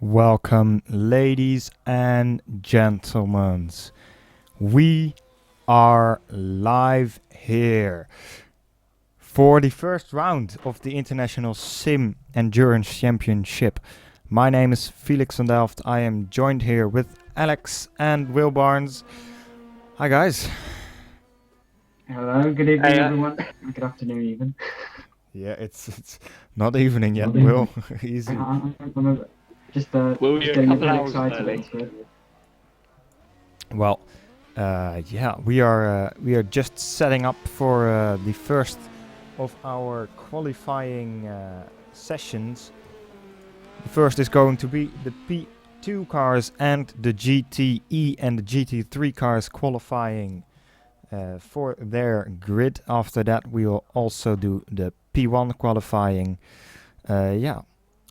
Welcome, ladies and gentlemen. We are live here for the first round of the International Sim Endurance Championship. My name is Felix van Delft. I am joined here with Alex and Will Barnes. Hi, guys. Hello, good evening, everyone. Good afternoon, even. Yeah, it's not evening yet, Will. Easy. I'm just Will, just you're a getting a couple bit hours excited. early. That's good. Well, we are just setting up for the first of our qualifying sessions. The first is going to be the P2 cars and the GTE and the GT3 cars qualifying for their grid. After that, we will also do the P1 qualifying.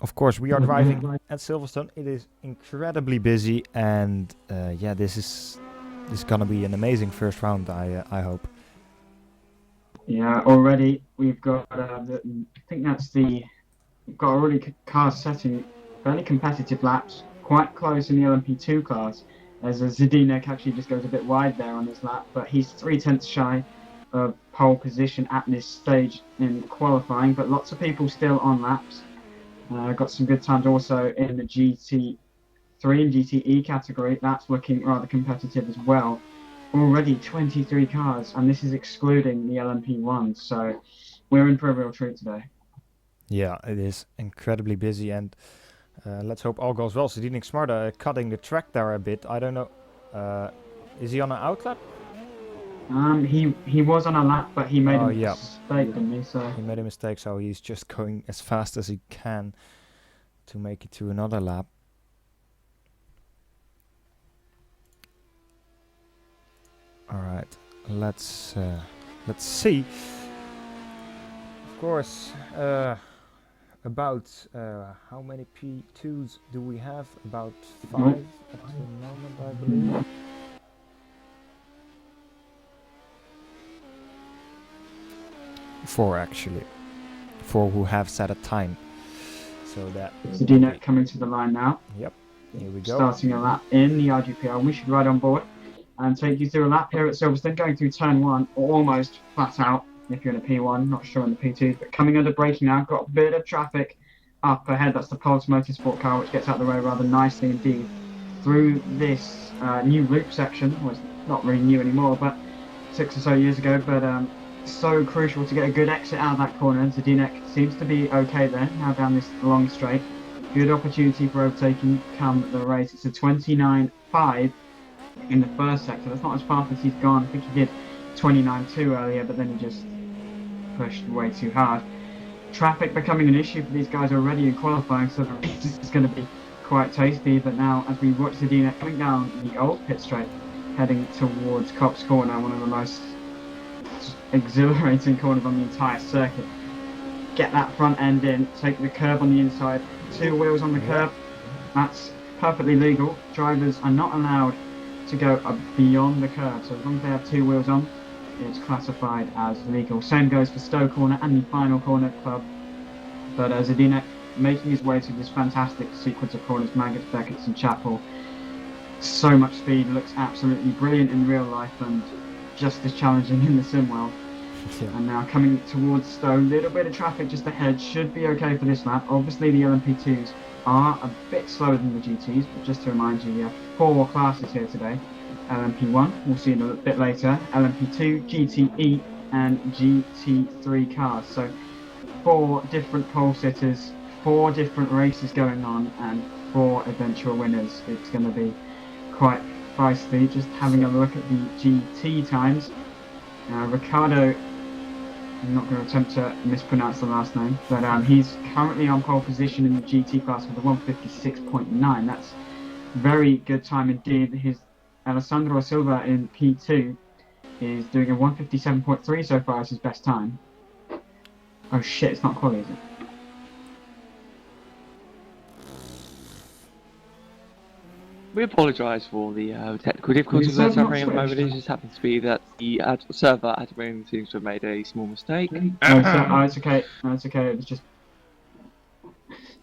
Of course, we are driving at Silverstone. It is incredibly busy, and this is gonna be an amazing first round. I hope. Yeah, already we've got. I think we've got already cars setting fairly competitive laps, quite close in the LMP2 class. As Zdenek actually just goes a bit wide there on his lap, but he's 3/10 shy of pole position at this stage in qualifying. But lots of people still on laps. Got some good times also in the GT3 and GTE category. That's looking rather competitive as well. Already 23 cars, and this is excluding the LMP1, so we're in for a real treat today. Yeah, it is incredibly busy, and let's hope all goes well. Zdenek Smarta cutting the track there a bit. I don't know. Is he on an outlet? He was on a lap, but he made a yeah. mistake, didn't he? So He made a mistake, so he's just going as fast as he can to make it to another lap. All right, let's see. Of course, about how many P2s do we have? About 5 at the moment, I believe. 4 actually. 4 who have set a time. So that. Zdenek coming to the line now. Yep. Here we go. Starting a lap in the IGPL. We should ride on board and take you through a lap here at Silverstone, going through turn 1, almost flat out if you're in a P1, not sure in the P2, but coming under braking now, got a bit of traffic up ahead. That's the Pulse Motorsport car, which gets out of the way rather nicely indeed through this new loop section. Well, it's not really new anymore, but 6 or so years ago, but so crucial to get a good exit out of that corner. Zdenek seems to be okay there, now down this long straight. Good opportunity for overtaking come the race. It's a 29.5 in the first sector. That's not as fast as he's gone. I think he did 29.2 earlier, but then he just pushed way too hard. Traffic becoming an issue for these guys already in qualifying, so the race is going to be quite tasty. But now, as we watch Zdenek coming down the old pit straight, heading towards Cops Corner, one of the most exhilarating corners on the entire circuit. Get that front end in, take the curve on the inside, 2 wheels on the curb. That's perfectly legal. Drivers are not allowed to go beyond the curve, so as long as they have 2 wheels on, it's classified as legal. Same goes for Stowe Corner and the final corner club. But Zdenek making his way through this fantastic sequence of corners, Maggots, Beckett's and Chapel. So much speed, looks absolutely brilliant in real life and just as challenging in the sim world. Yeah. And now coming towards Stowe, little bit of traffic just ahead, should be okay for this lap. Obviously the LMP2s are a bit slower than the GTs, but just to remind you, we have 4 classes here today. LMP1, we'll see in a bit later, LMP2, GTE and GT3 cars. So 4 different pole sitters, 4 different races going on and 4 eventual winners. It's going to be quite feisty. Just having a look at the GT times. Ricardo, I'm not going to attempt to mispronounce the last name, but he's currently on pole position in the GT class with a 156.9. That's very good time indeed. His Alessandro Silva in P2 is doing a 157.3 so far as his best time. Oh shit, it's not quali, is it? We apologise for the technical difficulties with Sebring at the moment. It just happens to be that the server at Sebring seems to have made a small mistake. It's okay. No, it's okay. It's just.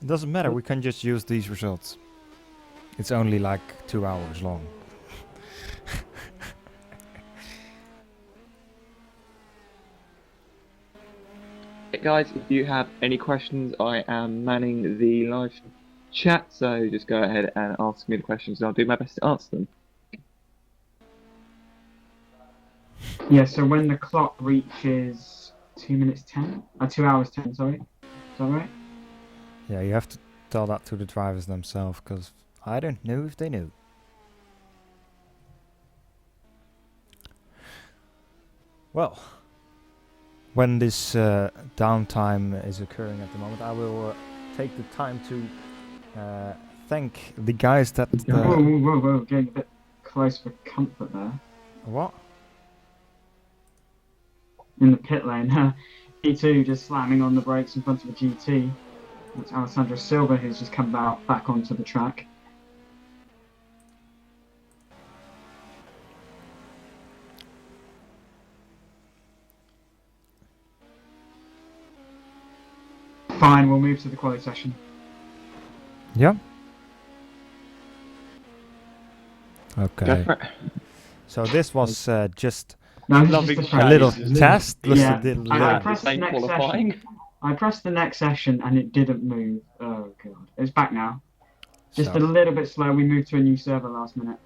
It doesn't matter. We can just use these results. It's only like 2 hours long. Hey guys, if you have any questions, I am manning the live chat, so just go ahead and ask me the questions and I'll do my best to answer them. Yeah, so when the clock reaches 2 minutes 10, 2 hours 10, sorry. Is that right? Yeah, you have to tell that to the drivers themselves, because I don't know if they know. Well, when this downtime is occurring at the moment, I will take the time to thank the guys that... Whoa, getting a bit close for comfort there. What? In the pit lane, P2 just slamming on the brakes in front of a GT. That's Alessandro Silva who's just come back onto the track. Fine, we'll move to the quali session. Yeah? Go Okay. for it. So this was just No, this is Lovely just chat. a little Isn't it? test. Yeah. Little, I The pressed the same next qualifying. session. I pressed the next session and it didn't move. Oh god. It's back now. Just a so, little bit slow. We moved to a new server last minute.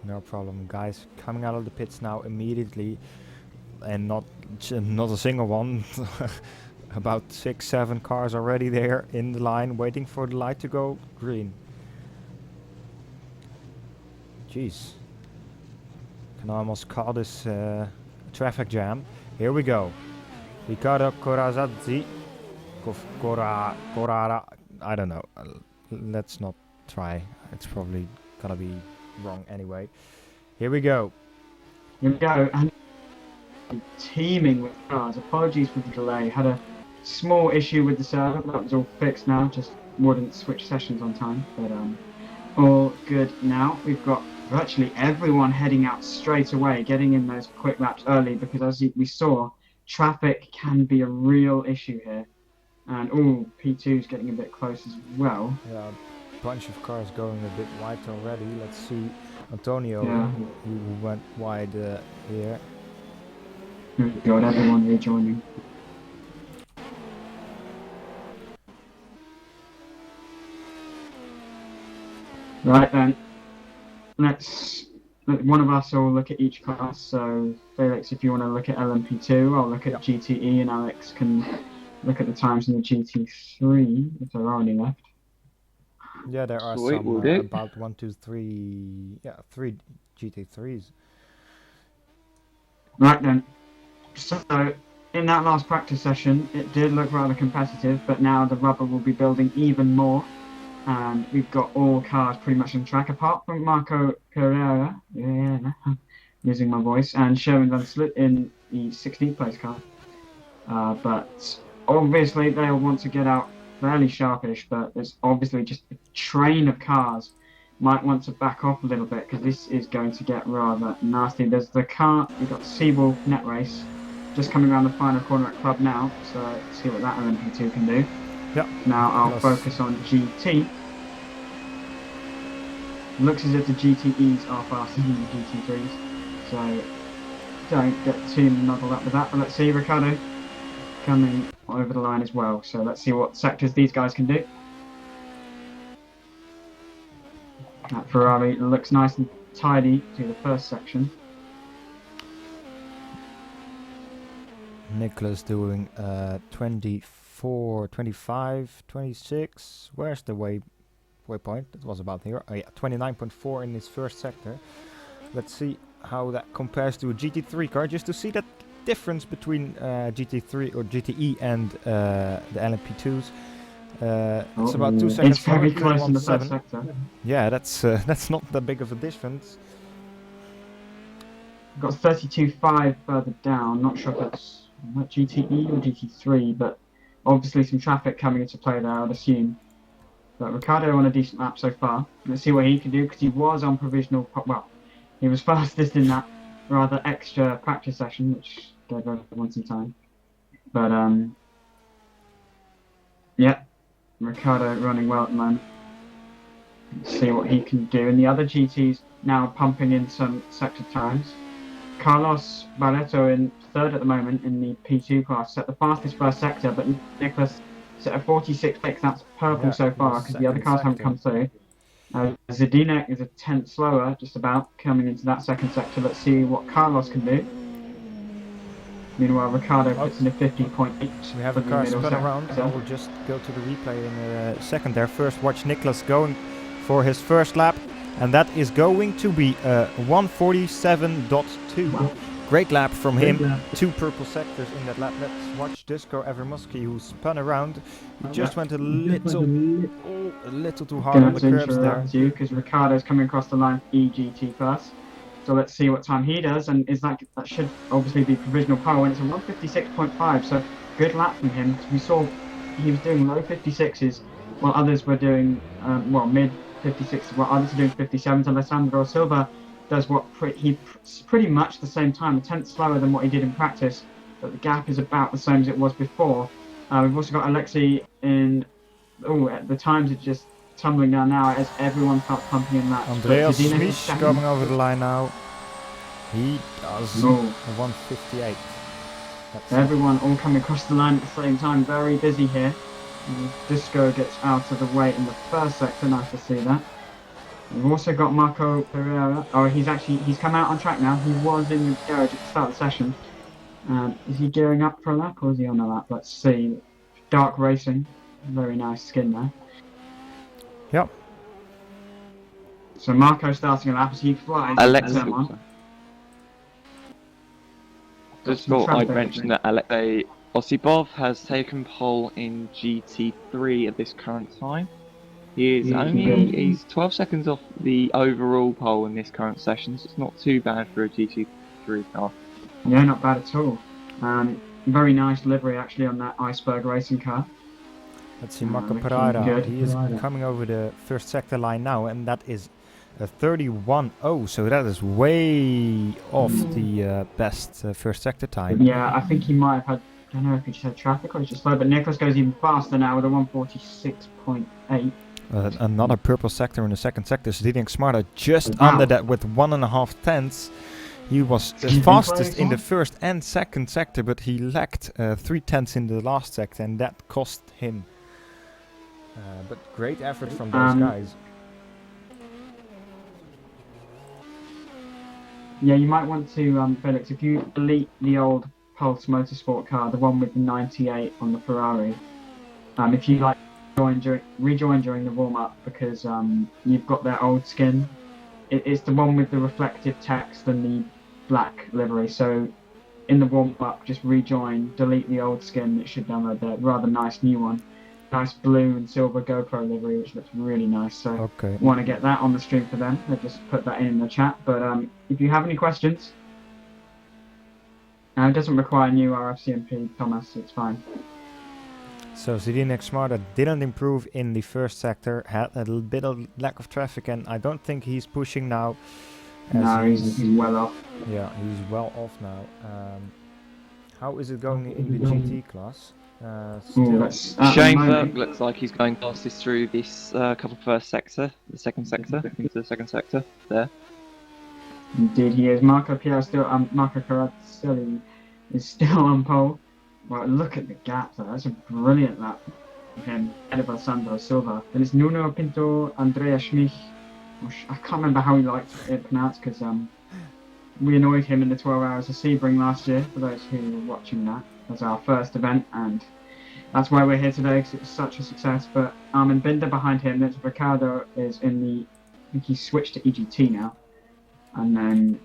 no problem, guys. Coming out of the pits now immediately, and not a single one. About 6-7 cars already there in the line, waiting for the light to go green. Jeez, can almost call this a traffic jam. Here we go. Riccardo Corazazzi, Corara. I don't know. Let's not try. It's probably gonna be wrong anyway. Here we go. Here we go. And teeming with cars. Apologies for the delay. Had a small issue with the server. That was all fixed now. Just wouldn't switch sessions on time. But all good now. We've got virtually everyone heading out straight away, getting in those quick laps early, because as we saw, traffic can be a real issue here. And P2's getting a bit close as well. Yeah, bunch of cars going a bit wide already. Let's see Antonio, Yeah. who went wide here. Oh god, everyone rejoining. Right then, let's let one of us all look at each class. So Felix, if you want to look at LMP2, I'll look at GTE, and Alex can look at the times in the GT3 if there are any left. Yeah, there are Sweet, some will do. about 1, 2, 3. Yeah, 3 GT3s. Right then, so in that last practice session, it did look rather competitive, but now the rubber will be building even more. And we've got all cars pretty much on track, apart from Marco Carrera, losing my voice, and Sherman Van Slit in the 16th place car. But obviously they'll want to get out fairly sharpish, but there's obviously just a train of cars might want to back off a little bit, because this is going to get rather nasty. There's the car, we've got Seawolf Net Race, just coming around the final corner at Club now, so let's see what that LMP2 can do. Yeah. Now I'll focus on GT. Looks as if the GTEs are faster than the GT3s, so don't get too muddled up with that. But let's see Riccardo coming over the line as well, so let's see what sectors these guys can do. That Ferrari looks nice and tidy to the first section. Nicholas doing 24, 25, 26. Where's the waypoint? It was about here. Oh yeah, 29.4 in his first sector. Let's see how that compares to a GT3 car, just to see that difference between GT3 or GTE and the LMP2s. It's about 2 seconds. It's very slower, close in the first 1.7. sector. Yeah, that's not that big of a difference. We've got 32.5 further down. Not sure if that's GTE or GT3, but obviously some traffic coming into play there, I'd assume. But Riccardo on a decent lap so far. Let's see what he can do, because he was on provisional. Well, he was fastest in that rather extra practice session, which gave everyone some time. But yeah, Ricciardo running well at the moment. Let's see what he can do. And the other GTs now pumping in some sector times. Carlos Barreto in third at the moment in the P2 class, set the fastest first sector, but Nicholas set a 46.6. That's purple so far because the other cars haven't come through. Zedinek is a tenth slower, just about coming into that second sector. Let's see what Carlos can do. Meanwhile, Ricciardo puts in a 50.8. We have a car spun around. I will just go to the replay in a second there. First, watch Nicholas going for his first lap, and that is going to be 147.2. Wow. Great lap from him. 2 purple sectors in that lap. Let's watch Dusko Evermoski, who spun around. He just went a little too hard on the curbs there. Because Ricciardo's coming across the line EGT first. So let's see what time he does, and that should obviously be provisional pole, and it's a 156.5. So good lap from him. We saw he was doing low 56s, while others were doing mid 56s. While others are doing 57s. Alessandro Silva does pretty much the same time, a tenth slower than what he did in practice, but the gap is about the same as it was before. We've also got Alexei in. At the times it's just tumbling down now as everyone felt pumping in laps. Andreas Schmisch coming over the line now. He does a 158. Everyone all coming across the line at the same time. Very busy here. Disco gets out of the way in the first sector. Nice to see that. We've also got Marco Pereira. He's come out on track now. He was in the garage at the start of the session. Is he gearing up for a lap or is he on a lap? Let's see. Dark Racing. Very nice skin there. Yep. So Marco starting a lap as he flies. Just thought I'd mention that Alexei Osipov has taken pole in GT3 at this current time. He's 12 seconds off the overall pole in this current session, so it's not too bad for a GT3 car. Yeah, not bad at all. Very nice livery actually on that Iceberg racing car. Let's see Marco Pereira. He is coming over the first sector line now, and that is a 31.0, so that is way off the best first sector time. Yeah, I think he might have had, I don't know if he just had traffic or he's just slow, but Nicholas goes even faster now with a 146.8. Another purple sector in the second sector. Zedinek Smarta just under that with 1.5 tenths. He was the fastest in the first and second sector, but he lacked 3 tenths in the last sector, and that cost him. But great effort from those guys. Yeah, you might want to, Felix, if you delete the old Pulse Motorsport car, the one with the 98 on the Ferrari, if you like rejoin during the warm-up, because you've got their old skin. It's the one with the reflective text and the black livery. So in the warm-up, just rejoin, delete the old skin. It should download the rather nice new one. Nice blue and silver GoPro livery, which looks really nice. So want to get that on the stream for them. I'll just put that in the chat. But if you have any questions, it doesn't require new RFCMP, Thomas. It's fine. So Zedinek Smarta didn't improve in the first sector, had a little bit of lack of traffic, and I don't think he's pushing now. No, he's well off. Yeah, he's well off now. How is it going in the GT class? Shaneberg looks like he's going fastest through this couple first sector, the second sector, into the second sector there. Indeed, he is. Marco Pierre is still on pole. Well, look at the gap there. That's a brilliant lap from him, ahead of Alessandro Silva. Then it's Nuno Pinto, Andrea Schmich. I can't remember how he liked it pronounced because we annoyed him in the 12 hours of Sebring last year, for those who were watching that. As our first event, and that's why we're here today, because it was such a success. But Armin Binder behind him, that's Ricciardo is in the, I think he's switched to EGT now, and then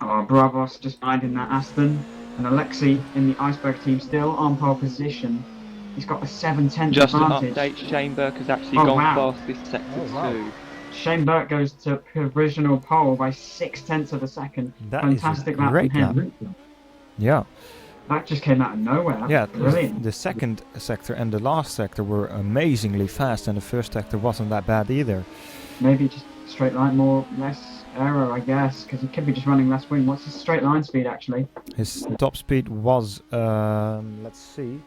Bravos just behind in that Aston, and Alexei in the Iceberg team still on pole position. He's got a 7/10 just advantage. Just an update, Shane Burke has actually gone past this sector too. Shane Burke goes to provisional pole by 0.6 of a second. That fantastic lap from him. Yeah. That just came out of nowhere. Yeah, brilliant. The second sector and the last sector were amazingly fast, and the first sector wasn't that bad either. Maybe just straight line, less aero, I guess, because he could be just running less wing. What's his straight line speed actually? His top speed was, let's see,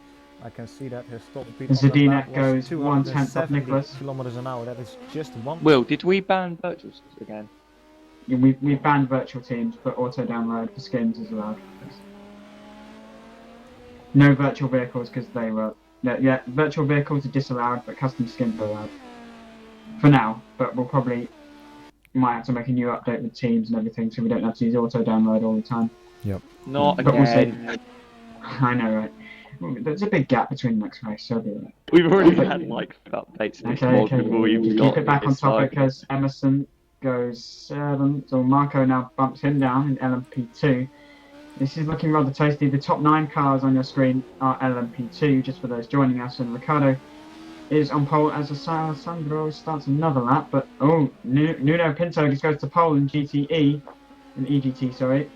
I can see that his top speed Zadinek was goes 1/10 of 270 Nicholas. kilometers an hour. That is just one. Will, did we ban virtuals again? Yeah, we banned virtual teams, but auto download for skins is allowed. No virtual vehicles because they were. Yeah, virtual vehicles are disallowed, but custom skins are allowed. For now, but we'll probably might have to make a new update with teams and everything, so we don't have to use auto download all the time. Yep. Not But we'll again. see. I know, right? There's a big gap between next race, so be it. We've already had like updates this mod before we even got Keep it back on this topic side. as Emerson goes 7th, so Marco now bumps him down in LMP2. This is looking rather tasty. The top 9 cars on your screen are LMP2, just for those joining us, and Ricardo is on pole as Sandro starts another lap, but Nuno Pinto just goes to pole in GTE, in EGT, sorry.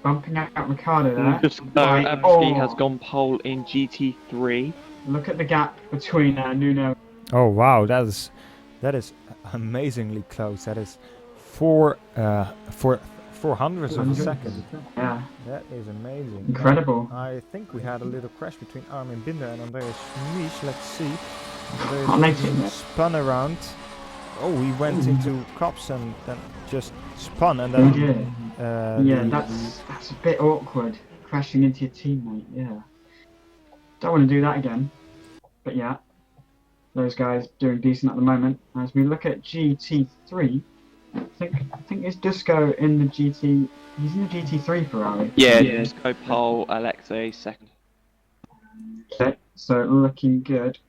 Bumping out Ricardo there. Abski has gone pole in GT3. Look at the gap between Nuno. Oh wow, that is amazingly close. That is four hundredths of a second. Yeah. That is amazing. Incredible. I think we had a little crash between Armin Binder and Andreas Schmich. Let's see. They spun around. Oh, we went into cops and then just spun and then. Yeah, that's a bit awkward. Crashing into your teammate. Yeah. Don't want to do that again. But yeah, those guys doing decent at the moment. As we look at GT3, I think it's Dusko in the GT. He's in the GT3 Ferrari. Yeah. Dusko pole, Alexei second. Okay, so looking good.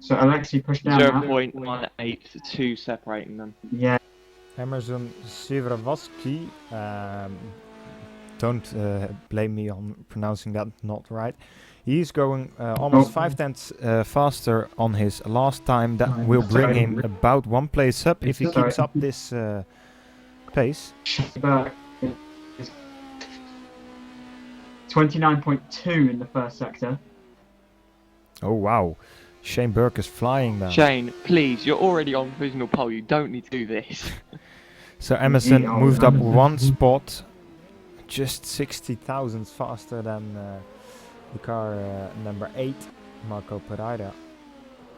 So Alexei pushed down 0.182 separating them. Yeah. Emerson Sivravsky, don't blame me on pronouncing that not right. He's going almost 5/10 faster on his last time. That will bring him about 1 place up if he keeps up this pace. 29.2 in the first sector. Oh wow, Shane Burke is flying now. Shane, please, you're already on provisional pole. You don't need to do this. So Emerson moved up 1 spot, just 60 thousandths faster than the car number 8, Marco Pereira.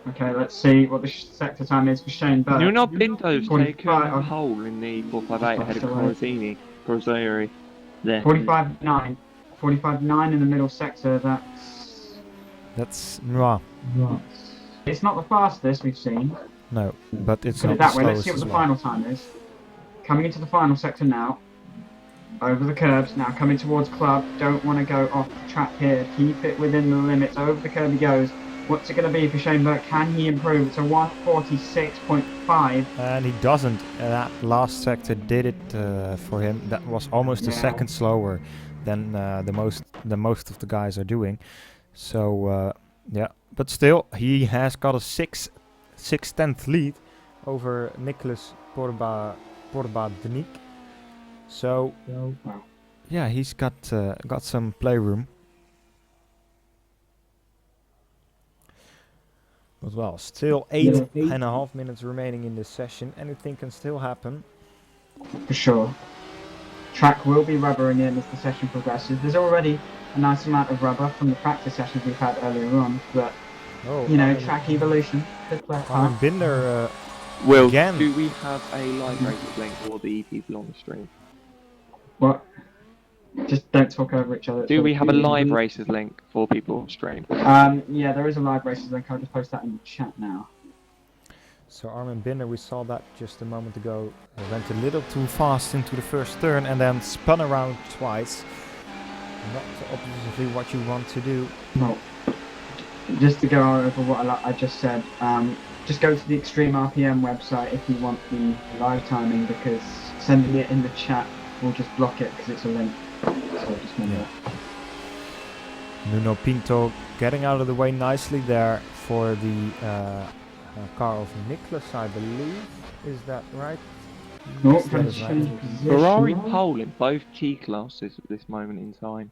Okay, let's see what the sector time is for Shane Burke. You're not Pinto's taken a pole in the 458 ahead of Corazini. There. 45.9. 45.9 in the middle sector, That's mwah. It's not the fastest we've seen. No, but it's Put not it that the way, let's slowest see what as the well. final time is. Coming into the final sector now. Over the curbs, now coming towards club. Don't want to go off the track here. Keep it within the limits. Over the curb he goes. What's it going to be for Shane Burke? Can he improve? It's a 146.5. And he doesn't. That last sector did it for him. That was almost a second slower than the most of the guys are doing. So yeah, but still he has got a 6/10 lead over Nicholas Porba-Denik. So yeah, he's got some playroom. But well, still 8.5 minutes remaining in this session. Anything can still happen. For sure. Track will be rubbering in as the session progresses. There's already a nice amount of rubber from the practice sessions we've had earlier on, but you know, track evolution could play a part. Binder Will, again. do we have a live race link for the people on the stream? What? Just don't talk over each other. Do we have a live races link for people on stream? Yeah, there is a live races link. I'll just post that in the chat now. So Armin Binder, we saw that just a moment ago, went a little too fast into the first turn and then spun around twice. Not obviously what you want to do. Well, just to go over what I just said, just go to the XtremeRPM website if you want the live timing, because sending it in the chat will just block it because it's a link. So just remember. Nuno Pinto getting out of the way nicely there for the car of Nicholas, I believe. Is that right? No, Yes, that is right. Ferrari pole in both key classes at this moment in time.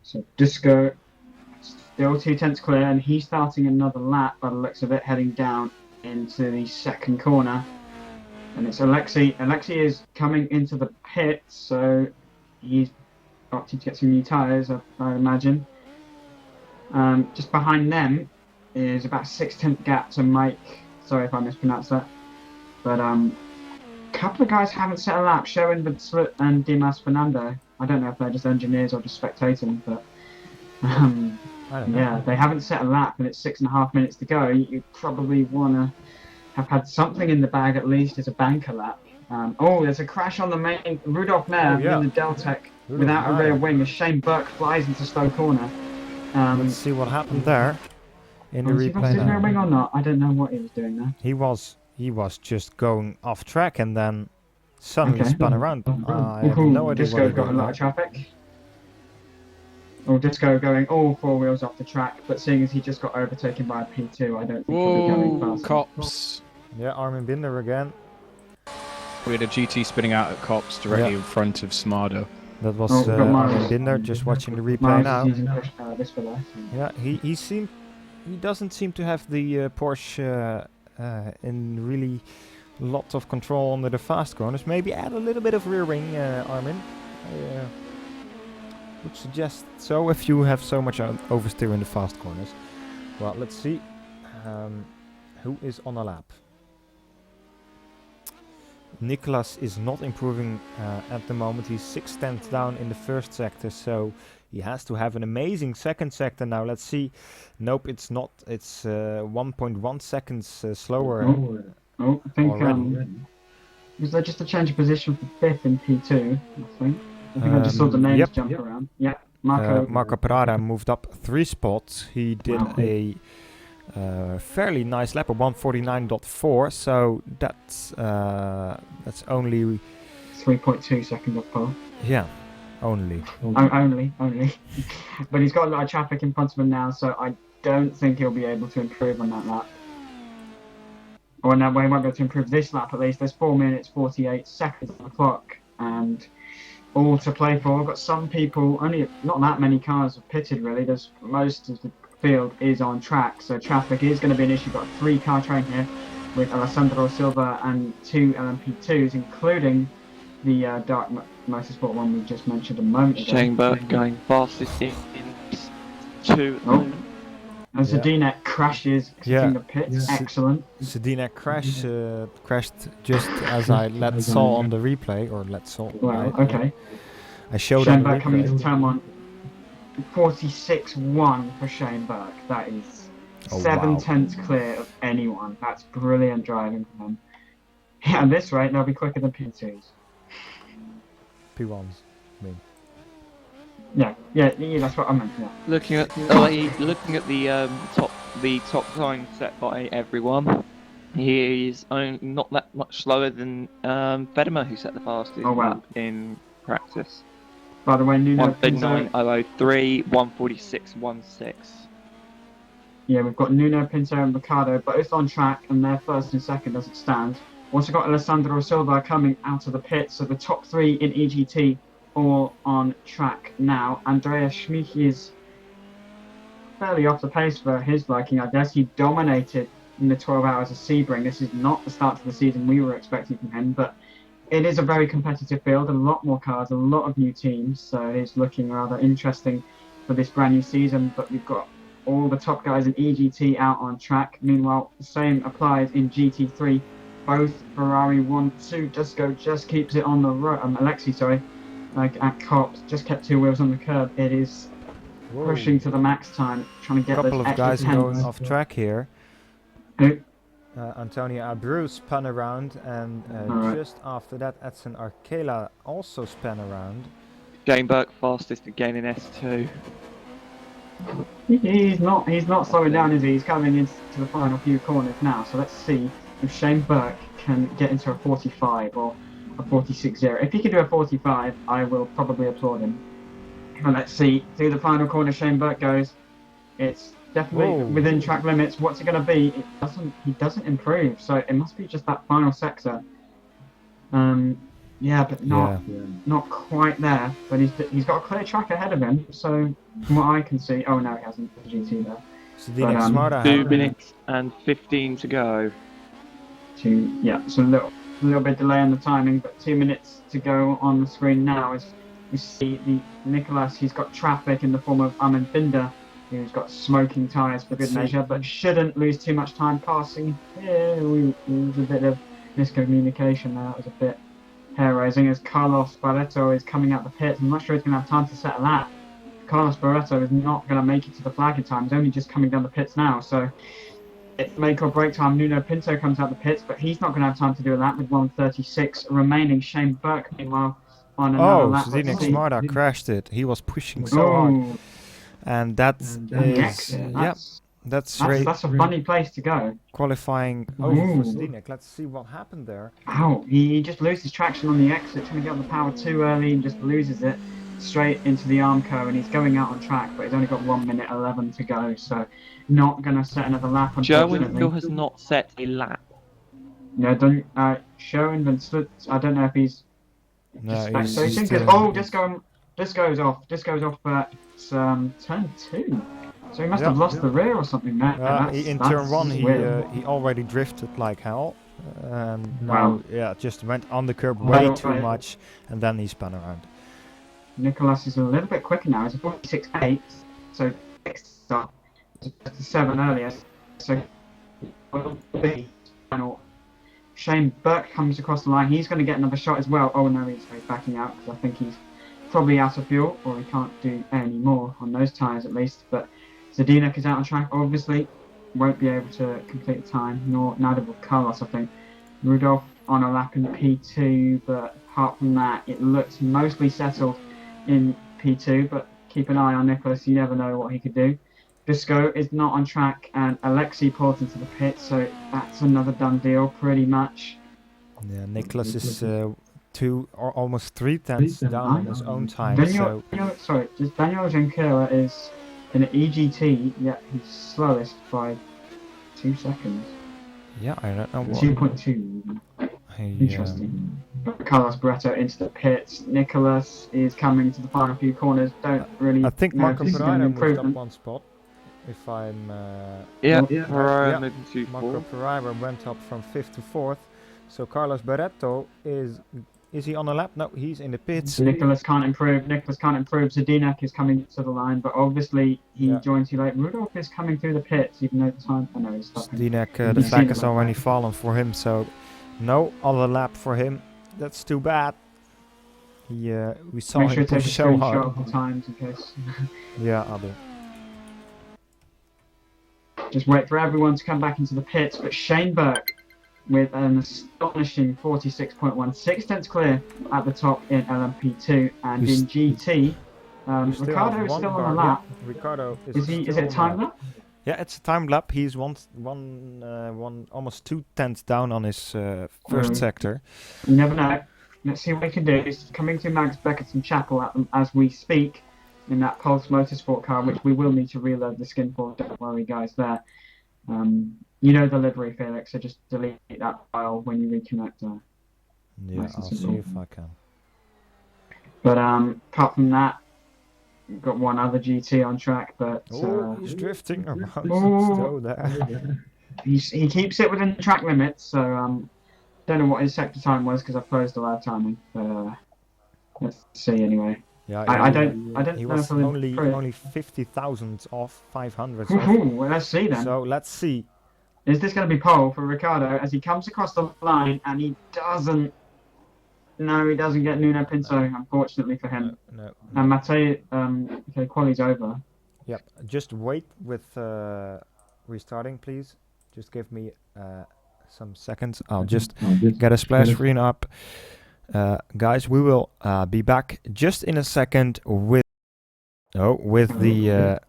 So Dusko still 2/10 clear, and he's starting another lap by the looks of it, heading down into the second corner. And it's Alexei. Alexei is coming into the pit, so he's opted to get some new tyres, I imagine. Just behind them is about 6/10 gap to Mike. Sorry if I mispronounced that. But a couple of guys haven't set a lap, showing Vidslut and Dimas Fernando. I don't know if they're just engineers or just spectating, but yeah, they haven't set a lap and it's 6.5 minutes to go. You probably want to have had something in the bag at least as a banker lap. Oh, there's a crash on the main Rudolf Mayer in the Deltec without a rear wing as Shane Burke flies into slow corner. Let's see what happened there in the replay. His rear wing or not? I don't know what he was doing there. He was just going off track and then suddenly spun around. I have no idea Disco what he got a lot of traffic. Or Disco going all 4 wheels off the track, but seeing as he just got overtaken by a P2, I don't think he'll be going fast. Cops. Yeah, Armin Binder again. We had a GT spinning out at Cops directly in front of Smardo. That was Armin Binder, just watching the replay now. Yeah, he doesn't seem to have the Porsche in really lot of control under the fast corners. Maybe add a little bit of rear wing, Armin. Would suggest so if you have so much oversteer in the fast corners. Well, let's see who is on a lap. Nicolas is not improving at the moment. He's 6/10 down in the first sector, so he has to have an amazing second sector now. Let's see. Nope, it's not. It's 1.1 seconds slower. I think was there just a change of position for 5th in P2, I think I just saw the names jump around. Yeah, Marco Parada moved up 3 spots. He did a fairly nice lap of 149.4, so that's only 3.2 seconds off pole. Yeah, only. Only. But he's got a lot of traffic in front of him now, so I don't think he'll be able to improve on that lap. Or no, he won't be able to improve this lap at least. There's 4 minutes 48 seconds on the clock, and all to play for. We've got some people, only not that many cars have pitted really. There's most of the field is on track, so traffic is going to be an issue. Got a 3-car train here with Alessandro Silva and 2 LMP2s, including the Dark Motorsport one we just mentioned a moment ago. Shane Burke going fastest in 2. And Zadinek crashes in the pits. Excellent. Zadinek crashed just as I saw on the replay, or saw. Well, okay. I showed Shane Burke coming into turn 1. 46.1 for Shane Burke. That is 7/10 clear of anyone. That's brilliant driving from him. Yeah, at this rate, they'll be quicker than P2s. P1s, I mean. Yeah, that's what I meant. Yeah. Looking at the top time set by everyone, he is only not that much slower than Federer, who set the fastest lap in practice. By the way, Nuno 139.003, 146.16. Yeah, we've got Nuno Pinto and Ricardo both on track, and their first and second as it stands. Also got Alessandro Silva coming out of the pits, so the top 3 in EGT all on track now. Andrea Schmich is fairly off the pace for his liking, I guess. He dominated in the 12 hours of Sebring. This is not the start to the season we were expecting from him, but it is a very competitive field, a lot more cars, a lot of new teams, so it's looking rather interesting for this brand new season. But we've got all the top guys in EGT out on track. Meanwhile, the same applies in GT3. Both Ferrari 1-2 just keeps it on the road. Alexi, sorry, like at Cops, just kept 2 wheels on the curb. It is pushing to the max time, trying to get those extra guys tenths. going off track here. Who? Antonio Abreu spun around, and just after that, Edson Arkela also spun around. Shane Burke fastest again in S2. He's not slowing down, is he? He's coming into the final few corners now. So let's see if Shane Burke can get into a 45 or a 46.0. If he can do a 45, I will probably applaud him. Well, let's see. Through the final corner, Shane Burke goes. It's definitely within track limits. What's it going to be? He doesn't improve, so it must be just that final sector. Yeah, but not quite there. But he's got a clear track ahead of him. So from what I can see, oh no, he hasn't. The GT there. So the next smarter 2 minutes and 15 to go. So a little bit delay on the timing, but 2 minutes to go on the screen now. Is You see the Nicholas, he's got traffic in the form of Armin Binder, who's got smoking tyres for good measure, but shouldn't lose too much time passing. Yeah, there was a bit of miscommunication there. That was a bit hair-raising as Carlos Barreto is coming out the pits. I'm not sure he's going to have time to set a lap. Carlos Barreto is not going to make it to the flag in time. He's only just coming down the pits now, so it's make or break time. Nuno Pinto comes out the pits, but he's not going to have time to do a lap with 1:36 remaining. Shane Burke, meanwhile, on another lap. Zdeněk Smarda crashed it. He was pushing so hard. And that's a funny place to go. Qualifying over for Zdeněk. Let's see what happened there. Ow, he just loses traction on the exit, trying to get on the power too early and just loses it straight into the Armco, and he's going out on track, but he's only got 1:11 to go, so not going to set another lap, unfortunately. Joe has not set a lap. No, Schoen van Slut, I don't know if he's... No, this goes off at turn 2. So he must have lost the rear or something there. In turn 1 he already drifted like hell. Now, just went on the curb way too much, and then he spun around. Nicholas is a little bit quicker now. It's a 46.8, so next stop. It's 7 earlier, so will be final. Shane Burke comes across the line. He's going to get another shot as well. Oh no, he's backing out because I think he's probably out of fuel, or he can't do any more on those tyres at least. But Zdeněk is out on track. Obviously, won't be able to complete the time. Neither will Carlos, I think. Rudolph on a lap in P2, but apart from that, it looks mostly settled in P2. But keep an eye on Nicholas. You never know what he could do. Bisco is not on track, and Alexei pulled into the pit, so that's another done deal, pretty much. Yeah, Nicholas is almost 3 tenths down in his own time. Daniel Jankura is in an EGT, yet he's slowest by 2 seconds. Yeah, I don't know what. 2.2. Interesting. Carlos Barreto into the pits. Nicholas is coming to the final few corners. Don't really. I think Marco Pereira moved up 1 spot. If I'm... Marco Pereira went up from 5th to 4th. So Carlos Barreto is he on a lap? No, he's in the pits. Nicholas can't improve. Zdeněk is coming to the line, but obviously he joins you late. Rudolph is coming through the pits, even though the time... I know he's stopping. Zdeněk, the flag has already fallen for him, so no other lap for him. That's too bad. We saw him push so hard. Of the times in case. Yeah, I'll do. Just wait for everyone to come back into the pits, but Shane Burke with an astonishing 46.1, 6 tenths clear at the top in LMP2, and in GT, Ricardo is still on the lap. Yeah, Ricardo is it a time lap? Yeah, it's a time lap. He's almost 2 tenths down on his first sector. You never know. Let's see what he can do. He's coming to Max Beckerton Chapel as we speak, in that Pulse Motorsport car, which we will need to reload the skin for. Don't worry, guys. There, you know the livery, Felix. So just delete that file when you reconnect. Yeah, I'll see if I can. But apart from that, we've got one other GT on track. But he's drifting around. There. He keeps it within the track limits. So don't know what his sector time was because I've closed the live timing. But let's see anyway. Yeah, I don't he know was if only 50,000 off, 500. Well, let's see then. So let's see. Is this going to be pole for Ricardo as he comes across the line and he doesn't? No, he doesn't get Nuno Pinto, unfortunately for him. No. And Mateo, quali's over. Yep. Just wait with restarting, please. Just give me some seconds. I'll just get a splash screen up. Guys, we will be back just in a second with the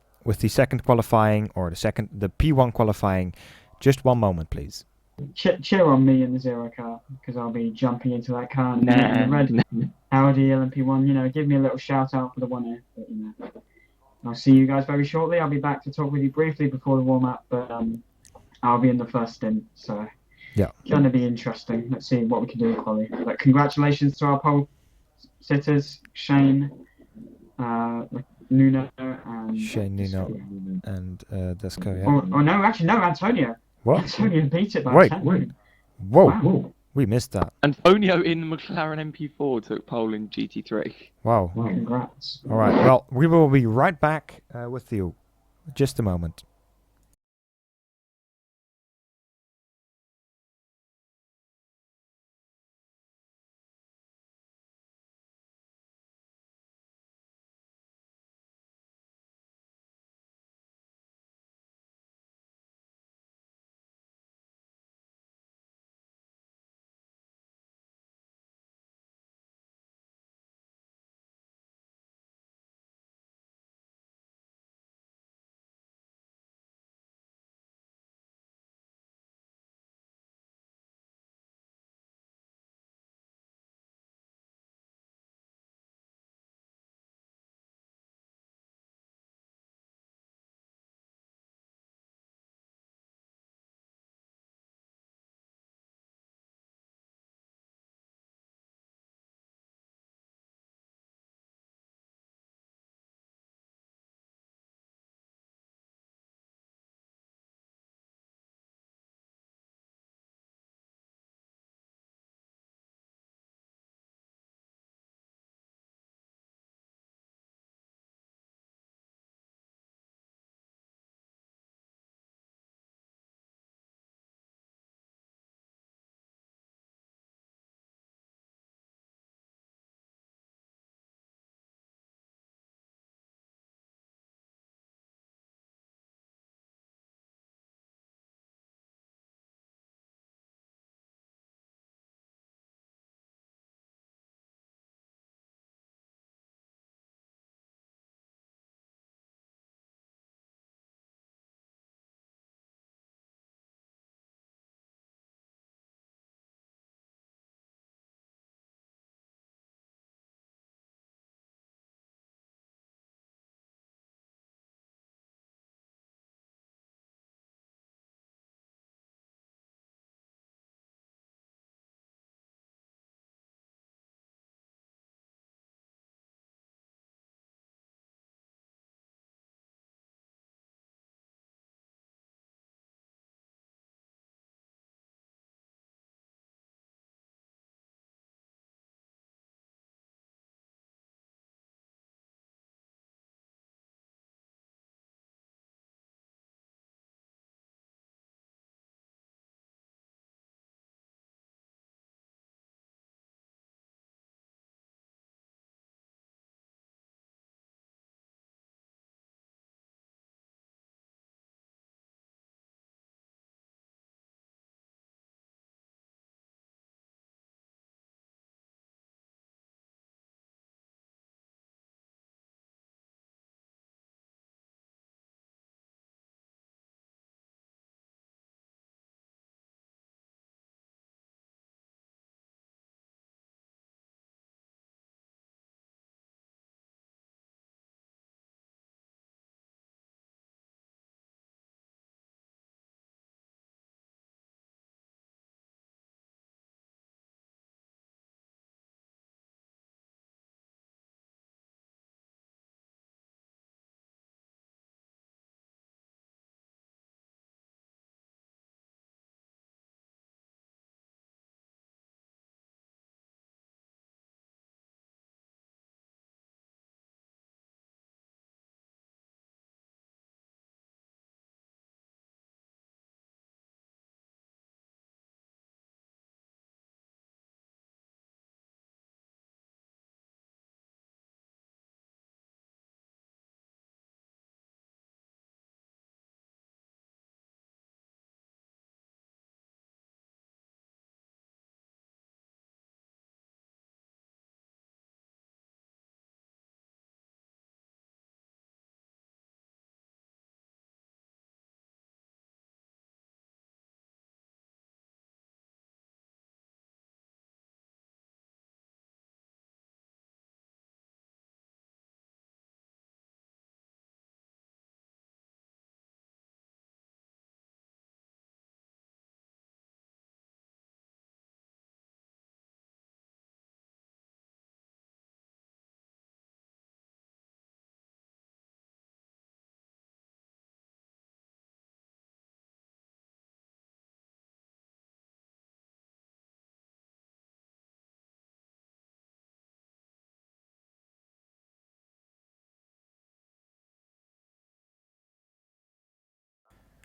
second qualifying, or the P1 qualifying. Just one moment, please. Cheer on me in the 0 car, because I'll be jumping into that car and the red Audi LMP1. Give me a little shout out for the 1A. But, I'll see you guys very shortly. I'll be back to talk with you briefly before the warm-up, but I'll be in the first stint, so. Yeah. Going to be interesting. Let's see what we can do with quali. But congratulations to our pole sitters, Shane, Nuno, and Shane, Nuno, and Desco. Yeah. Oh no, actually no, Antonio. What? Antonio beat it by 10. Whoa. We missed that. Antonio in the McLaren MP4 took pole in GT3. Wow. Congrats. All right. Well, we will be right back with you. Just a moment.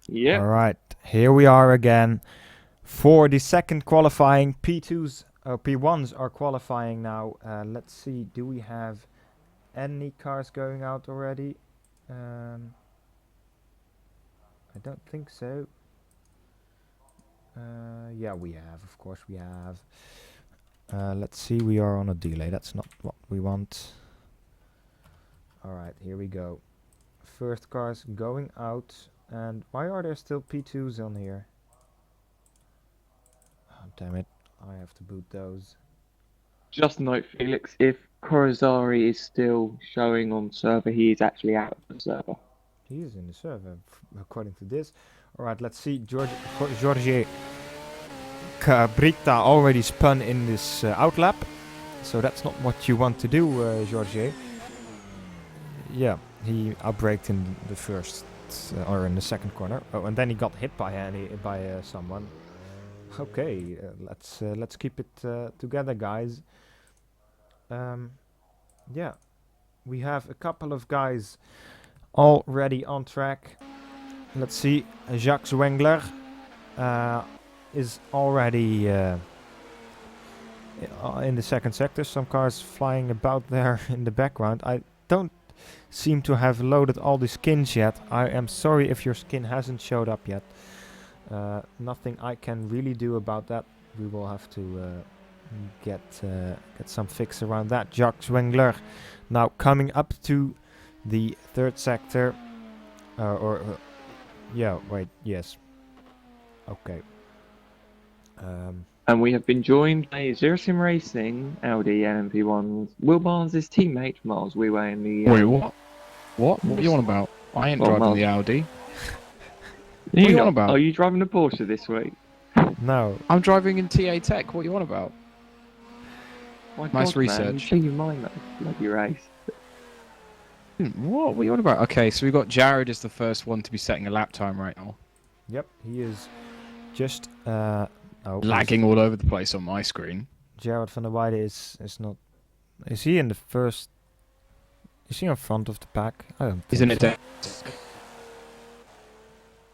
Yeah. All right, here we are again for the second qualifying. P2s or P1s are qualifying now. Let's see, do we have any cars going out already? I don't think so. Yeah, we have, of course we have. Let's see, we are on a delay. That's not what we want. All right, here we go. First cars going out. And why are there still P2s on here? Oh, damn it. I have to boot those. Just note, Felix, if Corazari is still showing on server, he is actually out of the server. He is in the server, according to this. Alright, let's see. Jorge Cabrita already spun in this outlap. So that's not what you want to do, Jorge. Yeah, he outbraked in the first or in the second corner. Oh, and then he got hit by someone. Okay, let's keep it together, guys. Yeah, we have a couple of guys already on track. Let's see, Jacques Wengler is already in the second sector. Some cars flying about there in the background. I don't seem to have loaded all the skins yet. I am sorry if your skin hasn't showed up yet. Nothing I can really do about that. We will have to get some fix around that. Jacques Wengler now coming up to the third sector. Yeah, wait, yes. Okay. And we have been joined by Simracing Audi LMP1's Will Barnes' teammate Miles Weway in the. Wait, what? What are you on about? I ain't driving Miles. the Audi. What are you on about? Are you driving a Porsche this week? No. I'm driving in TA Tech. What are you on about? My Nice God, man, research. you your mind that bloody race. What are you on about? Okay, so we've got Jared is the first one to be setting a lap time right now. Yep, he is just Lagging all over the place on my screen. Jared van der Weijden is not. Is he in the first? Is he in front of the pack? I don't think He's in so. a deck.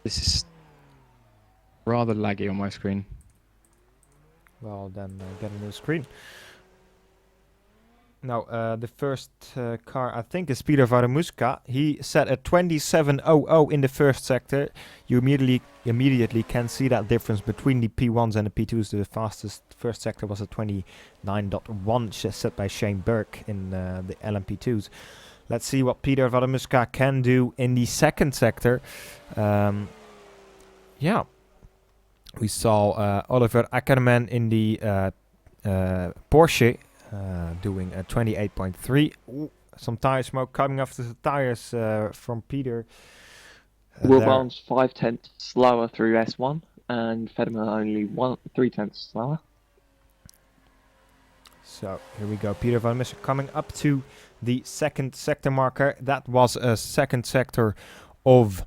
This is rather laggy on my screen. Well, then get a new screen. Now, the first car, I think, is Peter Varamuska. He set a 27.00 in the first sector. You immediately can see that difference between the P1s and the P2s. The fastest first sector was a 29.1 set by Shane Burke in the LMP2s. Let's see what Peter Varamuska can do in the second sector. Yeah. We saw Oliver Ackerman in the Porsche. Doing a 28.3. Some tire smoke coming off the tires from Peter. Will Barnes 5/10 slower through S1, and Fedema only 3/10 slower. So here we go. Peter van Missen coming up to the second sector marker. That was a second sector of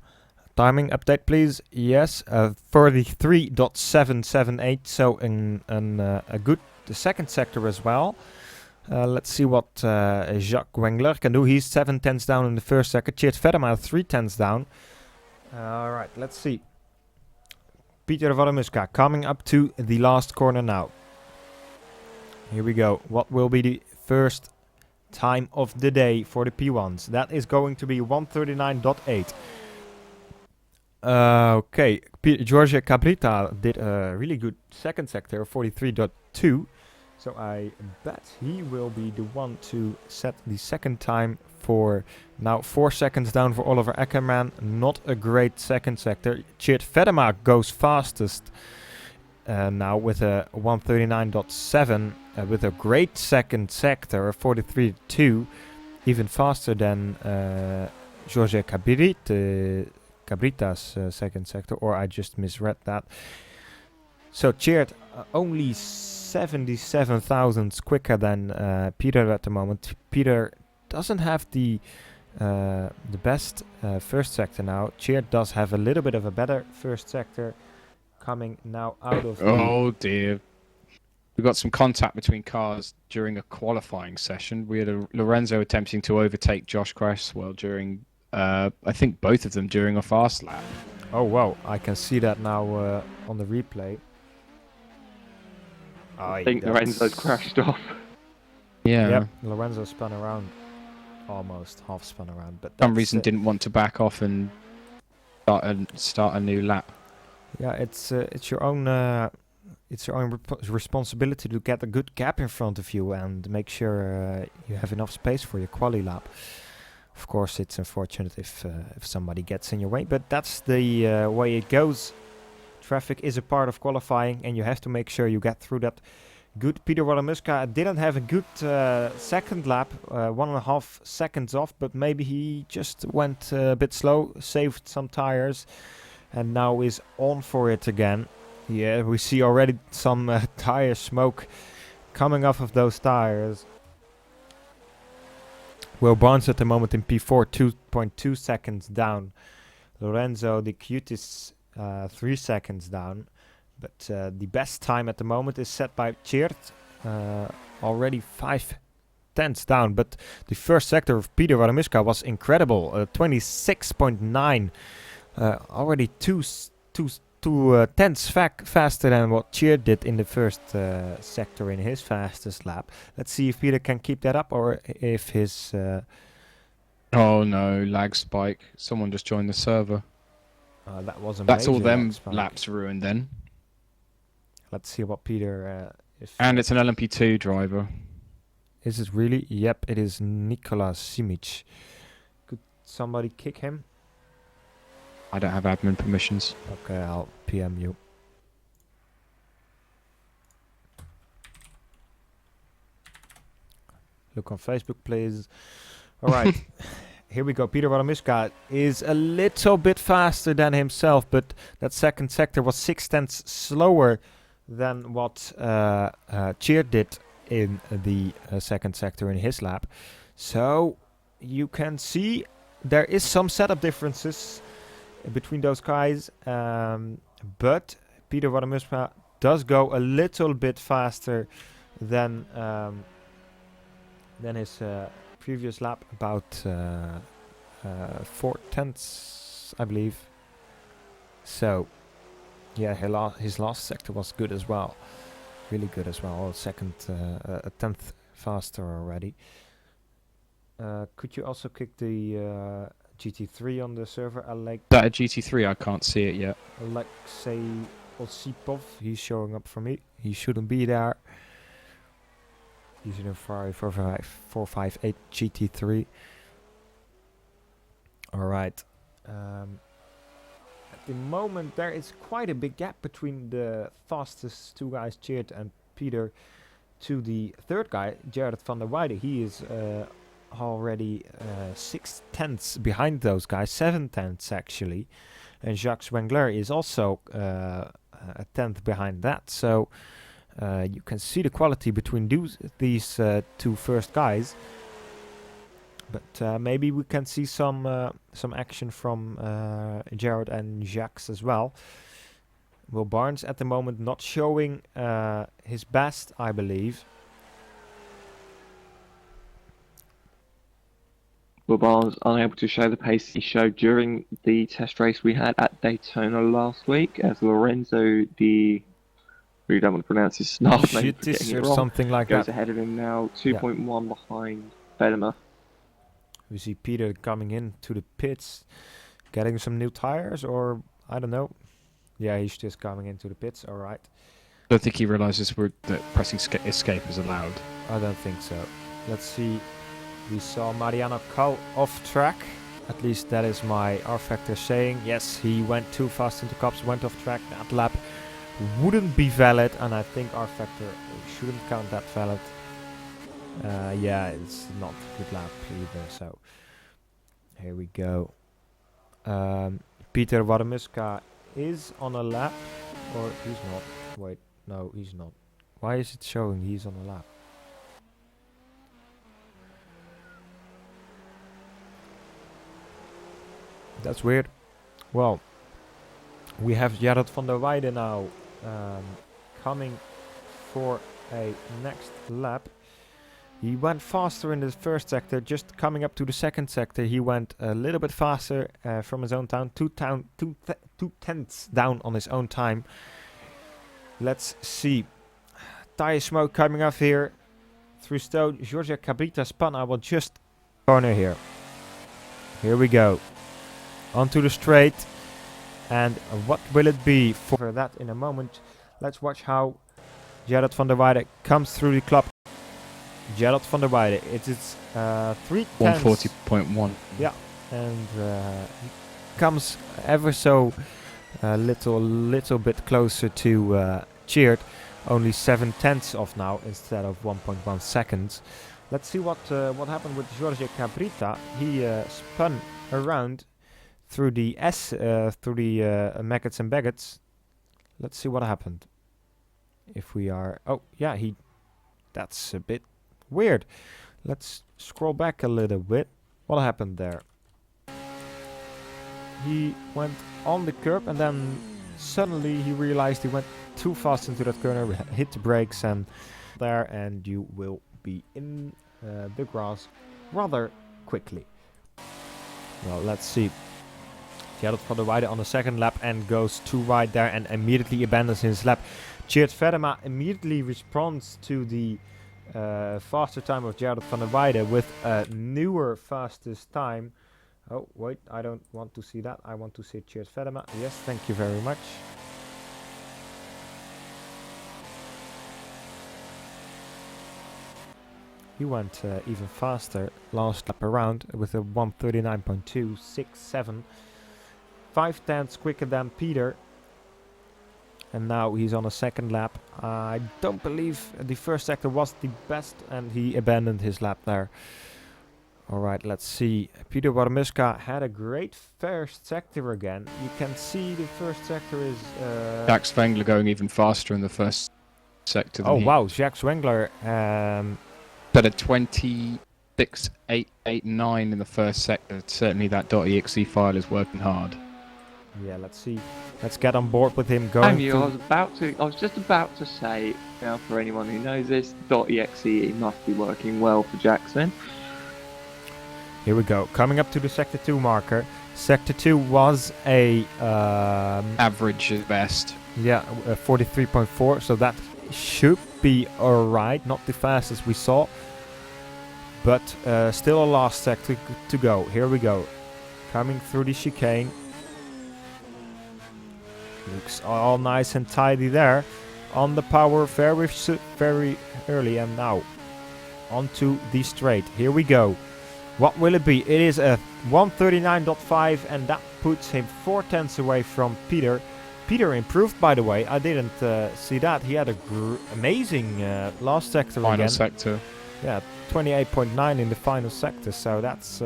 timing update, please. Yes, 43.778. So a good second sector as well. Let's see what Jacques Wengler can do. He's 7/10 down in the first sector. Tjeerd Vedema 3/10 down. Alright, let's see. Peter Varamuska coming up to the last corner now. Here we go. What will be the first time of the day for the P1s? That is going to be 1:39.8. Okay, Jorge Cabrita did a really good second sector, 43.2. So I bet he will be the one to set the second time for now 4 seconds down for Oliver Ackerman. Not a great second sector. Tjeerd Vedema goes fastest now with a 1:39.7 with a great second sector, 43.2. Even faster than Jorge Cabrita's second sector, or I just misread that. So Tjeerd only 77 thousandths quicker than Peter at the moment. Peter doesn't have the best first sector now. Tjeerd does have a little bit of a better first sector coming now out of. Oh dear. We got some contact between cars during a qualifying session. We had Lorenzo attempting to overtake Josh Cresswell during, I think both of them during a fast lap. Oh wow, I can see that now on the replay. I think Lorenzo's crashed off. Yeah. Yep, Lorenzo spun around, almost half spun around, but For some reason didn't want to back off and start a new lap. Yeah, it's your own responsibility to get a good gap in front of you and make sure you have enough space for your quali lap. Of course, it's unfortunate if somebody gets in your way, but that's the way it goes. Traffic is a part of qualifying, and you have to make sure you get through that. Good. Peter Walamuska didn't have a good second lap, 1.5 seconds off, but maybe he just went a bit slow, saved some tires, and now is on for it again. Yeah, we see already some tire smoke coming off of those tires. Will Barnes at the moment in P4, 2.2 seconds down. Lorenzo the cutest 3 seconds down. But the best time at the moment is set by Tjeerd, already 0.5 down. But the first sector of Peter Walamuska was incredible, 26.9, already two tenths faster than what Tjeerd did in the first sector in his fastest lap. Let's see if Peter can keep that up, or if his... Oh no, lag spike. Someone just joined the server. That was a That's all major them lag spike. laps ruined then. Let's see what Peter... And it's an LMP2 driver. Is it really? Yep, it is Nikola Simic. Could somebody kick him? I don't have admin permissions. Okay, I'll PM you. Look on Facebook, please. Alright, here we go. Peter Walamuska is a little bit faster than himself, but that second sector was 0.6 slower than what Tjeerd did in the second sector in his lap. So you can see there is some setup differences between those guys, but Peter Walamuska does go a little bit faster than his previous lap, about 0.4, I believe. So yeah, his last sector was good as well, really good as well. Second, a tenth faster already. Could you also kick the GT3 on the server? That a GT3? I can't see it yet. Alexei Osipov, he's showing up for me. He shouldn't be there. Using a Ferrari 458 GT3. Alright. At the moment there is quite a big gap between the fastest two guys, Tjeerd and Peter, to the third guy, Jared van der Weijden. He is already 0.6 behind those guys, 0.7 actually. And Jacques Wengler is also a tenth behind that. So you can see the quality between these two first guys. But maybe we can see some action from Jared and Jacques as well. Will Barnes at the moment not showing his best, I believe. Will Barnes unable to show the pace he showed during the test race we had at Daytona last week, as Lorenzo, we don't want to pronounce his last name, or wrong, something like goes that. ahead of him now, 2.1 behind Velema. We see Peter coming into the pits, getting some new tires, or I don't know. Yeah, he's just coming into the pits. All right. I don't think he realizes that pressing escape is allowed. I don't think so. Let's see. We saw Mariano Cal off track. At least that is my rFactor saying. Yes, he went too fast into cops, went off track. That lap wouldn't be valid, and I think rFactor shouldn't count that valid. Yeah, it's not a good lap either. So here we go. Peter Walamuska is on a lap, or he's not. Wait, no, he's not. Why is it showing he's on a lap? That's weird. Well, we have Jared van der Weijden now coming for a next lap. He went faster in the first sector. Just coming up to the second sector, he went a little bit faster from his own time. Two tenths down on his own time. Let's see. Tire smoke coming up here. Through Stone. Giorgio Cabrita spun. I will just corner here. Here we go. Onto the straight. And what will it be? For that in a moment. Let's watch how Gerard van der Weijden comes through the club. Gerard van der Weijden. It is 140.1. Yeah, and he comes ever so little bit closer to Cheered. Only 7/10 of now instead of 1.1 seconds. Let's see what happened with Giorgio Cabrita. He spun around through the maggots and baggots. Let's see what happened. If we are, oh yeah, that's a bit weird. Let's scroll back a little bit. What happened there? He went on the curb and then suddenly he realized he went too fast into that corner, hit the brakes and you will be in the grass rather quickly. Well, let's see. Gerard van der Weijden on the second lap and goes too wide there and immediately abandons his lap. Tjeerd Vedema immediately responds to the faster time of Gerard van der Weijden with a newer fastest time. Oh, wait, I don't want to see that. I want to see Tjeerd Vedema. Yes, thank you very much. He went even faster last lap around with a 139.267. 5/10 quicker than Peter. And now he's on a second lap. I don't believe the first sector was the best and he abandoned his lap there. Alright, let's see. Peter Warmuska had a great first sector again. You can see the first sector is... Jacques Wengler going even faster in the first sector than oh he. wow, Jacques Wengler... But a 26.889 in the first sector. Certainly that .exe file is working hard. Yeah, let's see. Let's get on board with him going. I was just about to say, now for anyone who knows this, .exe must be working well for Jackson. Here we go. Coming up to the Sector 2 marker. Sector 2 was a... average at best. Yeah, 43.4. So that should be alright. Not the fastest we saw. But still a last sector to go. Here we go. Coming through the chicane. Looks all nice and tidy there. On the power very early and now onto the straight. Here we go. What will it be? It is a 139.5 and that puts him 4/10 away from Peter. Peter improved, by the way. I didn't see that. He had a amazing last sector final again. Sector. Yeah, 28.9 in the final sector. So that's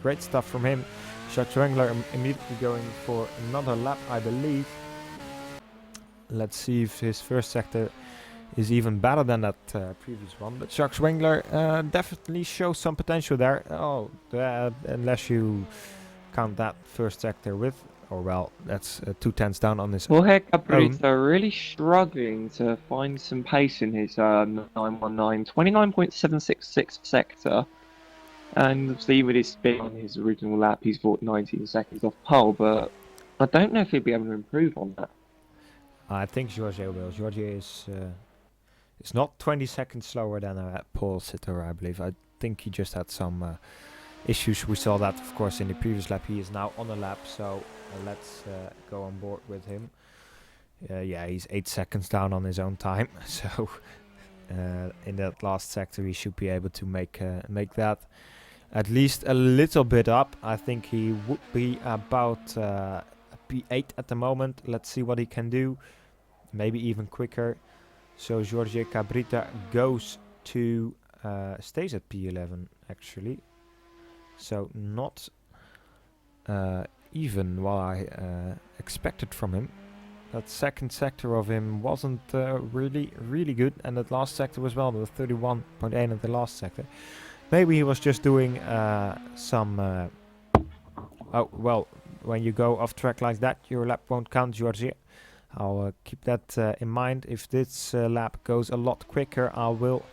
great stuff from him. Jacques Wengler immediately going for another lap, I believe. Let's see if his first sector is even better than that previous one. But Jacques Wengler definitely shows some potential there. Oh, unless you count that first sector with, or well, that's 2/10 down on his Well, Cabrita really struggling to find some pace in his 919, 29.766 sector. And obviously with his spin on his original lap, he's brought 19 seconds off pole, but I don't know if he'll be able to improve on that. I think Giorgio will. Giorgio is not 20 seconds slower than a pole sitter, I believe. I think he just had some issues. We saw that, of course, in the previous lap. He is now on a lap, so let's go on board with him. Yeah, he's 8 seconds down on his own time, so in that last sector he should be able to make that at least a little bit up. I think he would be about P8 at the moment. Let's see what he can do. Maybe even quicker. So Giorgio Cabrita goes to stays at P11 actually. So not even what I expected from him. That second sector of him wasn't really good, and that last sector as well, the 31.8 at the last sector. Maybe he was just doing some... oh, well, when you go off track like that, your lap won't count, Giorgio. I'll keep that in mind. If this lap goes a lot quicker, I will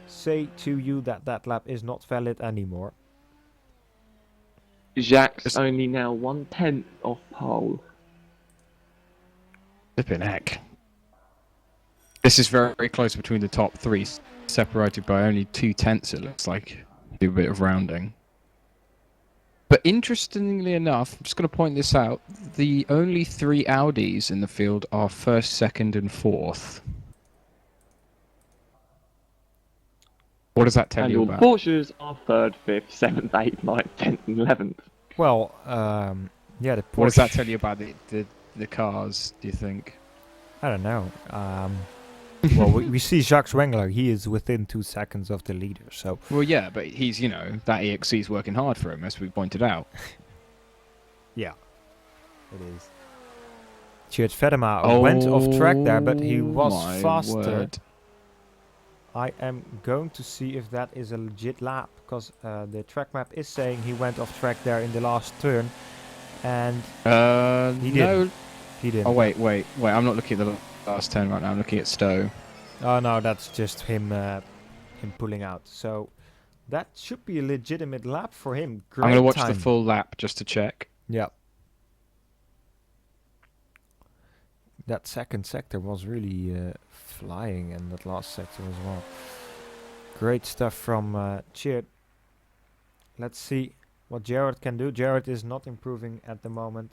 say to you that that lap is not valid anymore. Jacques Just- only now 1/10 off pole. Flipping heck. This is very, very close between the top three, separated by only 2/10, it looks like. Do a bit of rounding. But interestingly enough, I'm just going to point this out, the only 3 Audis in the field are first, second, and fourth. What does that tell And you your about? Porsches are 3rd, 5th, 7th, 8th, 9th, 10th, and 11th. Well, yeah, the Porsche. What does that tell you about the cars, do you think? I don't know. Well, we see Jacques Wengler. He is within 2 seconds of the leader. So Well, yeah, but he's, that EXC is working hard for him, as we pointed out. yeah, it is. Tjeerd Vedema went off track there, but he was my faster. word. I am going to see if that is a legit lap, because the track map is saying he went off track there in the last turn, and he no. didn't. He didn't. Oh, wait. I'm not looking at the last 10 right now. I'm looking at Stowe. Oh no, that's just him pulling out. So that should be a legitimate lap for him. Great I'm going to watch time. the full lap just to check. Yeah. That second sector was really flying, and that last sector as well. Great stuff from Tjeerd. Let's see what Jared can do. Jared is not improving at the moment.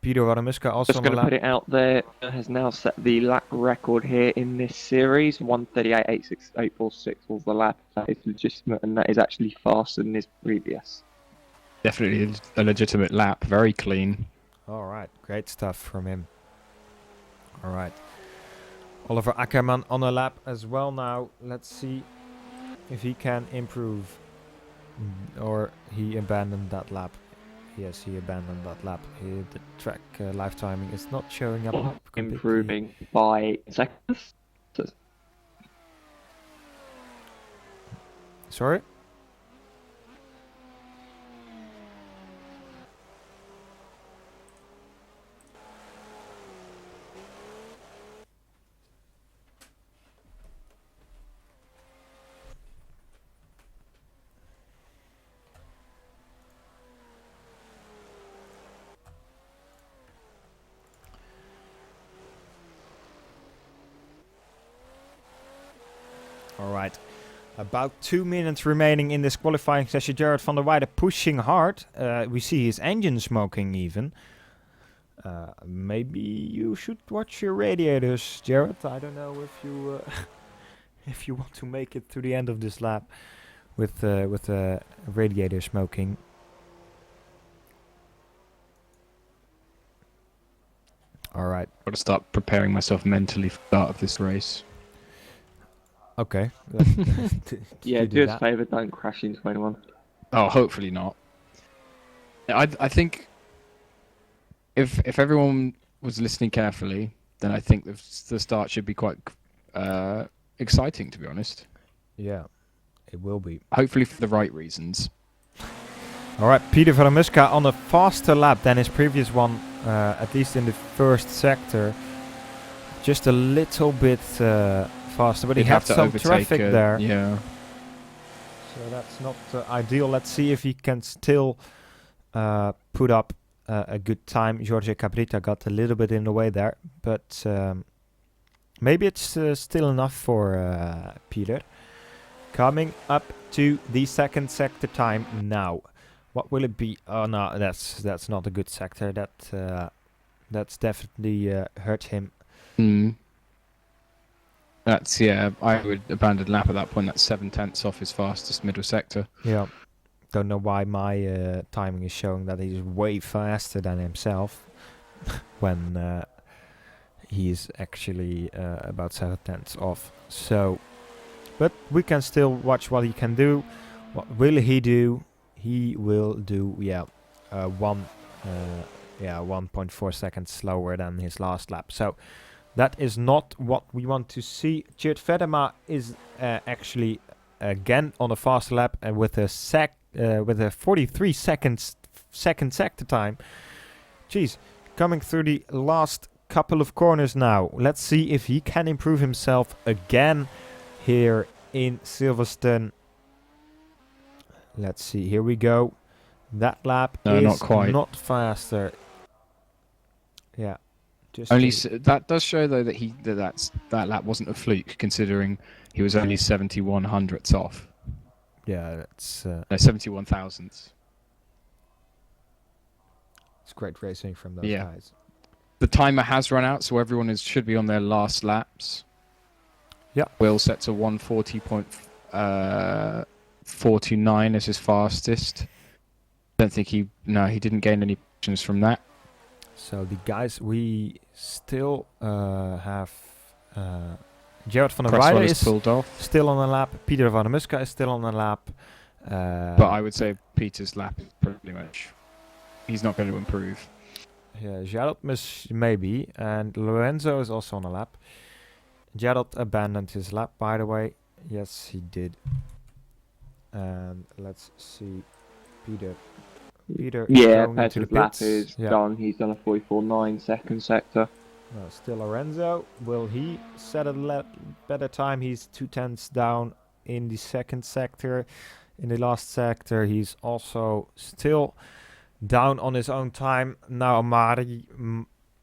Peter Waramuska also Just on the going to lap. put it out there, has now set the lap record here in this series. 1:38.846 was the lap. That is legitimate, and that is actually faster than his previous. Definitely a legitimate lap. Very clean. All right, great stuff from him. All right. Oliver Ackerman on a lap as well now. Let's see if he can improve. Or he abandoned that lap. Yes, he abandoned that lap. The track live timing is not showing up completely. Improving by seconds. Sorry? Alright, about 2 minutes remaining in this qualifying session. Jared van der Weijden pushing hard. We see his engine smoking even. Maybe you should watch your radiators, Jared. I don't know if you if you want to make it to the end of this lap with the radiator smoking. Alright. Got to start preparing myself mentally for the start of this race. Okay. Yeah, do us a favour, don't crash into anyone. Oh, hopefully not. I think if everyone was listening carefully, then I think the start should be quite exciting, to be honest. Yeah, it will be. Hopefully for the right reasons. All right, Peter Waramuska on a faster lap than his previous one, at least in the first sector. Just a little bit faster, but he had some traffic there. Yeah. So that's not ideal. Let's see if he can still put up a good time. Jorge Cabrita got a little bit in the way there, but maybe it's still enough for Peter. Coming up to the second sector time now. What will it be? Oh no, that's not a good sector. That's definitely hurt him. That's, yeah, I would abandon lap at that point. That's 7/10 off his fastest middle sector. Yeah. Don't know why my timing is showing that he's way faster than himself when he's actually about 7/10 off. So, but we can still watch what he can do. What will he do? He will do 1.4 seconds slower than his last lap. So that is not what we want to see. Tjeerd Vedema is actually again on a fast lap and with a 43 seconds second sector time. Jeez, coming through the last couple of corners now. Let's see if he can improve himself again. here in Silverstone. Let's see, here we go. That lap No, is not quite. not faster. Yeah. Just Only to- that does show though that that lap wasn't a fluke, considering he was only 71 hundredths off. yeah, that's No, 71 thousandths. it's great racing from those Yeah. guys. The timer has run out, so everyone should be on their last laps. Yeah. Will set to 140.429 as his fastest. Don't think he didn't gain any positions from that. So the guys, we still have Gerard van der Cresswell Weijden is is pulled off, still on the lap. Peter van der Muska is still on the lap. but I would say Peter's lap is pretty much. He's not going to improve. Yeah, Gerard maybe, and Lorenzo is also on the lap. Gerard abandoned his lap, by the way. Yes, he did. And let's see, Peter. Peter is Yeah, going into the Peter's lap pits. is Yeah. done. He's done a 44.9 second sector. No, still Lorenzo. Will he set a better time? He's 2/10 down in the second sector. In the last sector, he's also still down on his own time. Now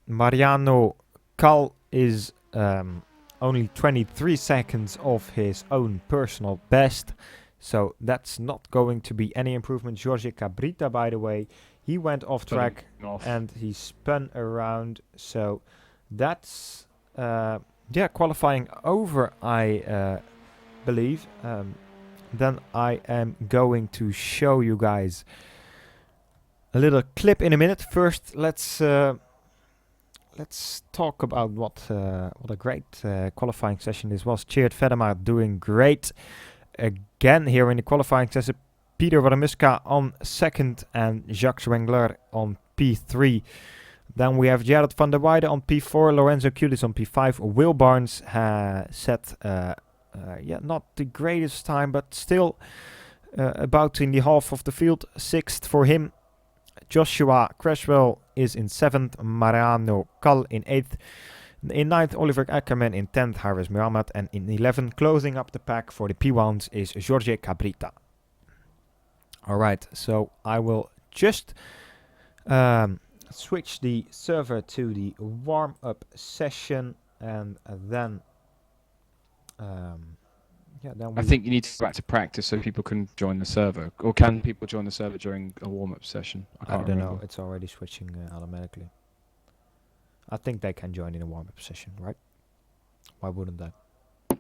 Mariano Cal is only 23 seconds off his own personal best. So that's not going to be any improvement. Jorge Cabrita, by the way, he went off track and he spun around. So that's qualifying over, I believe. Then I am going to show you guys a little clip in a minute. First, let's talk about what a great qualifying session this was. Tjeerd Vedema doing great again here in the qualifying session. Peter van der Muska on second and Jacques Wengler on P3. Then we have Gerard van der Weijden on P4, Lorenzo Kulis on P5. Will Barnes set not the greatest time, but still about in the half of the field. Sixth for him. Joshua Cresswell is in 7th, Mariano Cal in 8th. In 9th, Oliver Ackerman. In 10th, Harris Muhammad. And in 11th, closing up the pack for the P1s is Jorge Cabrita. Alright, so I will just switch the server to the warm-up session, and then I think you need to go back to practice so people can join the server. Or can people join the server during a warm-up session? I don't can't know. remember. It's already switching automatically. I think they can join in a warm-up session, right? Why wouldn't they?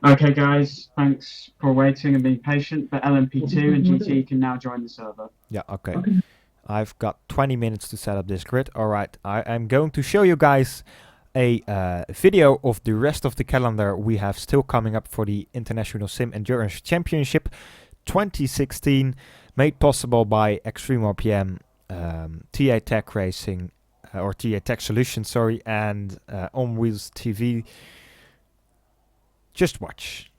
Okay, guys, thanks for waiting and being patient. But LMP2 and GTE can now join the server. Yeah, okay. I've got 20 minutes to set up this grid. Alright, I am going to show you guys a video of the rest of the calendar we have still coming up for the International Sim Endurance Championship 2016, made possible by XtremeRPM, TA Tech Racing, or TA Tech Solutions, sorry, and On Wheels TV. Just watch.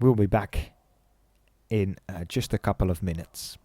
We'll be back in just a couple of minutes.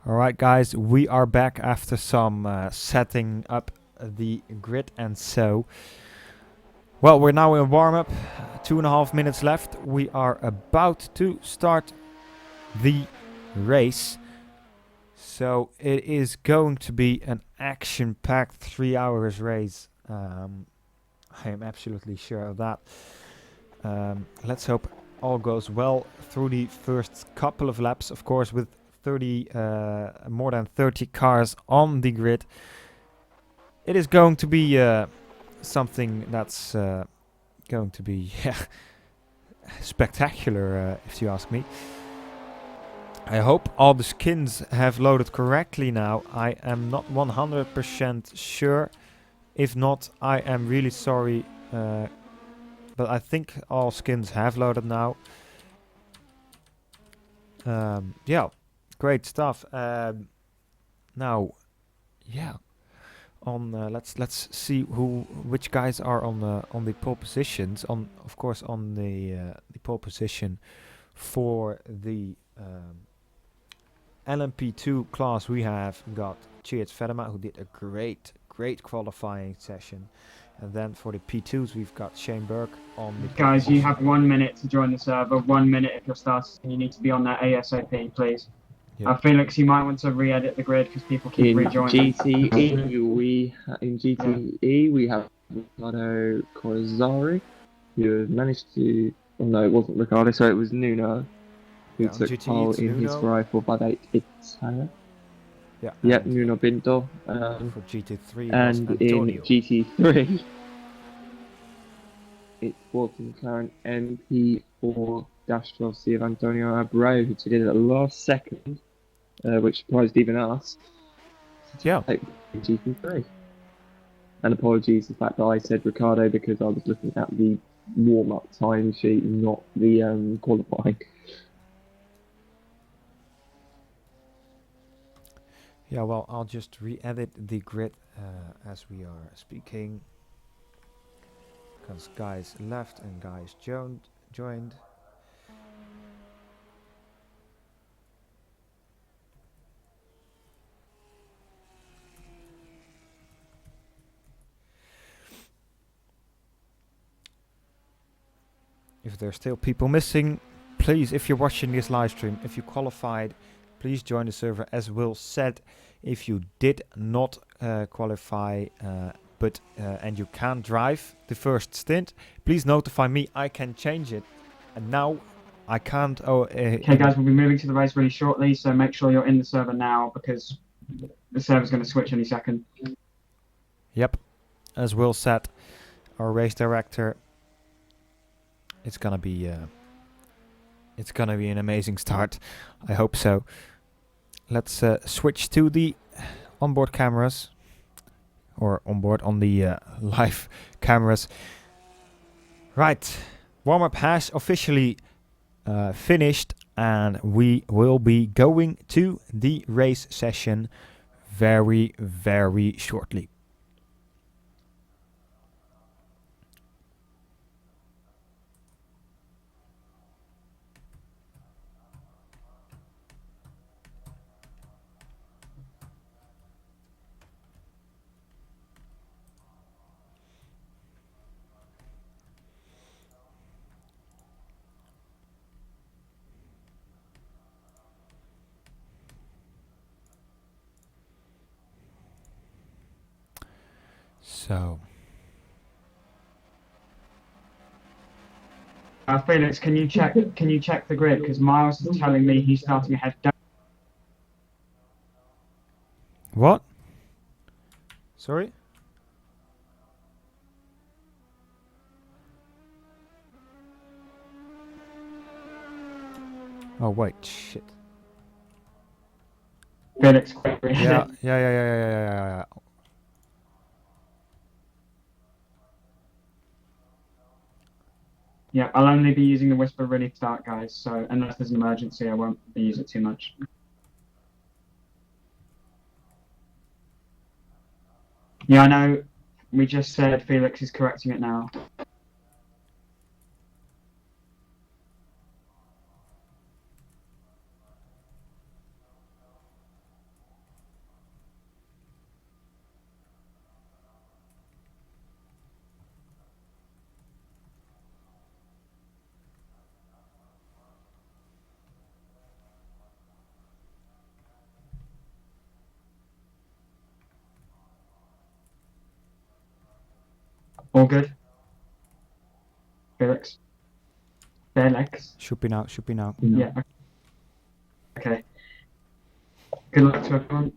Alright guys, we are back after some setting up the grid, and so, well, we're now in warm-up, 2.5 minutes left. We are about to start the race, so it is going to be an action-packed 3 hours race. I am absolutely sure of that. Let's hope all goes well through the first couple of laps, of course, with more than 30 cars on the grid. It is going to be something that's going to be spectacular, if you ask me. I hope all the skins have loaded correctly now. I am not 100% sure. If not, I am really sorry. But I think all skins have loaded now. Yeah, great stuff. Now, yeah, let's see which guys are on the pole positions. Of course, on the pole position for the LMP2 class, we have got Cheers Vedema, who did a great qualifying session. And then for the P2s, we've got Shane Burke on the... Guys, you have 1 minute to join the server. 1 minute if you're starting. You need to be on that ASAP, please. Yep. Felix, you might want to re-edit the grid because people keep rejoining. In GTE, we have Ricardo Corzari, who managed to... Oh, no, it wasn't Ricardo, so it was Nuno, who took GTE, pole in Nuno. his Ferrari 458 Italia. Yeah. Yep, Nuno Pinto. For GT3, And was in Antonio. GT3, it's Walton McLaren MP4-12C of Antonio Abreu, who took it at the last second, which surprised even us. Yeah. Take GT3. And apologies the fact that I said Ricardo because I was looking at the warm-up time sheet, not the qualifying. Yeah, well, I'll just re-edit the grid as we are speaking. Because guys left and guys joined. If there's still people missing, please, if you're watching this live stream, if you qualified, please join the server. As Will said, if you did not qualify and you can't drive the first stint, please notify me. I can change it. And now I can't. Okay, guys, we'll be moving to the race really shortly, so make sure you're in the server now because the server's going to switch any second. Yep, as Will said, our race director. It's gonna be an amazing start. I hope so. Let's switch to the onboard cameras, or onboard on the live cameras. Right, warm-up has officially finished, and we will be going to the race session very, very shortly. So, Felix, can you check the grid? Because Miles is telling me he's starting ahead. what? Sorry? Oh wait, shit. Felix, Yeah. Yeah, I'll only be using the Whisper really start, guys, so unless there's an emergency, I won't use it too much. Yeah, I know. We just said Felix is correcting it now. All good. Felix. Should be now, should be now. Yeah. Okay. Good luck to everyone,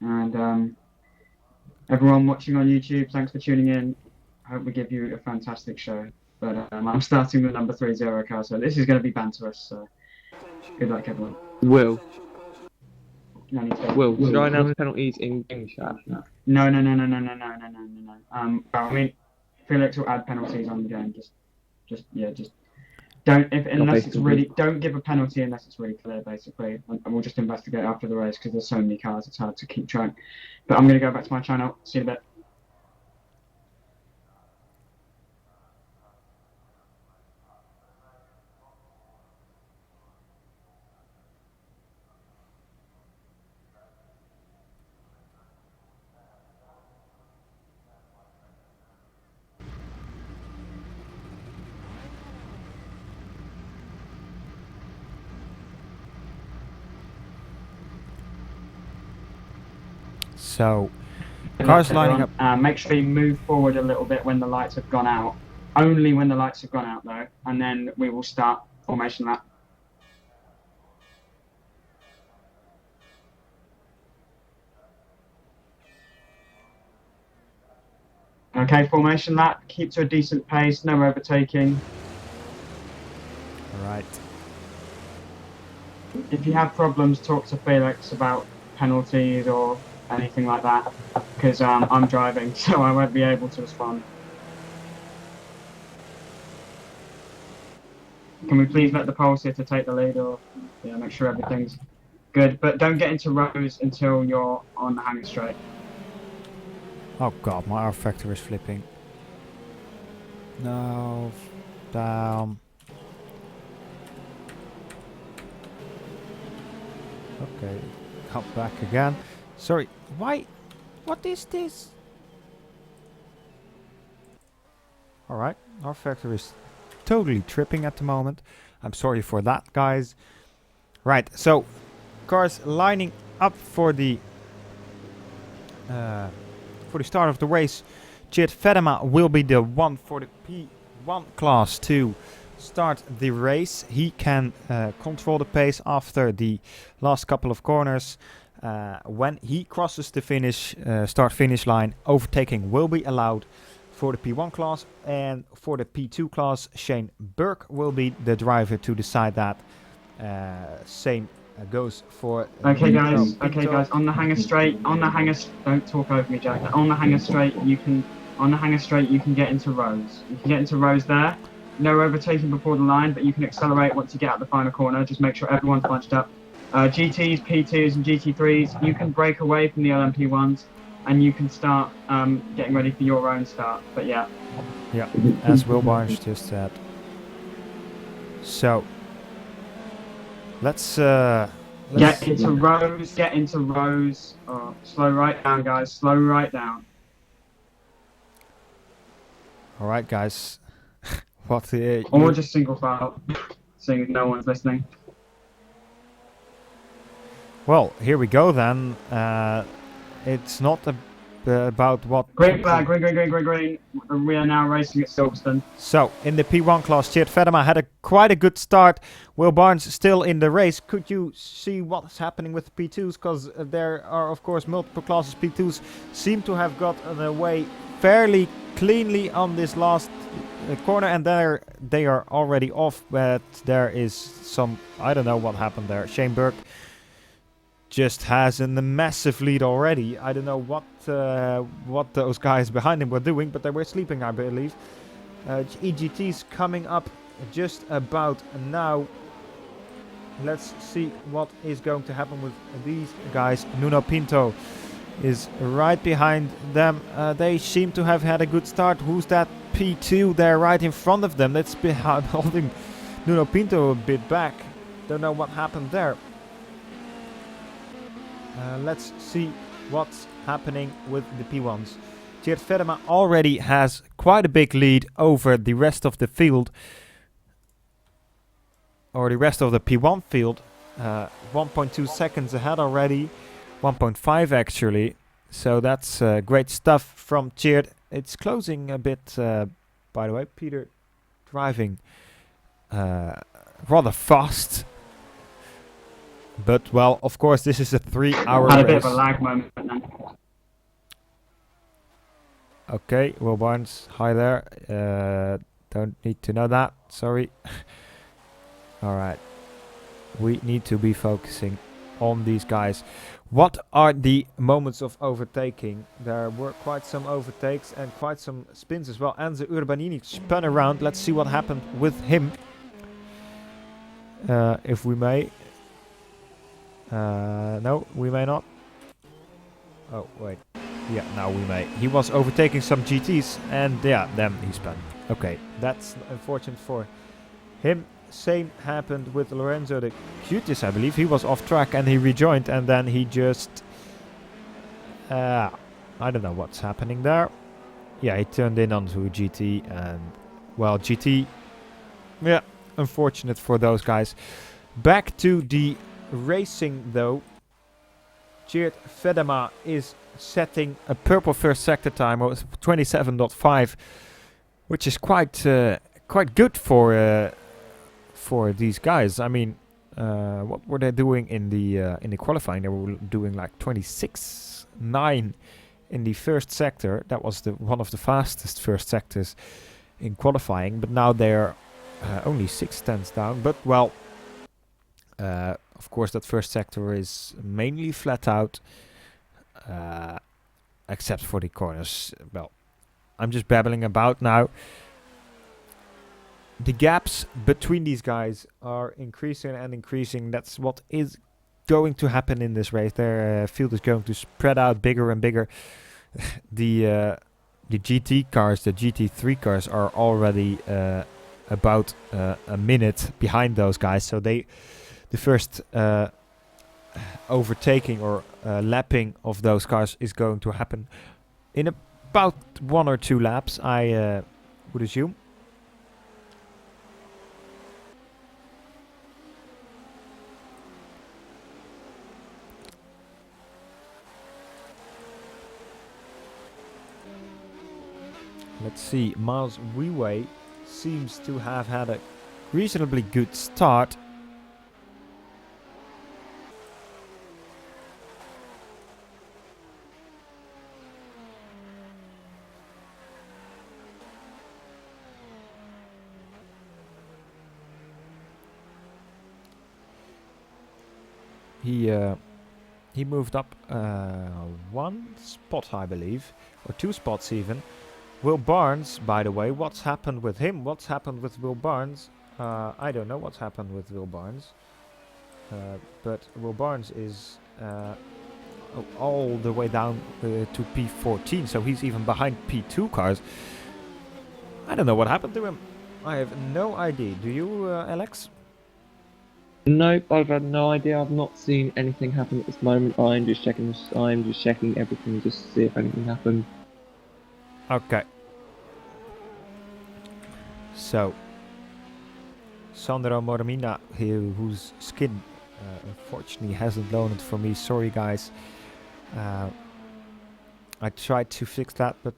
and everyone watching on YouTube. Thanks for tuning in. I hope we give you a fantastic show. But I'm starting with number 30 car, so this is going to be banterous. So good luck, everyone. Will, No, need to- Will, should I announce penalties in game chat? No. I mean, Felix will add penalties on the game. Just don't unless it's really don't give a penalty unless it's really clear, basically. And we'll just investigate after the race because there's so many cars. It's hard to keep track. But I'm going to go back to my channel. See you in a bit. So, cars lining up. Make sure you move forward a little bit when the lights have gone out. Only when the lights have gone out, though, and then we will start formation lap. Okay, formation lap. Keep to a decent pace. No overtaking. All right. If you have problems, talk to Felix about penalties or anything like that, because I'm driving, so I won't be able to respond. Can we please let the pole sitter take the lead, or make sure everything's good, but don't get into rows until you're on the hanger straight. Oh god, my rFactor is flipping. No, down. Okay, come back again. Sorry, why? What is this? Alright, rFactor is totally tripping at the moment. I'm sorry for that, guys. Right, so cars lining up for the start of the race. Chit Vedema will be the one for the P1 class to start the race. He can control the pace after the last couple of corners. When he crosses the start-finish line, overtaking will be allowed for the P1 class, and for the P2 class, Shane Burke will be the driver to decide that. Same goes for. Okay, guys. Okay, guys. On the hanger straight. Don't talk over me, Jack. On the hanger straight, you can. On the hanger straight, you can get into rows. You can get into rows there. No overtaking before the line, but you can accelerate once you get out the final corner. Just make sure everyone's bunched up. GTs, P2s, and GT3s, you can break away from the LMP1s, and you can start getting ready for your own start. But yeah. Yeah, as Will Barnes just said. So let's get into rows. Get into rows. Oh, slow right down, guys. Slow right down. All right, guys. What? Or just single file, seeing as no one's listening. Well, here we go then. It's not about what. Green flag, green. We are now racing at Silverstone. So, in the P1 class, Chit Vedema had quite a good start. Will Barnes still in the race. Could you see what's happening with the P2s? Because there are, of course, multiple classes. P2s seem to have gotten away fairly cleanly on this last corner, and there they are already off, but there is some, I don't know what happened there. Shane Burke just has a massive lead already. I don't know what those guys behind him were doing, but they were sleeping, I believe. EGT's coming up just about now. Let's see what is going to happen with these guys. Nuno Pinto is right behind them. They seem to have had a good start. Who's that P2 there right in front of them? That's holding Nuno Pinto a bit back. Don't know what happened there. Let's see what's happening with the P1s. Chit Vedema already has quite a big lead over the rest of the field, or the rest of the P1 field. 1.2 seconds ahead already, 1.5 actually. So that's great stuff from Chit. it's closing a bit, by the way. Peter driving rather fast. But, well, of course, this is a 3-hour Had a race. bit of a lag moment then. Okay, Will Barnes, hi there. Don't need to know that, sorry. Alright. We need to be focusing on these guys. What are the moments of overtaking? There were quite some overtakes and quite some spins as well. Enzo Urbanini spun around. Let's see what happened with him. If we may. No, we may not. Oh, wait. Yeah, now we may. He was overtaking some GTs and yeah, then he spun. Okay, that's unfortunate for him. Same happened with Lorenzo de Cutis, I believe. He was off track and he rejoined and then he just... I don't know what's happening there. Yeah, he turned in onto a GT and... Well, GT... Yeah, unfortunate for those guys. Back to the racing though. Geert Vedema is setting a purple first sector time of 27.5, which is quite good for these guys. I mean, what were they doing in the qualifying? They were doing like 26.9 in the first sector. That was one of the fastest first sectors in qualifying. But now they're only 6/10 down. But well, of course, that first sector is mainly flat out, except for the corners. Well, I'm just babbling about now. The gaps between these guys are increasing and increasing. That's what is going to happen in this race. Their field is going to spread out bigger and bigger. The GT cars, the GT3 cars, are already about a minute behind those guys. So the first overtaking or lapping of those cars is going to happen in about 1 or 2 laps, I would assume. Let's see, Miles Weway seems to have had a reasonably good start. He moved up 1 spot, I believe, or 2 spots even. Will Barnes, by the way, what's happened with him? What's happened with Will Barnes? I don't know what's happened with Will Barnes. But Will Barnes is all the way down to P14, so he's even behind P2 cars. I don't know what happened to him. I have no idea. Do you, Alex? Nope, I've had no idea. I've not seen anything happen at this moment. I'm just checking everything just to see if anything happened. Okay. So, Sandro Mormina, whose skin unfortunately hasn't loaned for me. Sorry, guys. I tried to fix that, but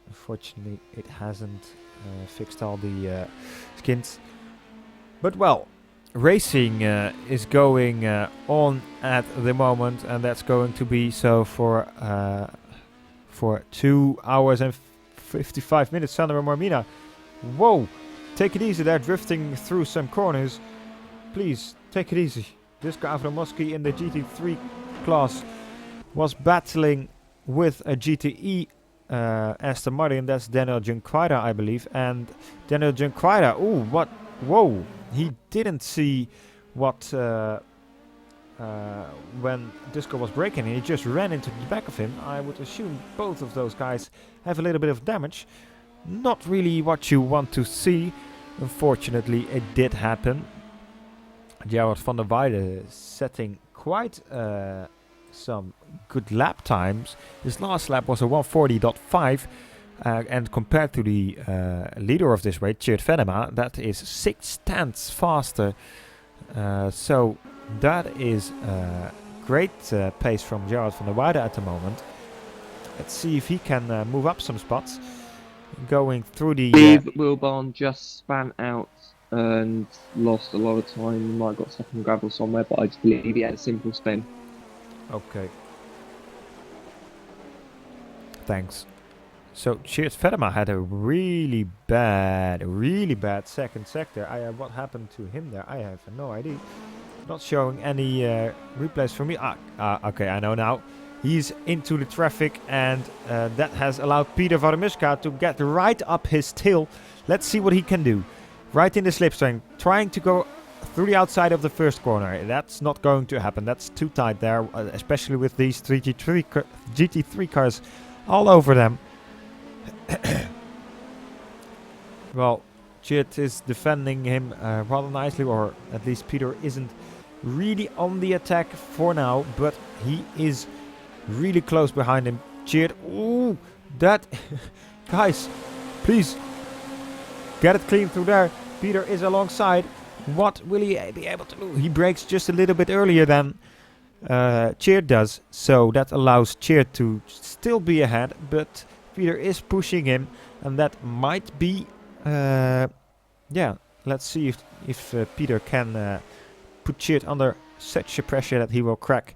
unfortunately it hasn't fixed all the skins. But well, racing is going on at the moment, and that's going to be so for 2 hours and 55 minutes. Sandro Mormina, whoa, take it easy there, drifting through some corners. Please, take it easy. This guy from Mosky in the GT3 class was battling with a GTE Aston Martin. That's Daniel Junqueira, I believe. And Daniel Junqueira, ooh, what, whoa, he didn't see what when Disco was braking, and he just ran into the back of him. I would assume both of those guys have a little bit of damage. Not really what you want to see. Unfortunately, it did happen. Gerard van der Weide setting quite some good lap times. His last lap was a 140.5. And compared to the leader of this race, Geert Vedema, that is 6/10 faster. So that is great pace from Gerard van der Weide at the moment. Let's see if he can move up some spots. Going through the... I believe Wilbarn just span out and lost a lot of time. He might have got stuck in gravel somewhere, but I just believe he had a simple spin. Okay. Thanks. So Cheers Vedema had a really bad second sector. What happened to him there? I have no idea. Not showing any replays for me. Okay, I know now. He's into the traffic, and that has allowed Peter Varmuska to get right up his tail. Let's see what he can do. Right in the slipstream, trying to go through the outside of the first corner. That's not going to happen. That's too tight there, especially with these GT3 cars all over them. Well, Chit is defending him rather nicely, or at least Peter isn't really on the attack for now, but he is really close behind him. Chit, ooh, that... Guys, please, get it clean through there. Peter is alongside. What will he be able to do? He brakes just a little bit earlier than Cheer does, so that allows Cheer to still be ahead, but Peter is pushing him, and that might be... yeah, let's see if Peter can put Cheer under such a pressure that he will crack.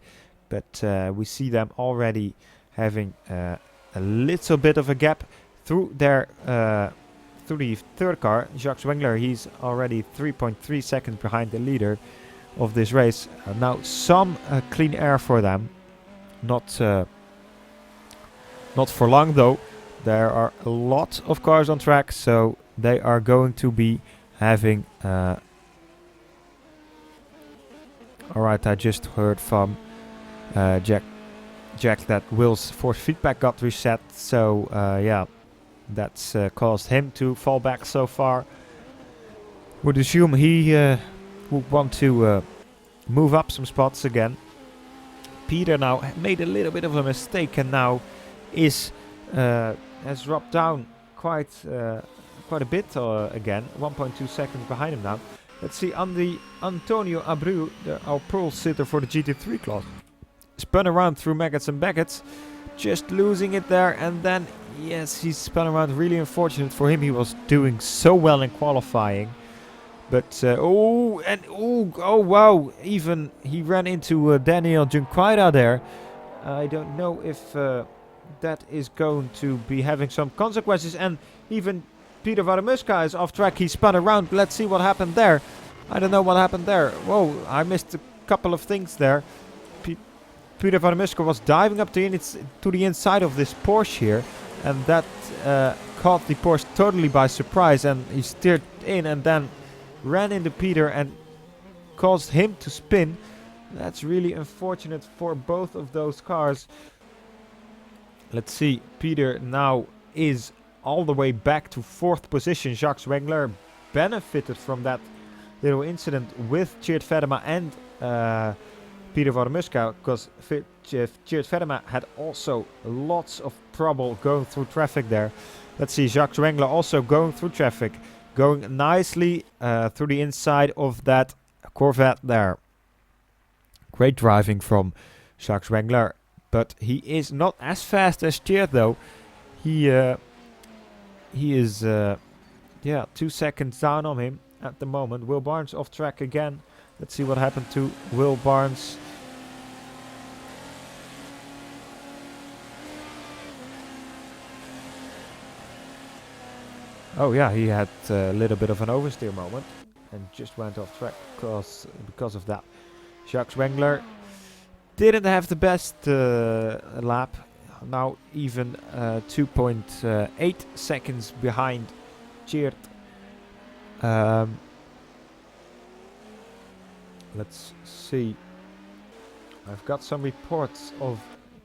But we see them already having a little bit of a gap through their through the third car. Jacques Wengler, he's already 3.3 seconds behind the leader of this race. Now some clean air for them. Not for long though. There are a lot of cars on track, so they are going to be having... Alright, I just heard from Jack that Will's force feedback got reset, so yeah, that's caused him to fall back so far. Would assume he would want to move up some spots again. Peter now made a little bit of a mistake and now is has dropped down quite a bit again. 1.2 seconds behind him now. Let's see, Antonio Abreu, our pole sitter for the GT3 class, spun around through Maggots and Baggots, just losing it there, and then, yes, he spun around. Really unfortunate for him. He was doing so well in qualifying. But, oh wow, even he ran into Daniel Junqueira there. I don't know if that is going to be having some consequences, and even Peter Varmuska is off track. He spun around. Let's see what happened there. I don't know what happened there. Whoa, I missed a couple of things there. Peter Varmuska was diving up to the inside of this Porsche here, and that caught the Porsche totally by surprise, and he steered in and then ran into Peter and caused him to spin. That's really unfortunate for both of those cars. Let's see, Peter now is all the way back to 4th position. Jacques Wengler benefited from that little incident with Cheert Vedema and Peter Varmuska, because Cheert Vedema had also lots of trouble going through traffic there. Let's see, Jacques Wengler also going through traffic, going nicely through the inside of that Corvette there. Great driving from Jacques Wengler, but he is not as fast as Cheert though. He is 2 seconds down on him at the moment. Will Barnes off track again. Let's see what happened to Will Barnes. Oh yeah, he had a little bit of an oversteer moment and just went off track because of that. Jacques Wengler didn't have the best lap. Now even 2.8 seconds behind Cheert. Let's see. I've got some reports of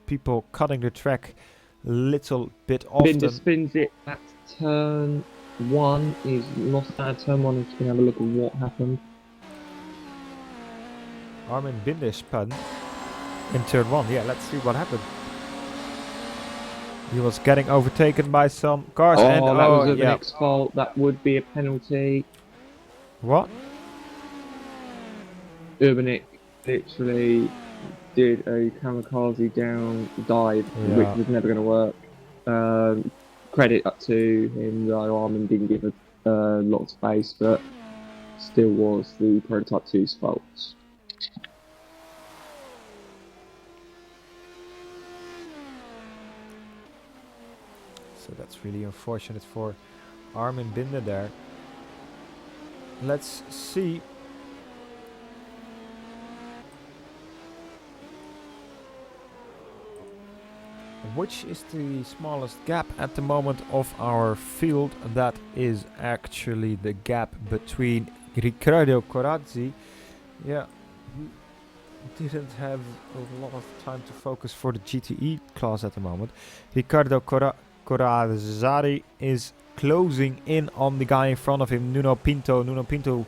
people cutting the track a little bit often. Binder spins it at turn 1. He's lost that at turn 1. I'm just going to have a look at what happened. Armin Binder spun in turn 1. Yeah, let's see what happened. He was getting overtaken by some cars. That was Urbanic's fault. That would be a penalty. What? Urbanic literally did a kamikaze down dive, Yeah. which was never going to work. Credit up to him, though. Armin didn't give a lot of space, but still was the Prototype 2's fault. So that's really unfortunate for Armin Binder there. Let's see. Which is the smallest gap at the moment of our field? That is actually the gap between Riccardo Corazzi. Yeah, he didn't have a lot of time to focus for the GTE class at the moment. Riccardo Corazzari is closing in on the guy in front of him, Nuno Pinto. Nuno Pinto,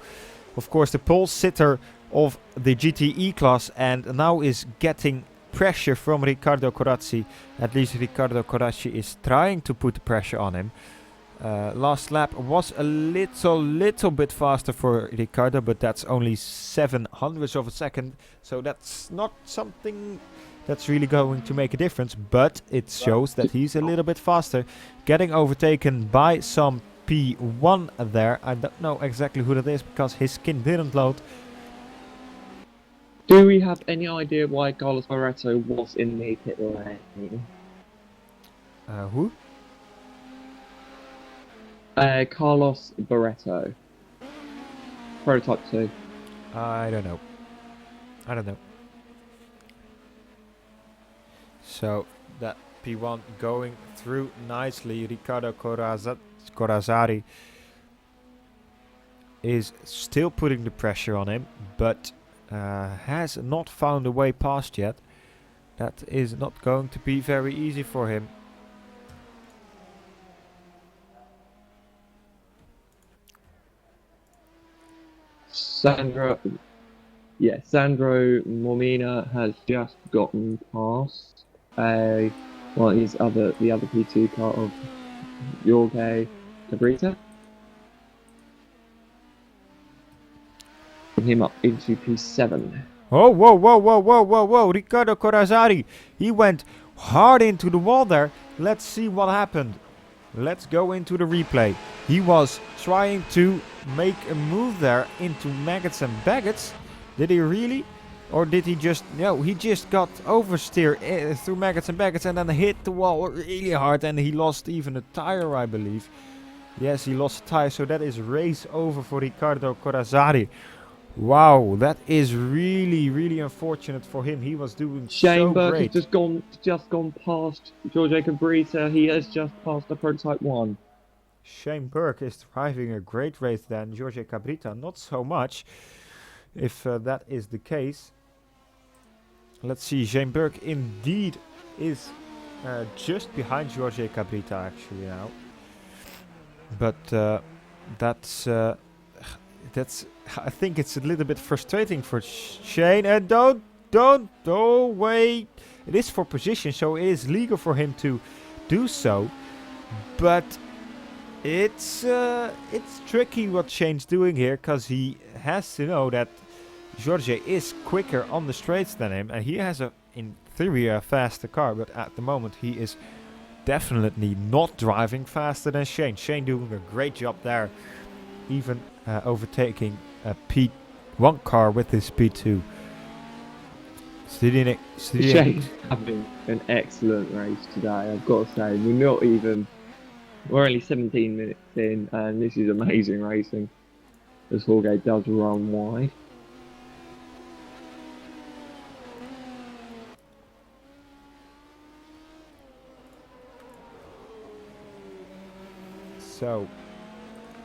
of course, the pole sitter of the GTE class, and now is getting pressure from Riccardo Corazzi. At least Riccardo Corazzi is trying to put the pressure on him. Last lap was a little bit faster for Riccardo, but that's only 7/100ths of a second, so that's not something that's really going to make a difference, but it shows that he's a little bit faster, getting overtaken by some P1 there. I don't know exactly who that is because his skin didn't load. Do we have any idea why Carlos Barreto was in the pit lane? Who? Carlos Barreto. Prototype 2. I don't know. So that P1 going through nicely. Riccardo Corazzari is still putting the pressure on him, but has not found a way past yet. That is not going to be very easy for him. Sandro Mormina has just gotten past the other P2 car of Jorge Cabrita. Him up into P7. Whoa. Riccardo Corazzari. He went hard into the wall there. Let's see what happened. Let's go into the replay. He was trying to make a move there into maggots and baggots. Did he really? Or did he just... No, he just got oversteer through maggots and baggots and then hit the wall really hard, and he lost even a tire, I believe. Yes, he lost a tire, so that is race over for Riccardo Corazzari. Wow, that is really unfortunate for him. He was doing Shane so Burke great. has just gone past Jorge Cabrita. He has just passed the Prototype 1. Shane Burke is driving a great race then. Jorge Cabrita not so much, if that is the case. Let's see, Shane Burke indeed is just behind Jorge Cabrita actually now. But that's I think it's a little bit frustrating for Shane. And don't wait. It is for position, so it is legal for him to do so. But it's tricky what Shane's doing here, because he has to know that Jorge is quicker on the straights than him, and he has in theory a faster car. But at the moment he is definitely not driving faster than Shane. Shane doing a great job there, even overtaking a P1 car with his P2. Shane's having an excellent race today, I've got to say. We're only 17 minutes in, and this is amazing racing as Jorge does run wide. So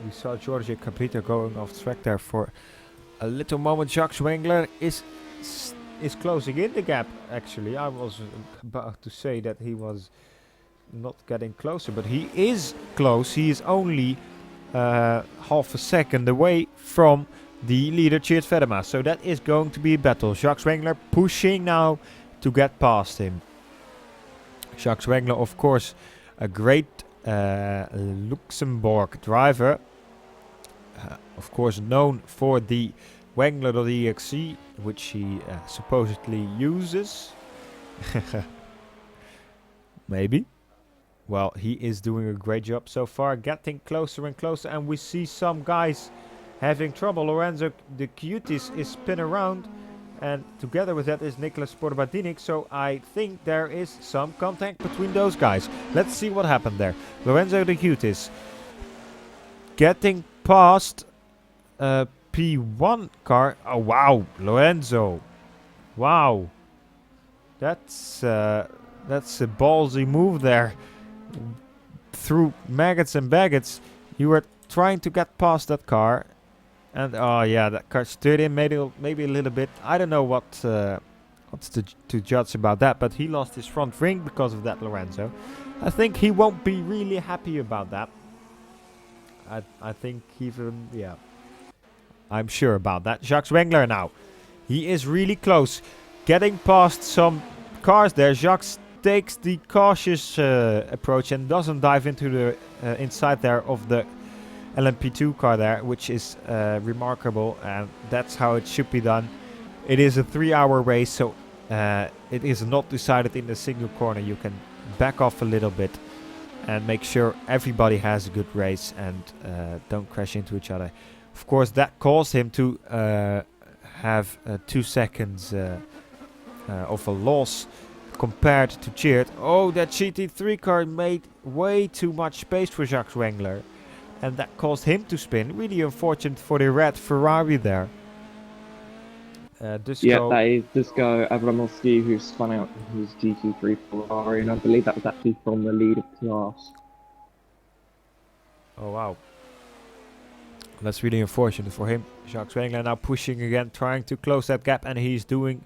we saw Jorge Cabrita going off track there for a little moment. Jacques Wengler is closing in the gap, actually. I was about to say that he was not getting closer, but he is close. He is only half a second away from the leader, Tjeerd Vedema. So that is going to be a battle. Jacques Wengler pushing now to get past him. Jacques Wengler, of course, a great Luxembourg driver. Of course, known for the Wengler.exe, which he supposedly uses. Maybe. Well, he is doing a great job so far, getting closer and closer, and we see some guys having trouble. Lorenzo the Cuties is spin around, and together with that is Nicholas Sporbadinic, so I think there is some contact between those guys. Let's see what happened there. Lorenzo the Cuties getting past P1 car. Oh wow, Lorenzo. Wow. That's a ballsy move there. Through maggots and baggots, you were trying to get past that car, and oh yeah, that car stood in maybe a little bit. I don't know what's to judge about that, but he lost his front ring because of that, Lorenzo. I think he won't be really happy about that. I think even, yeah, I'm sure about that. Jacques Wengler now, he is really close, getting past some cars there. Jacques takes the cautious approach and doesn't dive into the inside there of the LMP2 car there, which is remarkable, and that's how it should be done. It is a 3-hour race, so it is not decided in a single corner. You can back off a little bit and make sure everybody has a good race and don't crash into each other. Of course, that caused him to have 2 seconds of a loss compared to Cheered. Oh, that GT3 car made way too much space for Jacques Wengler, and that caused him to spin. Really unfortunate for the red Ferrari there. Yeah, that is Dusko Abramowski, who spun out his GT3 Ferrari, and I believe that was actually from the lead of class. Oh wow, that's really unfortunate for him. Jacques Wengler now pushing again, trying to close that gap, and he's doing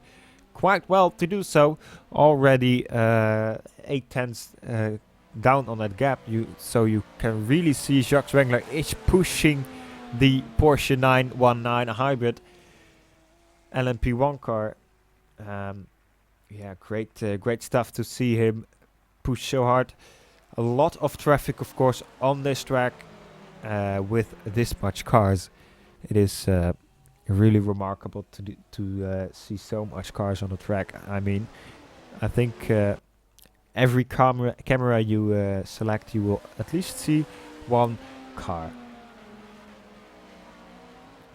quite well to do so. Already 8/10 down on that gap, so you can really see Jacques Wengler is pushing the Porsche 919 hybrid LMP1 car. Yeah, great stuff to see him push so hard. A lot of traffic, of course, on this track with this much cars. It is really remarkable to see so much cars on the track. I mean, I think every camera you select, you will at least see one car.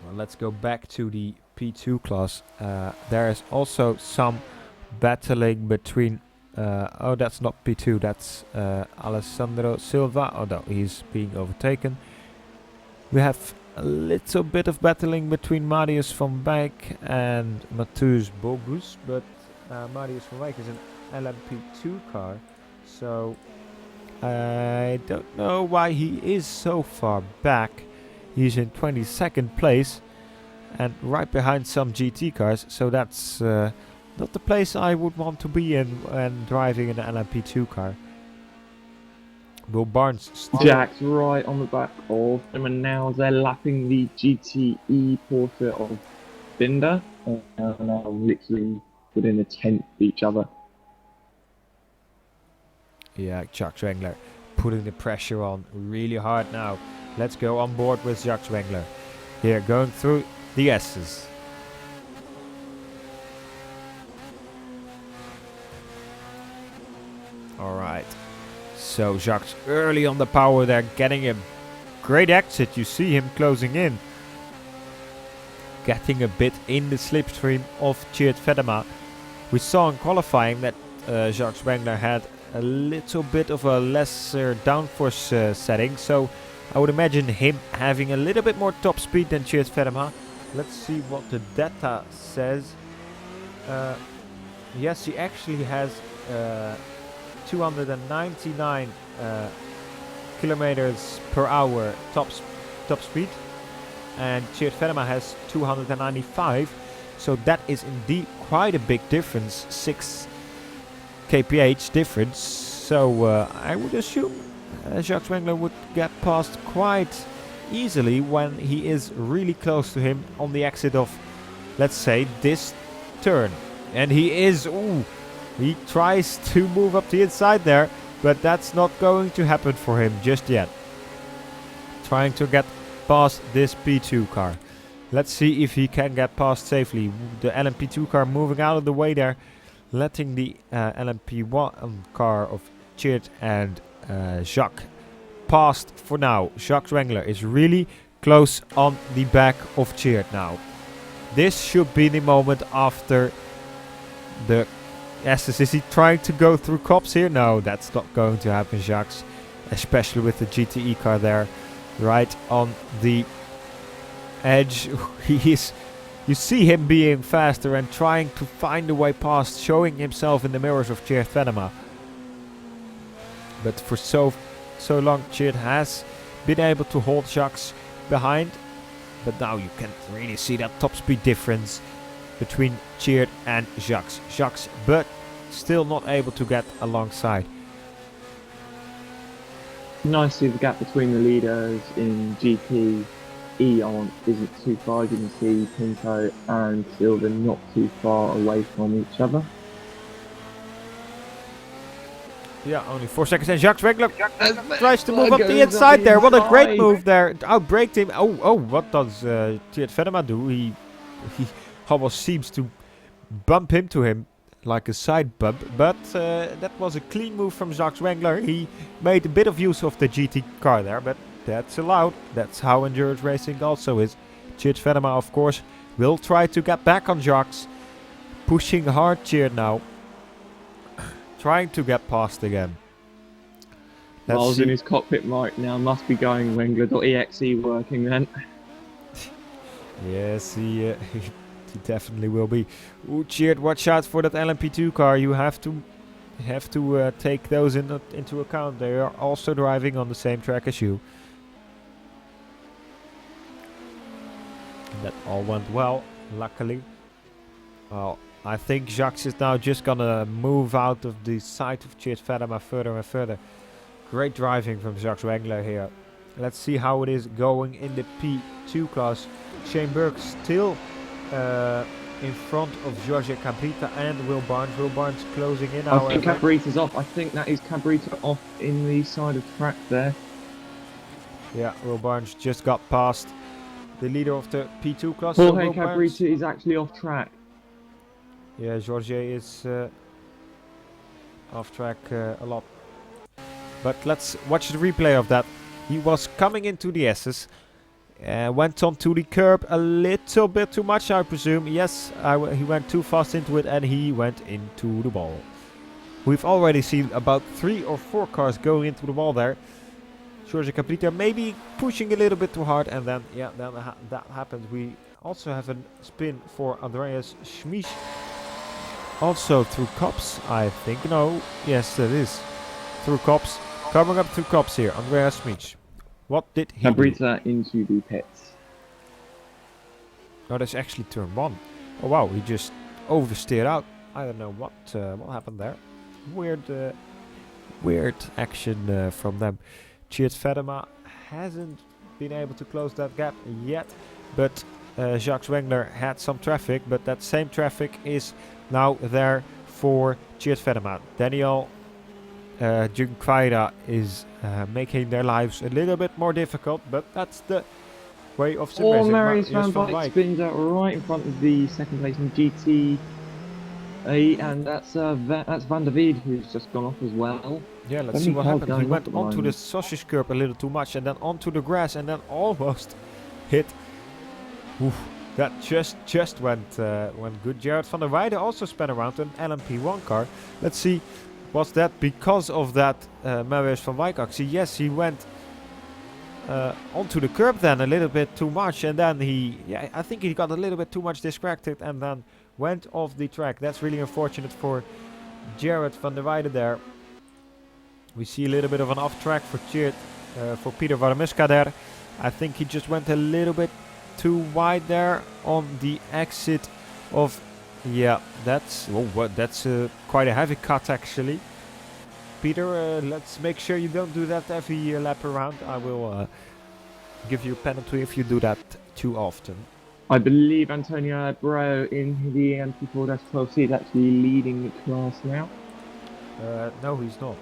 Well, let's go back to the P2 class. There is also some battling between oh, that's not P2, that's Alessandro Silva. Oh no, he's being overtaken. We have a little bit of battling between Marius van Wijk and Matthäus Bogus, but Marius van Wijk is an LMP2 car, so I don't know why he is so far back. He's in 22nd place and right behind some GT cars, so that's not the place I would want to be in when driving an LMP2 car. Will Barnes Jack's right on the back of him, and now they're lapping the GTE Porsche of Binder, and now literally within a tenth of each other. Yeah, Jacques Wengler putting the pressure on really hard now. Let's go on board with Jacques Wengler. Here, going through the S's. Alright. So Jacques early on the power there, getting a great exit. You see him closing in. Getting a bit in the slipstream of Tjeerd Vedema. We saw in qualifying that Jacques Wengler had a little bit of a lesser downforce setting. So I would imagine him having a little bit more top speed than Tjeerd Vedema. Let's see what the data says. Yes, he actually has 299 kilometers per hour top speed, and Tjeerd Vedema has 295, so that is indeed quite a big difference, 6 kph difference. So I would assume Jacques Wengler would get past quite easily when he is really close to him on the exit of, let's say, this turn. And he is, ooh, he tries to move up the inside there, but that's not going to happen for him just yet. Trying to get past this P2 car. Let's see if he can get past safely. The LMP2 car moving out of the way there, letting the LMP1 car of Chid and Jacques past for now. Jacques Wengler is really close on the back of Chid now. This should be the moment after the SS. Is he trying to go through cops here? No, that's not going to happen, Jacques. Especially with the GTE car there, right on the edge. He is. You see him being faster and trying to find a way past, showing himself in the mirrors of Chid Venema. But for so long, Chid has been able to hold Jacques behind. But now you can really see that top speed difference between Chid and Jacques. Jacques, but still not able to get alongside. Nice to see the gap between the leaders in GT. Isn't too far. You can see Pinto and Silver not too far away from each other. Yeah, only 4 seconds and Jacques Wengler tries to move up the inside there. What a great move there. Outbraked him. Oh, what does Chid Venema do? He almost seems to bump into him like a side bump. But that was a clean move from Jacques Wengler. He made a bit of use of the GT car there, but that's allowed. That's how endurance racing also is. Chid Venema, of course, will try to get back on Jacques. Pushing hard Chid now. Trying to get past again. Miles in his cockpit right now must be going Wengler.exe working then. Yes, he definitely will be. Ooh, Chid, watch out for that LMP2 car. You have to take those into account. They are also driving on the same track as you. And that all went well, luckily. Well, I think Jacques is now just gonna move out of the sight of Chid Venema further and further. Great driving from Jacques Wengler here. Let's see how it is going in the P2 class. Shane Burke still in front of Jorge Cabrita and Will Barnes. Will Barnes closing in. I think Cabrita's off. I think that is Cabrita off in the side of track there. Yeah, Will Barnes just got past the leader of the P2 class. Jorge Cabrita is actually off track. Yeah, Jorge is off track a lot. But let's watch the replay of that. He was coming into the S's. Went onto the curb a little bit too much, I presume. Yes, he went too fast into it and he went into the wall. We've already seen about 3 or 4 cars going into the wall there. Jorge Cabrita maybe pushing a little bit too hard, and then, yeah, that happened. We also have a spin for Andreas Schmich. Also through cops, I think. No, yes, it is. Through cops. Coming up through cops here, Andreas Schmich. What did he Cabrita into the pits. Oh, that's actually turn 1. Oh wow, he just oversteered out. I don't know what happened there. Weird action from them. Chid Venema hasn't been able to close that gap yet, but Jacques Wengler had some traffic, but that same traffic is now there for Chid Venema. Daniel Junqueira is making their lives a little bit more difficult, but that's the way of Simracing. Oh, Marius van Dijk spins out right in front of the second place in GT. And that's Van der Veed, who's just gone off as well. Yeah, let's see what happened. He went onto the sausage curb a little too much, and then onto the grass, and then almost hit. Oof, that just went good. Jared van der Weijden also spun around an LMP1 car. Let's see, was that because of that Marius van Dijk actie? Yes, he went onto the curb then a little bit too much, and then I think he got a little bit too much distracted, and then went off the track. That's really unfortunate for Jared van der Weijden there. We see a little bit of an off track for for Peter Warmup there. I think he just went a little bit too wide there on the exit of. Yeah, that's quite a heavy cut actually. Peter, let's make sure you don't do that every lap around. I will give you a penalty if you do that too often. I believe Antonio Abreu in the MP4-12C is actually leading the class now. No, he's not.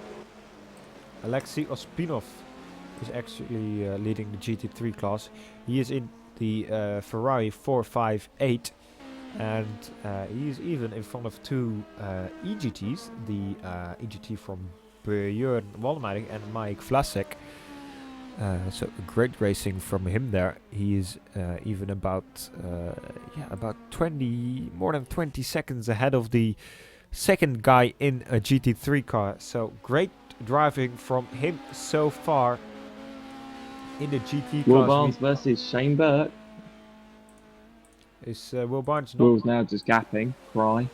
Alexei Ospinov is actually leading the GT3 class. He is in the Ferrari 458, and he's even in front of two EGTs, the EGT from Björn Wallenmeyer and Mike Vlasek. So great racing from him there. He is even about more than 20 seconds ahead of the second guy in a GT3 car. So great driving from him so far in the GT Will class. Barnes versus Shane Burke. Is Will Barnes not? Will's now just gapping. Cry.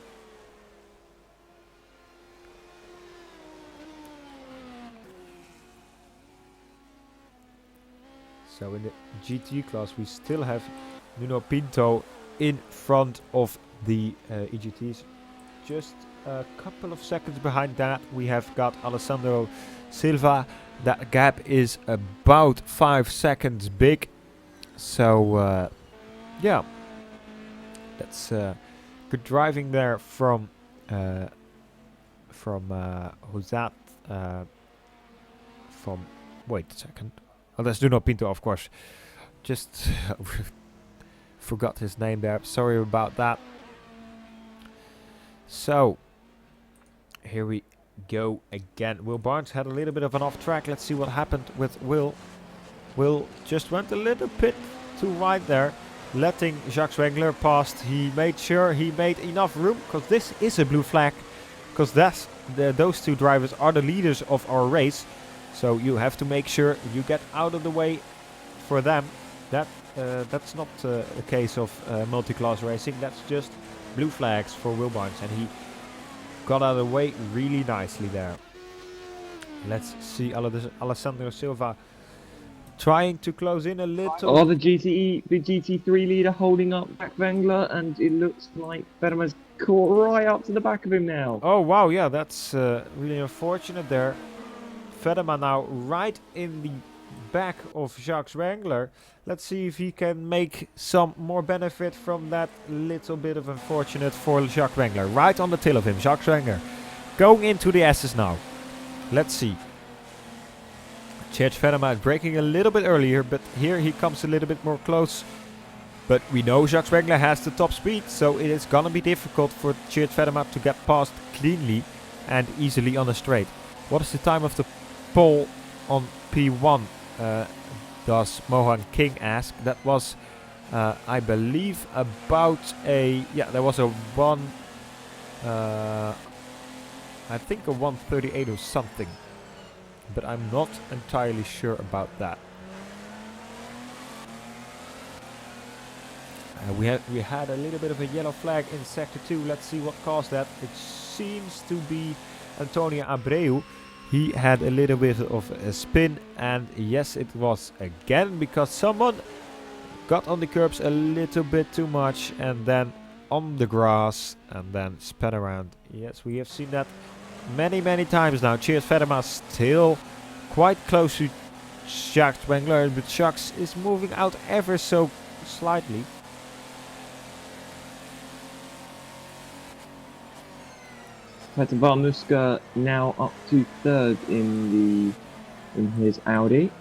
So in the GT class we still have Nuno Pinto in front of the EGTs. Just a couple of seconds behind that we have got Alessandro Silva. That gap is about 5 seconds big. So yeah, that's good driving there from who's that? From wait a second. Oh, that's Nuno Pinto, of course. Just forgot his name there. Sorry about that. So here we go again. Will Barnes had a little bit of an off track. Let's see what happened with Will. Will just went a little bit too wide there, letting Jacques Wengler past. He made sure he made enough room, because this is a blue flag, because those two drivers are the leaders of our race. So you have to make sure you get out of the way for them. That's not a case of multi-class racing. That's just blue flags for Will Barnes, and he got out of the way really nicely there. Let's see Alessandro Silva trying to close in a little. Oh, the GT3 leader holding up Jack Wengler, and it looks like Fetterman's caught right up to the back of him now. Oh wow, yeah, that's really unfortunate there. Fetterman now right in the back of Jacques Wengler. Let's see if he can make some more benefit from that little bit of unfortunate for Jacques Wengler. Right on the tail of him, Jacques Wengler going into the S's now. Let's see. Tjeerd Fetterman is braking a little bit earlier, but here he comes a little bit more close. But we know Jacques Wengler has the top speed, so it is gonna be difficult for Tjeerd Fetterman to get past cleanly and easily on the straight. What is the time of the pole on P1? Does Mohan King ask? That was, I believe, about a there was a I think a 1:38 or something, but I'm not entirely sure about that. We had a little bit of a yellow flag in sector 2. Let's see what caused that. It seems to be Antonio Abreu. He had a little bit of a spin, and yes, it was again because someone got on the curbs a little bit too much and then on the grass and then spun around. Yes, we have seen that many times now. Tjeerd Fetterman still quite close to Jacques Wengler, but Jacques is moving out ever so slightly. Peter Van Muska now up to third in his Audi.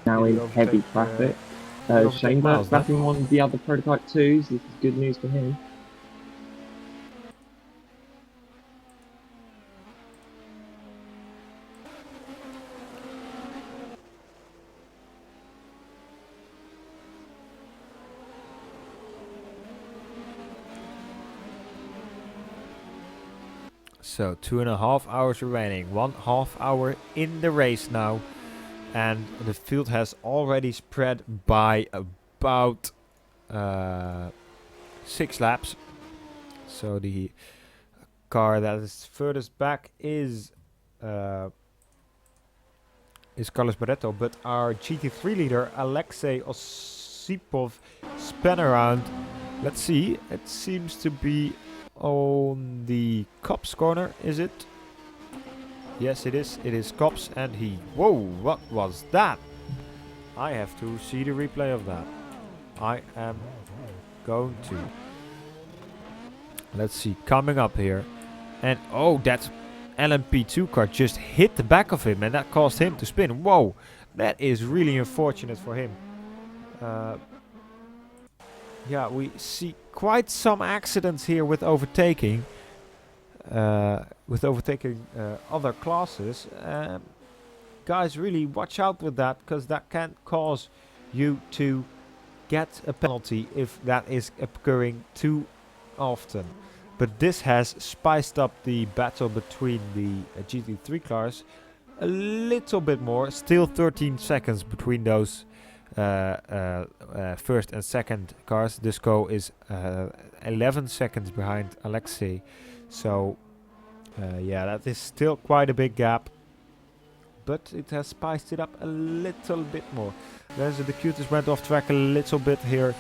Now in heavy traffic. Shane Burke's battling one of the other prototype 2s. This is good news for him. So 2.5 hours remaining, 1/2 hour in the race now, and the field has already spread by about 6 laps. So the car that is furthest back is Carlos Barreto, but our GT3 leader Alexei Osipov spun around. Let's see, it seems to be on the Cops corner, is it? Yes, it is. It is Cops, and he... Whoa, what was that? I have to see the replay of that. I am going to. Let's see, coming up here. And oh, that LMP2 car just hit the back of him, and that caused him to spin. Whoa, that is really unfortunate for him. Yeah, we see quite some accidents here with overtaking. Other classes. Guys, really watch out with that, because that can cause you to get a penalty if that is occurring too often. But this has spiced up the battle between the GT3 cars a little bit more. Still 13 seconds between those first and second cars. Disco is 11 seconds behind Alexei. So yeah, that is still quite a big gap, but it has spiced it up a little bit more. There's the Cutis went off track a little bit here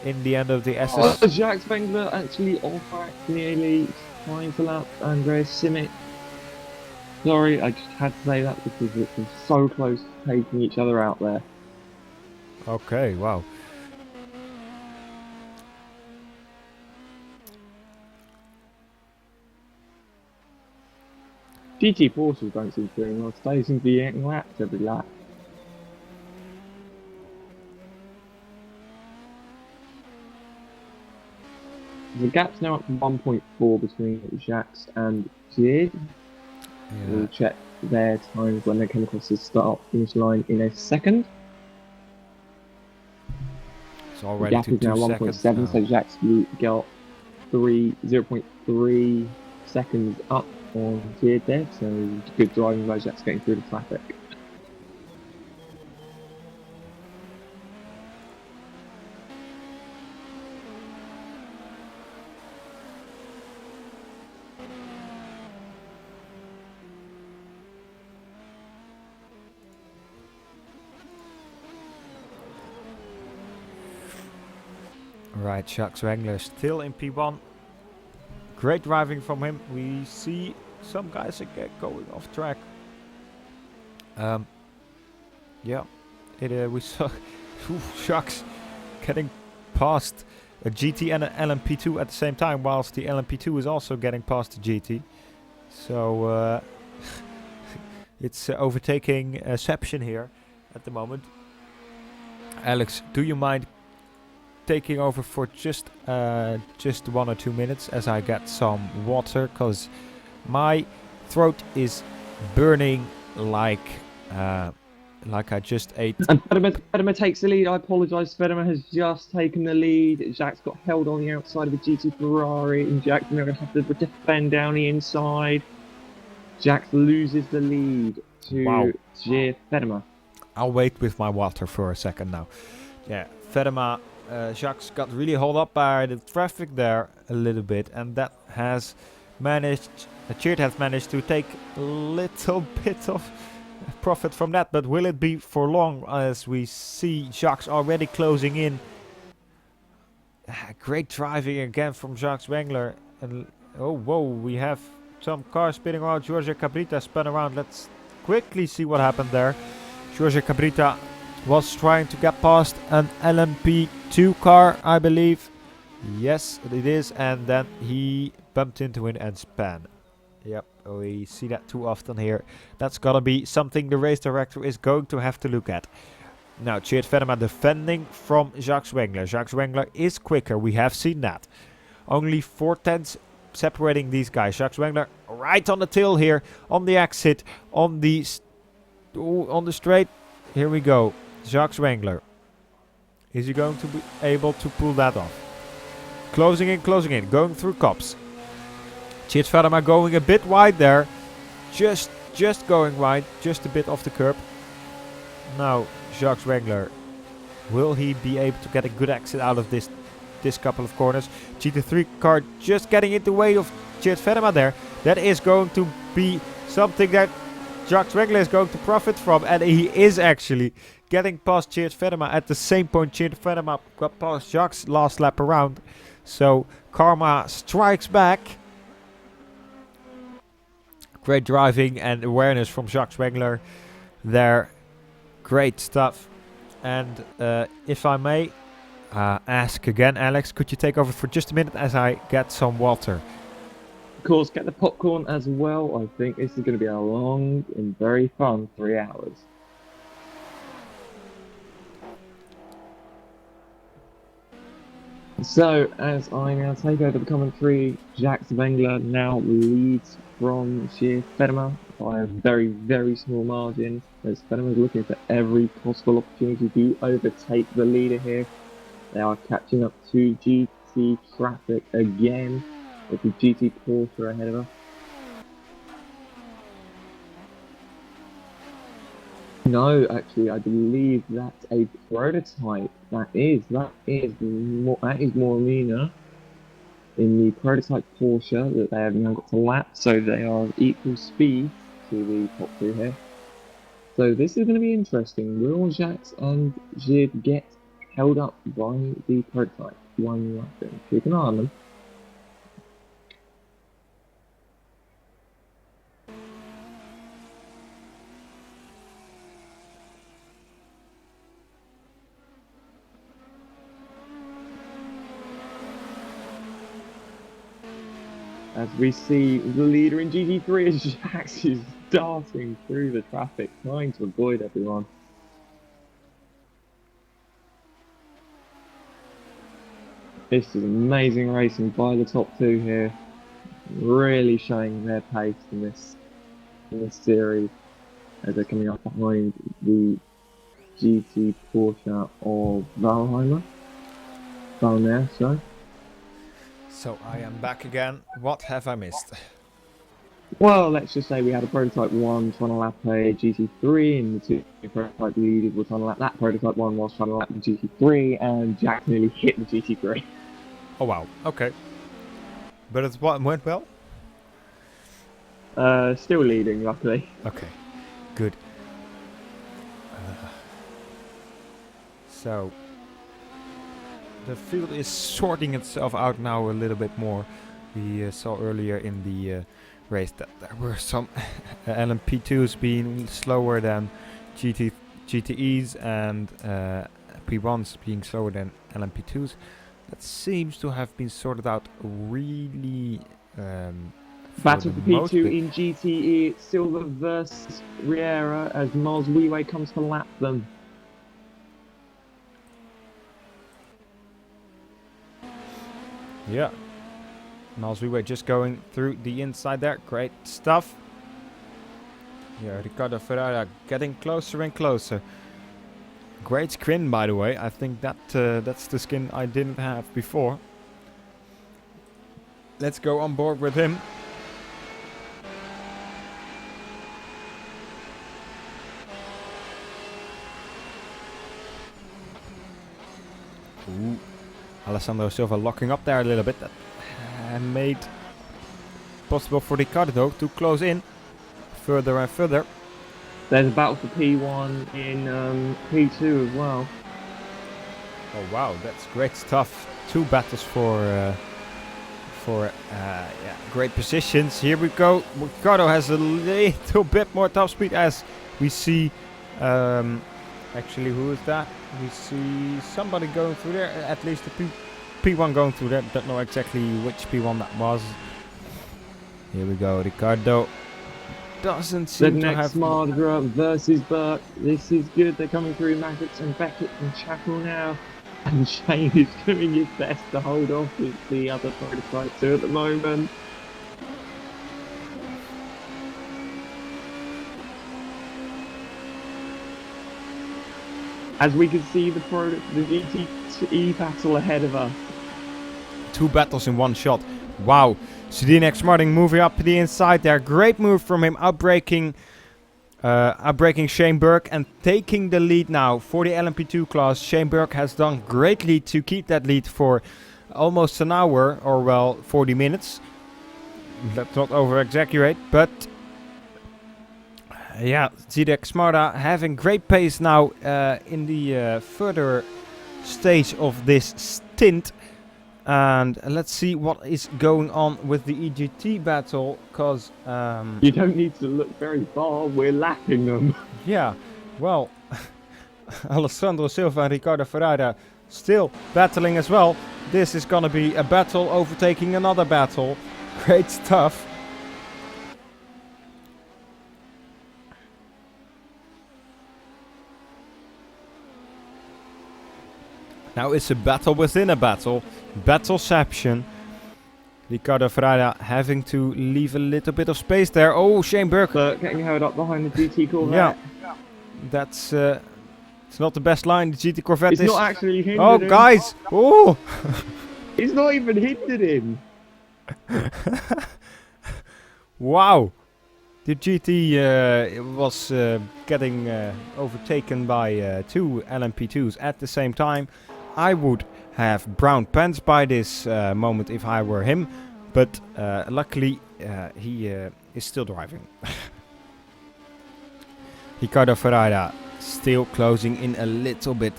in the end of the SS. Jacques Wengler actually off track nearly, trying to lap Andreas Simic. Sorry, I just had to say that because it was so close to taking each other out there. Okay, wow. GT Porsches don't seem to be doing well. They seem to be getting lapped every lap. The gap's now up to 1.4 between Jacques and Jid. Yeah. We'll check their times when they come across the start-finish line in a second. It's already The gap to is now 1.7, so Jacques got 0.3 seconds up on Jid there, so good driving by Jacques getting through the traffic. Right, Jacques Wengler still in P1. Great driving from him. We see some guys again going off track. Yeah, we saw Jacques getting past a GT and an LMP2 at the same time, whilst the LMP2 is also getting past the GT. So it's overtaking Seption here at the moment. Alex, do you mind taking over for just 1 or 2 minutes as I get some water, because my throat is burning like I just ate. And Fedema takes the lead. I apologise. Fedema has just taken the lead. Jacques got held on the outside of the GT Ferrari, and Jacques now going to have to defend down the inside. Jacques loses the lead to Gir Fedema. I'll wait with my water for a second now. Yeah, Fedema. Jacques got really held up by the traffic there a little bit, and that has managed, Cheert has managed to take a little bit of profit from that, but will it be for long, as we see Jacques already closing in? Great driving again from Jacques Wengler, and oh whoa, we have some cars spinning around. Jorge Cabrita spun around. Let's quickly see what happened there. Jorge Cabrita was trying to get past an LMP2 car, I believe. Yes, it is. And then he bumped into it and span. Yep, we see that too often here. That's gotta be something the race director is going to have to look at. Now, Cheert Venema defending from Jacques Wengler. Jacques Wengler is quicker. We have seen that. Only 4/10 separating these guys. Jacques Wengler right on the tail here, on the exit, on the straight. Here we go. Jacques Wengler. Is he going to be able to pull that off? Closing in, going through cops. Cheert Venema going a bit wide there. Just going wide, just a bit off the curb. Now, Jacques Wengler, will he be able to get a good exit out of this couple of corners? GT3 car just getting in the way of Cheert Venema there. That is going to be something that Jacques Wengler is going to profit from, and he is actually getting past Cheert Venema. At the same point, Cheert Venema got past Jacques last lap around. So karma strikes back. Great driving and awareness from Jacques Wengler there. Great stuff. And if I may ask again, Alex, could you take over for just a minute as I get some water? Of course, get the popcorn as well. I think this is going to be a long and very fun 3 hours. So, as I now take over the commentary, Jacques Wengler now leads from Sheer Fedema by a very, very small margin, as Fedema is looking for every possible opportunity to overtake the leader here. They are catching up to GT traffic again, with the GT Porsche ahead of us. No, actually, I believe that's a prototype. That is more Mina in the prototype Porsche that they have now got to lap, so they are of equal speed to the top two here. So this is going to be interesting. Will Jacques and Gid get held up by the prototype? One lap in. Keep an eye on them. As we see the leader in GT3 as Jacques is darting through the traffic, trying to avoid everyone. This is amazing racing by the top two here, really showing their pace in this series as they're coming up behind the GT Porsche of Valner, sorry. So I am back again. What have I missed? Well, let's just say we had a prototype 1 trying to lap a GT3, and the two prototype leaders were trying to lap that prototype 1 whilst trying to lap the GT3, and Jack nearly hit the GT3. Oh wow, okay. But it went well? Still leading, luckily. Okay, good. So, the field is sorting itself out now a little bit more. We saw earlier in the race that there were some LMP2s being slower than GTEs and P1s being slower than LMP2s. That seems to have been sorted out really Battle for P2 in GTE, Silver versus Riera as Miles Wee comes to lap them. Yeah. Miles Wee just going through the inside there. Great stuff. Yeah, Ricardo Ferreira getting closer and closer. Great skin, by the way. I think that that's the skin I didn't have before. Let's go on board with him. Ooh. Alessandro Silva locking up there a little bit. That made possible for Ricardo to close in further and further. There's a battle for P1 in P2 as well. Oh wow, that's great stuff. Two battles for great positions. Here we go. Ricardo has a little bit more top speed as we see. Actually, who is that? We see somebody going through there. At least the P1 going through there. Don't know exactly which P1 that was. Here we go. Ricardo doesn't seem to have... The next Mardra versus Burke. This is good. They're coming through Maggots and Beckett and Chappell now. And Shane is doing his best to hold off with the other prototype 2 at the moment. As we can see the GTE battle ahead of us. Two battles in one shot. Wow. Sedin Martin moving up to the inside there. Great move from him, outbraking Shane Burke and taking the lead now for the LMP2 class. Shane Burke has done greatly to keep that lead for almost an hour, or well, 40 minutes. Let's not over-exaggerate, but yeah, Zidek Smarta having great pace now in the further stage of this stint. And let's see what is going on with the EGT battle, because... you don't need to look very far, we're lapping them. Yeah, well, Alessandro Silva and Ricardo Ferreira still battling as well. This is gonna be a battle overtaking another battle. Great stuff. Now it's a battle within a battle. Battleception. Ricardo Ferreira having to leave a little bit of space there. Oh, Shane Burke. But getting held up behind the GT Corvette. Yeah. That's it's not the best line. The GT Corvette It's is... not actually hindered Oh, him. guys! Oh! It's not even hindered him. Wow! The GT was getting overtaken by two LMP2s at the same time. I would have brown pants by this moment if I were him, but luckily he is still driving. Ricardo Ferreira still closing in a little bit.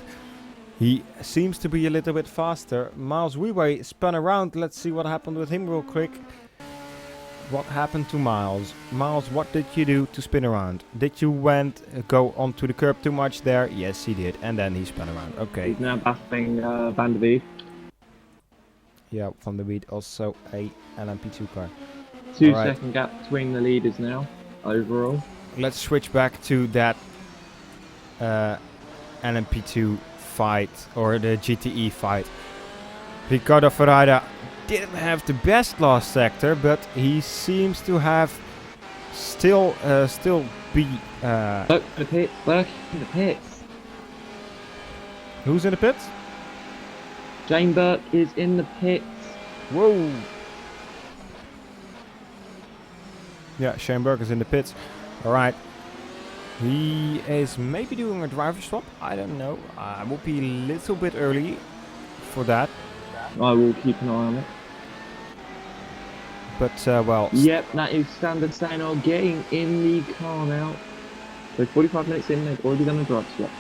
He seems to be a little bit faster. Miles Weeway spun around. Let's see what happened with him real quick. What happened to Miles? Miles, what did you do to spin around? Did you go onto the curb too much there? Yes, he did. And then he spun around. Okay. He's now battling Van der Veed. Yeah, Van der Veed also a LMP2 car. 2-second gap between the leaders now, overall. Let's switch back to that LMP2 fight, or the GTE fight. Ricardo Ferreira didn't have the best last sector, but he seems to have still be... Look, the pits, look in the pits. Who's in the pits? Jane Burke is in the pits. Whoa! Yeah, Shane Burke is in the pits. Alright. He is maybe doing a driver swap. I don't know. I would be a little bit early for that. I will keep an eye on it. But, well... Yep, that is Standard Sainor getting in the car now. So 45 minutes in, they've already done a drive swap.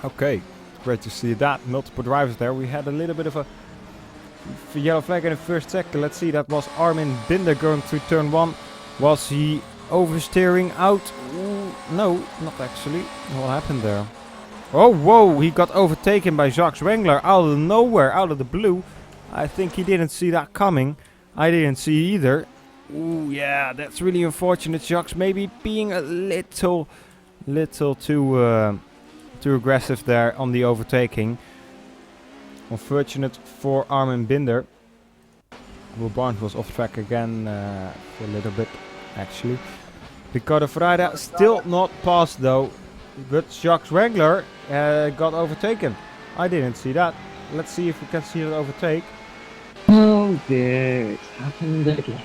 Okay, great to see that. Multiple drivers there. We had a little bit of a yellow flag in the first sector. Let's see, that was Armin Binder going through turn 1. Was he oversteering out? Ooh, no, not actually. What happened there? Oh, whoa, he got overtaken by Jacques Wengler out of nowhere, out of the blue. I think he didn't see that coming. I didn't see either. Ooh, yeah, that's really unfortunate. Jacques maybe being a little too aggressive there on the overtaking. Unfortunate for Armin Binder. Will Barnes was off track again for a little bit, actually. Ricardo Ferreira still not passed though, but Jacques Wengler got overtaken. I didn't see that. Let's see if we can see the overtake. Oh dear, it's happened again.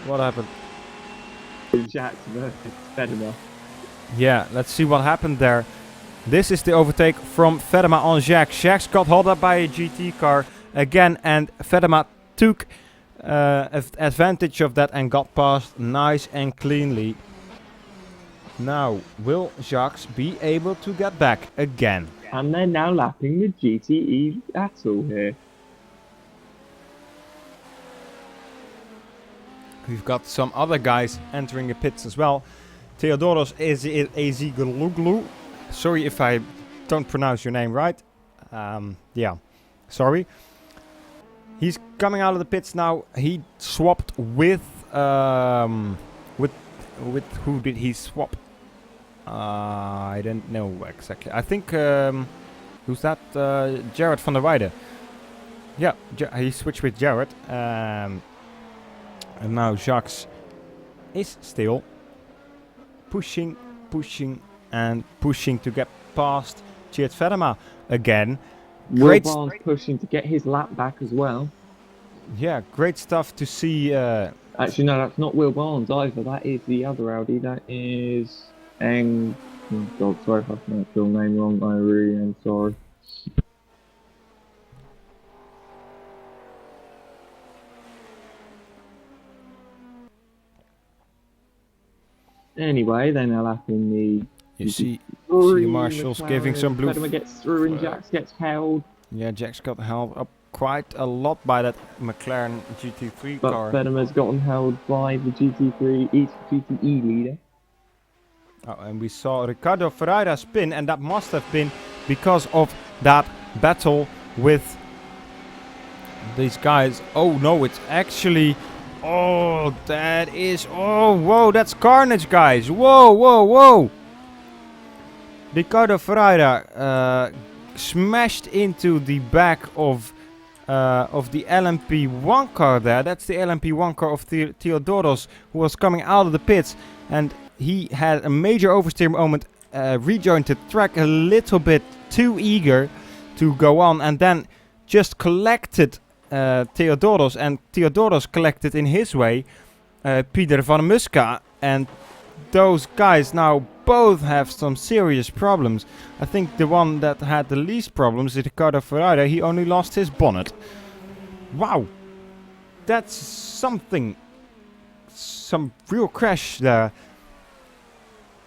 What happened? Jacques versus Fedema. Yeah, let's see what happened there. This is the overtake from Fedema on Jacques. Jacques got held up by a GT car again, and Fedema took advantage of that and got past nice and cleanly. Now, will Jacques be able to get back again? And they're now lapping the GTE battle here. We've got some other guys entering the pits as well. Theodoros Eziguluglu. Sorry if I don't pronounce your name right. Yeah, sorry. He's coming out of the pits now. He swapped with who did he swap? I don't know exactly. I think who's that? Jared van der Weijden. Yeah, he switched with Jared. And now Jacques is still pushing to get past Tjeerd Fedema again. Will Barnes pushing to get his lap back as well. Yeah, great stuff to see. Actually, no, that's not Will Barnes either. That is the other Audi. That is Oh God, sorry if I pronounced your name wrong. I really am sorry. Anyway, they're now lapping the... You see Marshall's giving some blue... Fedema gets through and Jacques gets held. Yeah, Jacques got held up quite a lot by that McLaren GT3 but car. But Fedema's gotten held by the GT3 GTE leader. Oh, and we saw Ricardo Ferreira spin, and that must have been because of that battle with these guys. Oh no, it's actually... Oh, that is... Oh, whoa, that's carnage, guys. Whoa, whoa, whoa. Ricardo Ferreira smashed into the back of the LMP1 car there. That's the LMP1 car of Theodoros, who was coming out of the pits, and he had a major oversteer moment, rejoined the track a little bit too eager to go on, and then just collected Theodoros, and Theodoros collected in his way Peter van Muska, and those guys now both have some serious problems. I think the one that had the least problems is Ricardo Ferreira. He only lost his bonnet. Wow, that's something. Some real crash there.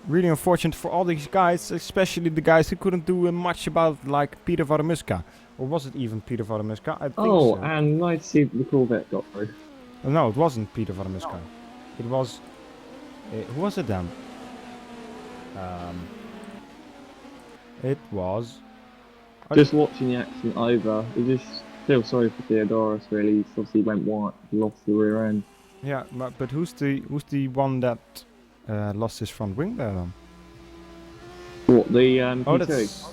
Really unfortunate for all these guys, especially the guys who couldn't do much about it, like Peter van Muska. Or was it even Peter van Muska? I think so. And nice to see the Corvette got through. No, it wasn't Peter van Muska. It was... who was it then? It was... Just watching the accident over, I just feel sorry for Theodoros really. He obviously went white, lost the rear end. Yeah, but who's the one that lost his front wing there then? What, the P2? Oh, that's...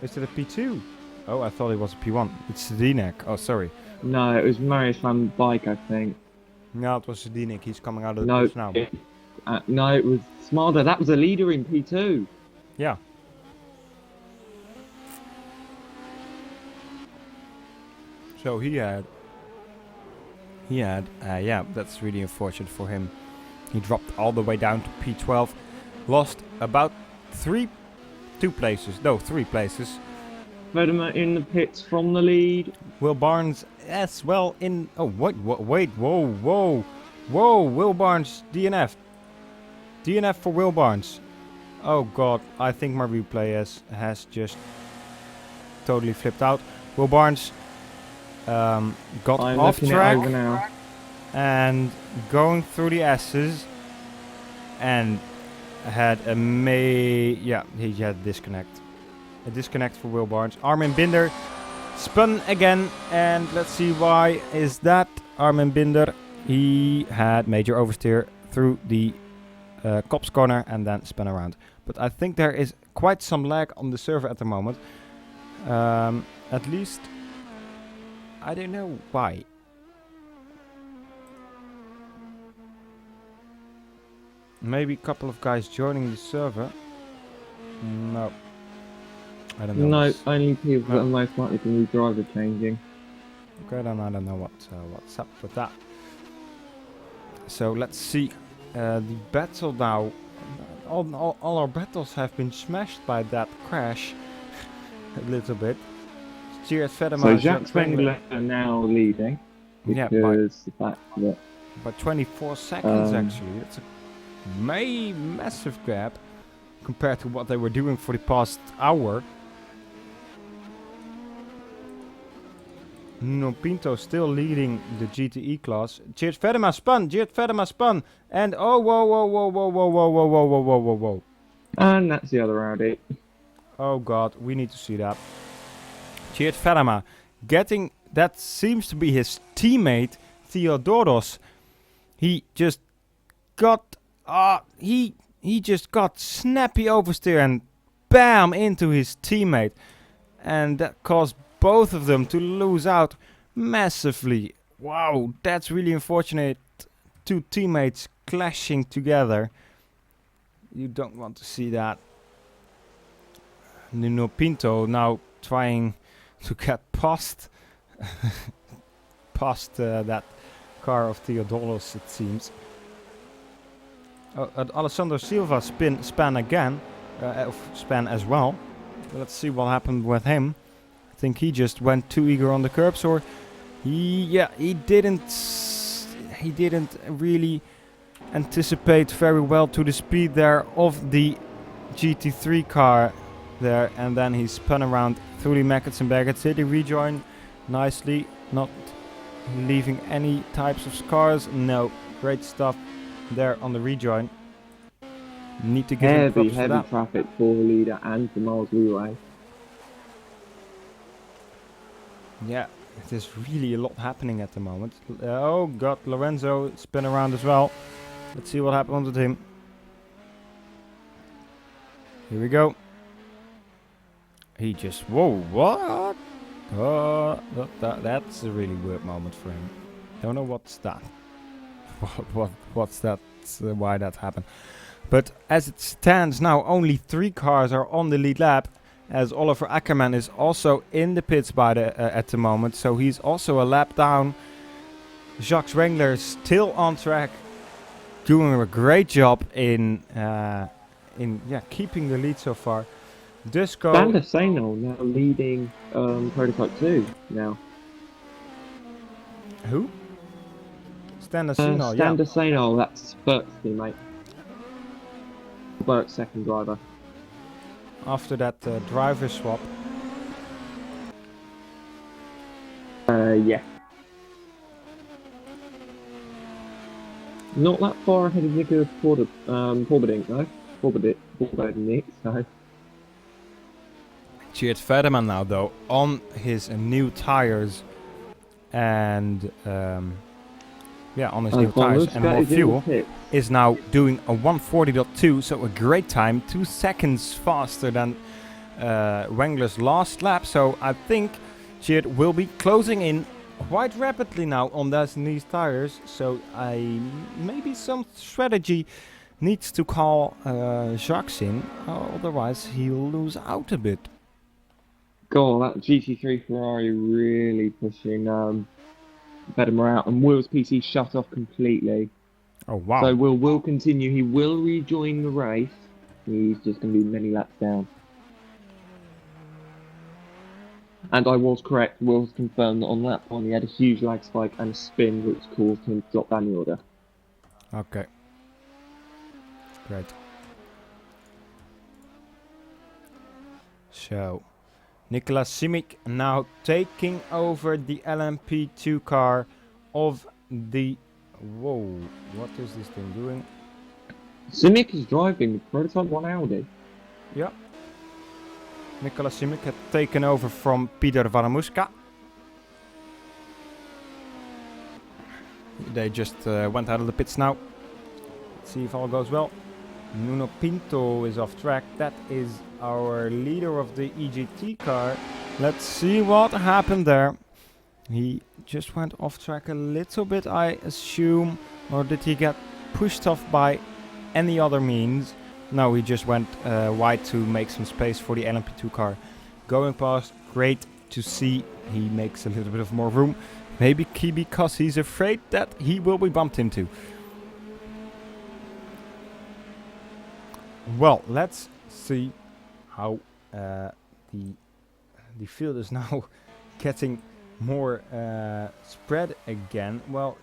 Is it a P2? Oh, I thought it was a P1. It's Zdenek. Oh, sorry. No, it was Marius van Bike, I think. No, it was Zdenek. He's coming out of the pits now. No, it was Smarter. That was a leader in P2. Yeah. So yeah, that's really unfortunate for him. He dropped all the way down to P12, lost about 3 places. Vedema in the pits from the lead. Will Barnes as well in... Oh, wait, whoa. Will Barnes, DNF. DNF for Will Barnes. Oh god, I think my replay has just totally flipped out. Will Barnes got off track and going through the S's and had he had a disconnect. A disconnect for Will Barnes. Armin Binder spun again, and let's see why is that. Armin Binder, he had major oversteer through the Cops corner and then spun around. But I think there is quite some lag on the server at the moment. At least, I don't know why. Maybe a couple of guys joining the server. No. I don't know. No, only people that are most likely to be driver changing. Okay, then I don't know what's up with that. So let's see the battle now. All our battles have been smashed by that crash a little bit. Cheers, Vedema. So Jacques Spengler are now leading. Because the fact that by 24 seconds actually. It's a massive gap compared to what they were doing for the past hour. No, Pinto still leading the GTE class. Geert Vedema spun, and oh, whoa. And that's the other Audi. Oh god, we need to see that. Geert Vedema getting, that seems to be his teammate, Theodoros. He just got, he just got snappy oversteer and bam into his teammate. And that caused both of them to lose out massively. Wow, that's really unfortunate. 2 teammates clashing together. You don't want to see that. Nuno Pinto now trying to get past that car of Theodoros, it seems. Alessandro Silva span again, span as well. Let's see what happened with him. I think he just went too eager on the curbs, or he didn't really anticipate very well to the speed there of the GT3 car there, and then he spun around through the Maggots and Baggots. Did he rejoin nicely, not leaving any types of scars? No, great stuff there on the rejoin. Need to give him props for that. Heavy traffic for the leader and for Miles Leeway. Yeah, there's really a lot happening at the moment. Oh god, Lorenzo spin around as well. Let's see what happens with him. Here we go. he just, whoa, what? That's a really weird moment for him. Don't know what's that. What's that? Why that happened? But as it stands now, only 3 cars are on the lead lap, as Oliver Ackerman is also in the pits at the moment, so he's also a lap down. Jacques Wengler still on track, doing a great job in keeping the lead so far. Dusko. Sandasano now leading Prototype 2 now. Who? Standasino, yeah. Sandasano, that's Burke's teammate. Burke's second driver. After that driver swap. Yeah. Not that far ahead of Nicolas Corbadink, though. Corbadink, so. Tjeerd Verderman now, though, on his new tires and on his new tires and more fuel, is now doing a 140.2, so a great time, 2 seconds faster than Wengler's last lap. So I think Tjeerd will be closing in quite rapidly now on these tires. So maybe some strategy needs to call Jacques in, otherwise he'll lose out a bit. God, that GT3 Ferrari really pushing Vedema out, and Will's PC shut off completely. Oh wow! So Will continue. He will rejoin the race. He's just going to be many laps down. And I was correct. Will's confirmed that on lap 1 he had a huge lag spike and a spin, which caused him to drop down the order. Okay. Great. So, Nicolas Simic now taking over the LMP2 car of the... Whoa, what is this thing doing? Simic is driving the Prototype 1 Audi. Yeah. Nicolas Simic had taken over from Peter Varamuska. They just went out of the pits now. Let's see if all goes well. Nuno Pinto is off track. That is our leader of the EGT car. Let's see what happened there. He just went off track a little bit, I assume. Or did he get pushed off by any other means? No, he just went wide to make some space for the LMP2 car. Going past, great to see. He makes a little bit of more room. Maybe because he's afraid that he will be bumped into. Well, let's see how the field is now getting more spread again. Well,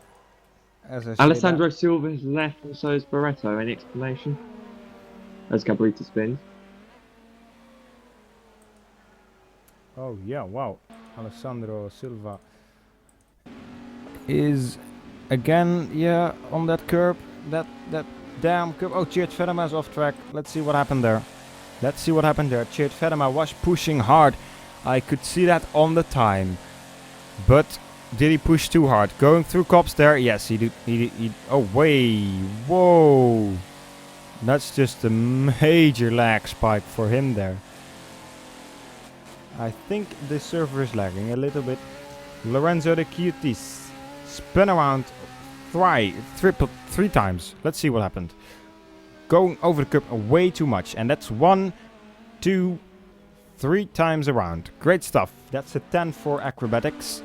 as I said, Alessandro Silva has left, and so is Barretto. Any explanation? As Cabrita spins. Oh yeah, wow. Alessandro Silva is again, on that curb. That damn curb. Oh, Tjeerd Vedema is off track. Let's see what happened there. Tjeerd Vedema was pushing hard. I could see that on the time. But did he push too hard? Going through cops there? Yes, he did. Oh, way. Whoa. That's just a major lag spike for him there. I think the server is lagging a little bit. Lorenzo de Cutis spin around three times. Let's see what happened. Going over the curb way too much. And that's 1, 2, 3 times around. Great stuff. That's a 10 for acrobatics.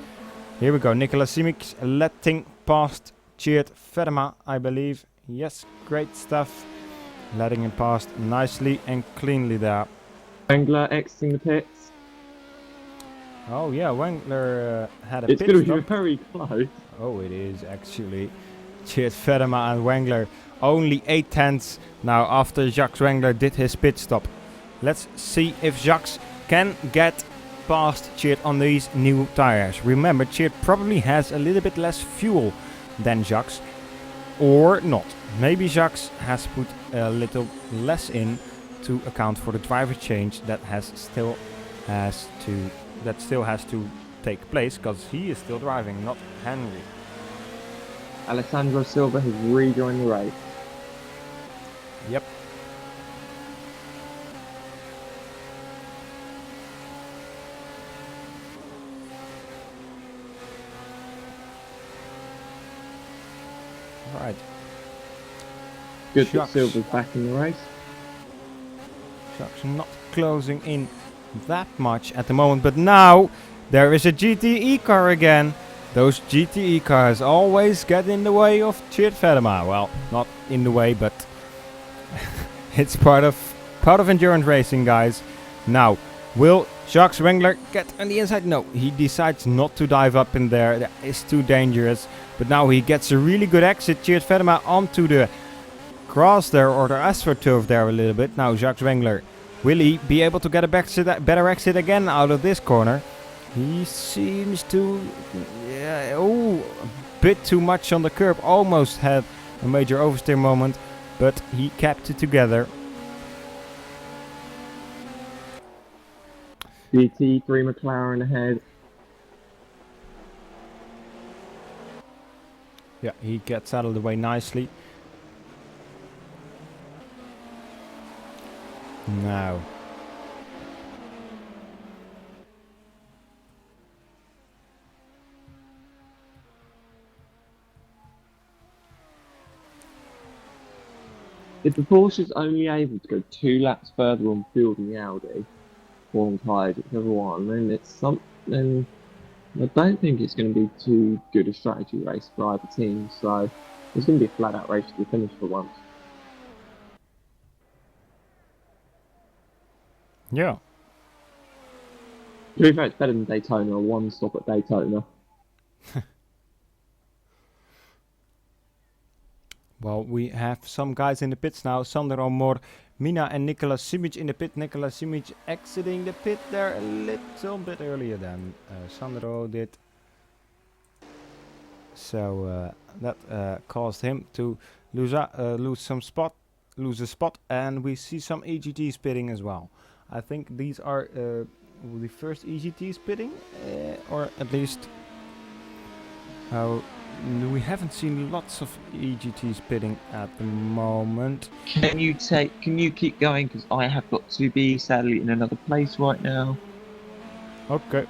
Here we go. Nicolas Simic letting past Tjeerd Vedema, I believe. Yes, great stuff. Letting him past nicely and cleanly there. Wengler exiting the pits. Oh yeah, Wengler had a pit It's going to stop. be very close. Oh, it is actually. Tjeerd Vedema and Wengler only 8 tenths now after Jacques Wengler did his pit stop. Let's see if Jacques can get past Tjeerd on these new tires. Remember, Tjeerd probably has a little bit less fuel than Jacques, or not. Maybe Jacques has put a little less in to account for the driver change that still has to take place, because he is still driving, not Henry. Alessandro Silva has rejoined the race. Yep. Right. Good that Shucks. Silver's back in the race. Shucks not closing in that much at the moment, but now there is a GTE car again. Those GTE cars always get in the way of Tjeerd Vedema. Well, not in the way, but it's part of endurance racing, guys. Now, will Jacques Wengler get on the inside? No, he decides not to dive up in there. That is too dangerous. But now he gets a really good exit. Tjeerd Vedema onto the grass there, or the AstroTurf there a little bit. Now Jacques Wengler, will he be able to get a better exit again out of this corner? He seems to, a bit too much on the curb. Almost had a major oversteer moment, but he kept it together. GT3 McLaren ahead. Yeah, he gets out of the way nicely. Now. If the Porsche's only able to go 2 laps further on field than the Audi, or on tyres, whichever one, then it's something. I don't think it's going to be too good a strategy race for either team, so it's going to be a flat-out race to the finish for once. Yeah. To be fair, it's better than Daytona, or one stop at Daytona. Well, we have some guys in the pits now. Sandro Mor, Mina and Nicolas Simic in the pit. Nicolas Simic exiting the pit there a little bit earlier than Sandro did. So that caused him to lose a spot. And we see some EGTs pitting as well. I think these are the first EGTs pitting, or at least we haven't seen lots of EGTs pitting at the moment. Can you keep going? Because I have got to be sadly in another place right now. Okay.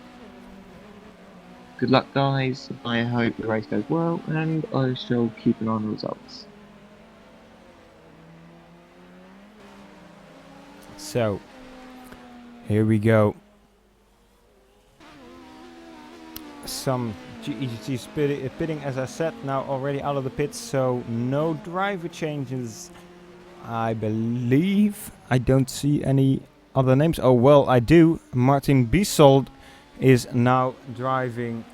Good luck, guys. I hope the race goes well, and I shall keep an eye on the results. So, here we go. Some EGTs pitting, as I said, now already out of the pits, so no driver changes, I believe. I don't see any other names. Oh, well, I do. Martin Bisold is now driving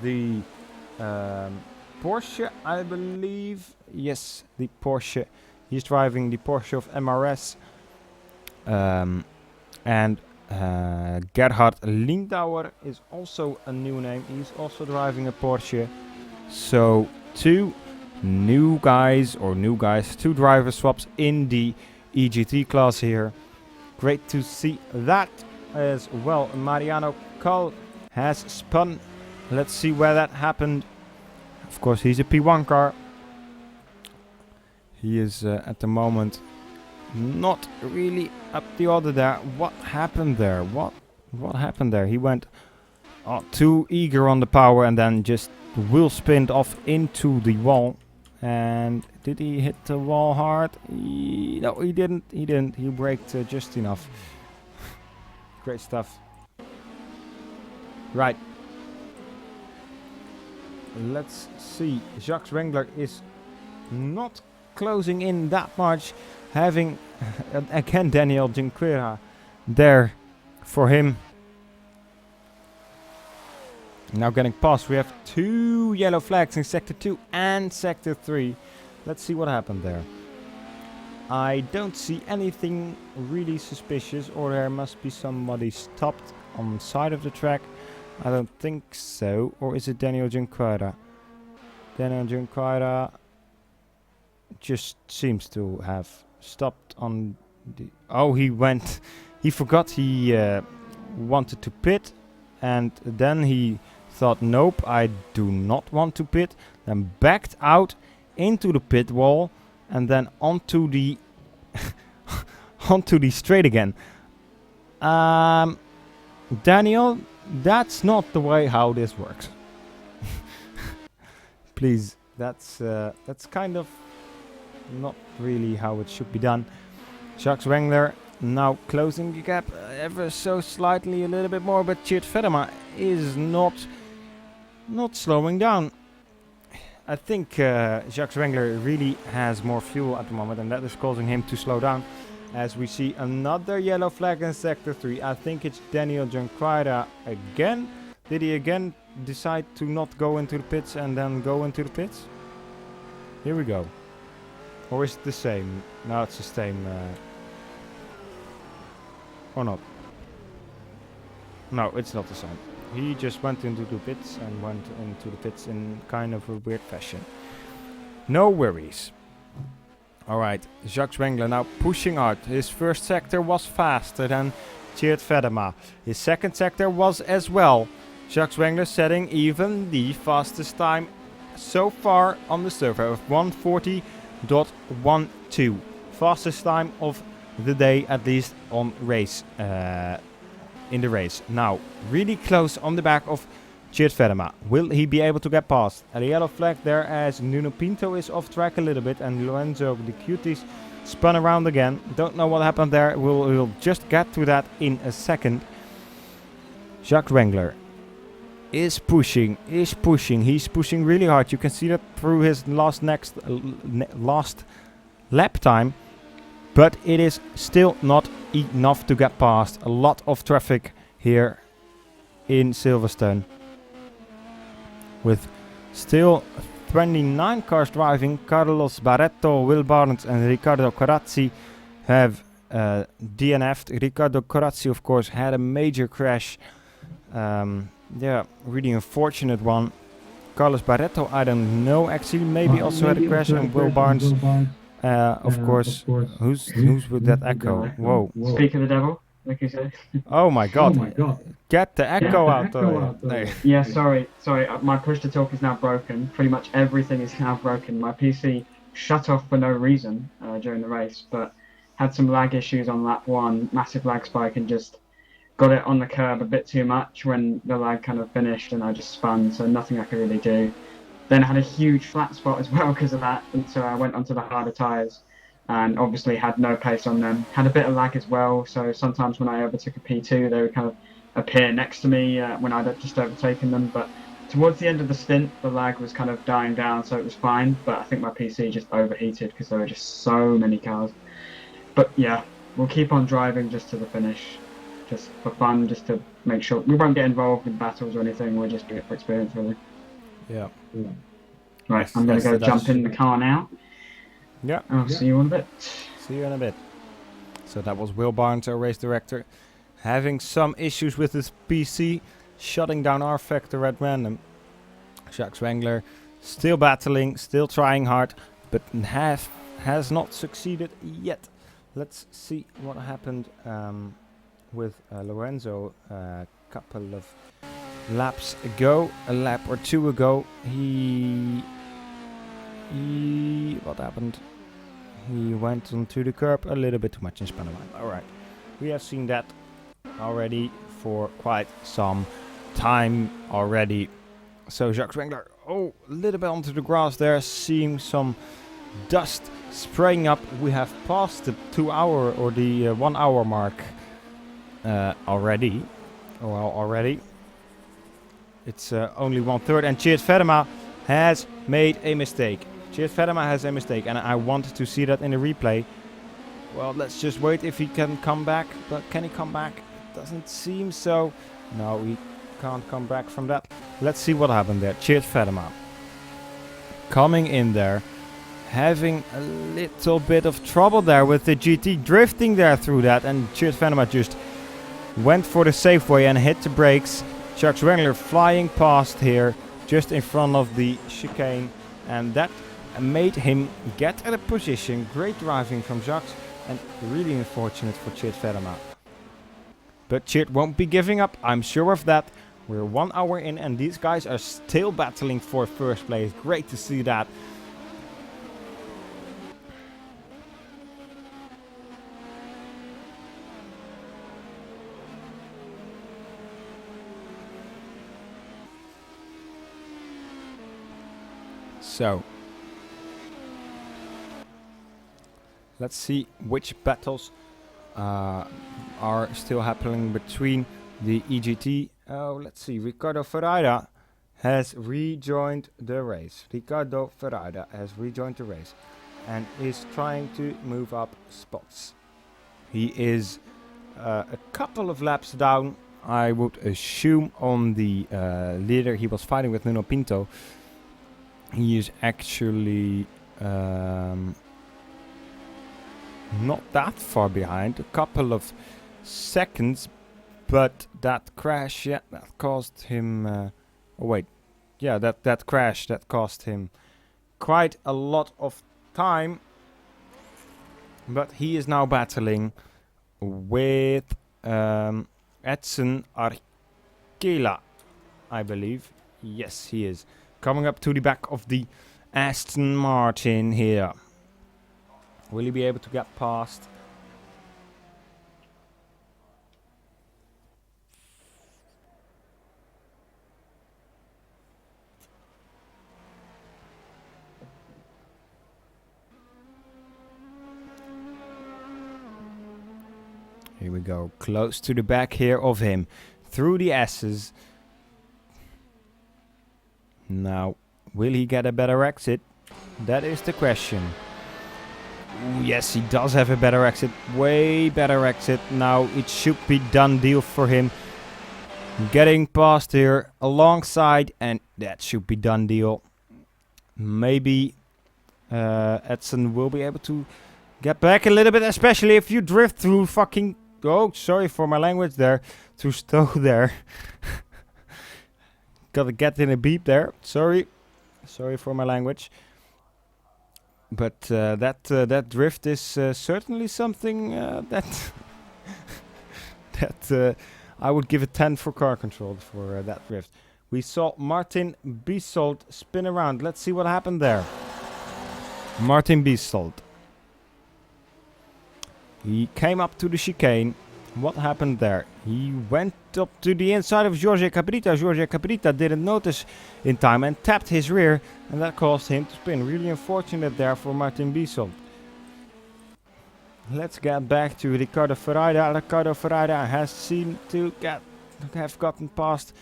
the Porsche, I believe. Yes, the Porsche. He's driving the Porsche of MRS. And Gerhard Lindauer is also a new name. He's also driving a Porsche. So two driver swaps in the EGT class here. Great to see that as well. Mariano Cal has spun. Let's see where that happened. Of course, he's a P1 car. He is at the moment not really up the order there. What happened there? What happened there? He went too eager on the power and then just wheel spinned off into the wall. And did he hit the wall hard? No, he didn't. He braked just enough. Great stuff. Right. Let's see. Jacques Wengler is not closing in that much. Having again Daniel Junqueira there for him. Now getting past. We have 2 yellow flags in Sector 2 and Sector 3. Let's see what happened there. I don't see anything really suspicious, or there must be somebody stopped on the side of the track. I don't think so. Or is it Daniel Junqueira? Daniel Junqueira just seems to have stopped on the... Oh, he forgot he wanted to pit, and then he thought, nope, I do not want to pit, then backed out into the pit wall and then onto the onto the straight again. Daniel, that's not the way how this works. Please That's kind of not really how it should be done. Jacques Wengler now closing the gap ever so slightly, a little bit more, but Tjeerd Vedema is not slowing down. I think Jacques Wengler really has more fuel at the moment, and that is causing him to slow down. As we see another yellow flag in Sector 3. I think it's Daniel Gianquaira again. Did he again decide to not go into the pits and then go into the pits? Here we go. Or is it the same? No, it's the same. Or not? No, it's not the same. He just went into the pits and went into the pits in kind of a weird fashion. No worries. Alright, Jacques Wengler now pushing hard. His first sector was faster than Tjeerd Vedema. His second sector was as well. Jacques Wengler setting even the fastest time so far on the server of 1:40.12. Fastest time of the day, at least on race. In the race. Now, really close on the back of Tjeerd Vedema. Will he be able to get past? A yellow flag there as Nuno Pinto is off track a little bit and Lorenzo the Cuties spun around again. Don't know what happened there. We'll just get to that in a second. Jacques Wengler is pushing. He's pushing really hard. You can see that through his last lap time. But it is still not enough to get past. A lot of traffic here in Silverstone. With still 29 cars driving, Carlos Barreto, Will Barnes and Riccardo Corazzi have DNF'd. Riccardo Corazzi, of course, had a major crash. Yeah, really unfortunate one. Carlos Barreto, I don't know, actually, maybe also had a crash. And Will Barnes, of course, who's with that echo? Whoa. Speak of the devil, like you say. Oh my god. Get the echo out of it. Yeah, sorry. My push to talk is now broken. Pretty much everything is now broken. My PC shut off for no reason during the race, but had some lag issues on lap 1, massive lag spike, and just got it on the curb a bit too much when the lag kind of finished, and I just spun, so nothing I could really do. Then I had a huge flat spot as well because of that, and so I went onto the harder tyres and obviously had no pace on them. Had a bit of lag as well, so sometimes when I overtook a P2 they would kind of appear next to me when I'd just overtaken them, but towards the end of the stint the lag was kind of dying down, so it was fine, but I think my PC just overheated because there were just so many cars. But yeah, we'll keep on driving just to the finish, just for fun, just to make sure we won't get involved in battles or anything. We'll just do it for experience, really. Yeah. Right, Yes, I'm going to go that's jump in the car now. Yeah. I'll see you in a bit. See you in a bit. So that was Will Barnes, our race director, having some issues with his PC, shutting down rFactor at random. Jacques Wengler still battling, still trying hard, but has not succeeded yet. Let's see what happened with Lorenzo a couple of laps ago, a lap or two ago. What happened? He went onto the curb a little bit too much in spun around. Alright, we have seen that already for quite some time already. So Jacques Wengler, a little bit onto the grass there, seeing some dust spraying up. We have passed the 2 hour or the 1 hour mark already. Well, already. It's only 1/3, and Tjeerd Vedema has made a mistake. Tjeerd Vedema has a mistake, and I want to see that in the replay. Well, let's just wait if he can come back. But can he come back? It doesn't seem so. No, he can't come back from that. Let's see what happened there. Tjeerd Vedema coming in there, having a little bit of trouble there with the GT drifting there through that, and Tjeerd Vedema just went for the safe way and hit the brakes. Jacques Wengler flying past here, just in front of the chicane, and that made him get at a position. Great driving from Jacques, and really unfortunate for Tjeerd Vedema. But Tjeerd won't be giving up, I'm sure of that. We're 1 hour in, and these guys are still battling for first place. Great to see that. So let's see which battles are still happening between the EGT. Oh, let's see. Ricardo Ferreira has rejoined the race. Ricardo Ferreira has rejoined the race and is trying to move up spots. He is a couple of laps down, I would assume, on the leader. He was fighting with Nuno Pinto. He is actually not that far behind, a couple of seconds, but that crash, yeah, that cost him, that crash, that cost him quite a lot of time, but he is now battling with Edson Arkela, I believe. Yes, he is. Coming up to the back of the Aston Martin here. Will he be able to get past? Here we go, close to the back here of him, through the S's. Now, will he get a better exit? That is the question. Ooh, yes, he does have a better exit, way better exit. Now it should be done deal for him. Getting past here alongside, and that should be done deal. Maybe Edson will be able to get back a little bit, especially if you drift through fucking... Oh, sorry for my language there. Through Stowe there. Gotta get in a beep there. Sorry for my language. But that drift is certainly something that I would give a 10 for car control for that drift. We saw Martin Biessold spin around. Let's see what happened there. Martin Biessold. He came up to the chicane. What happened there? He went up to the inside of Jorge Cabrita. Jorge Cabrita didn't notice in time and tapped his rear, and that caused him to spin. Really unfortunate there for Martin Biessold. Let's get back to Ricardo Ferreira. Ricardo Ferreira has seemed to have gotten past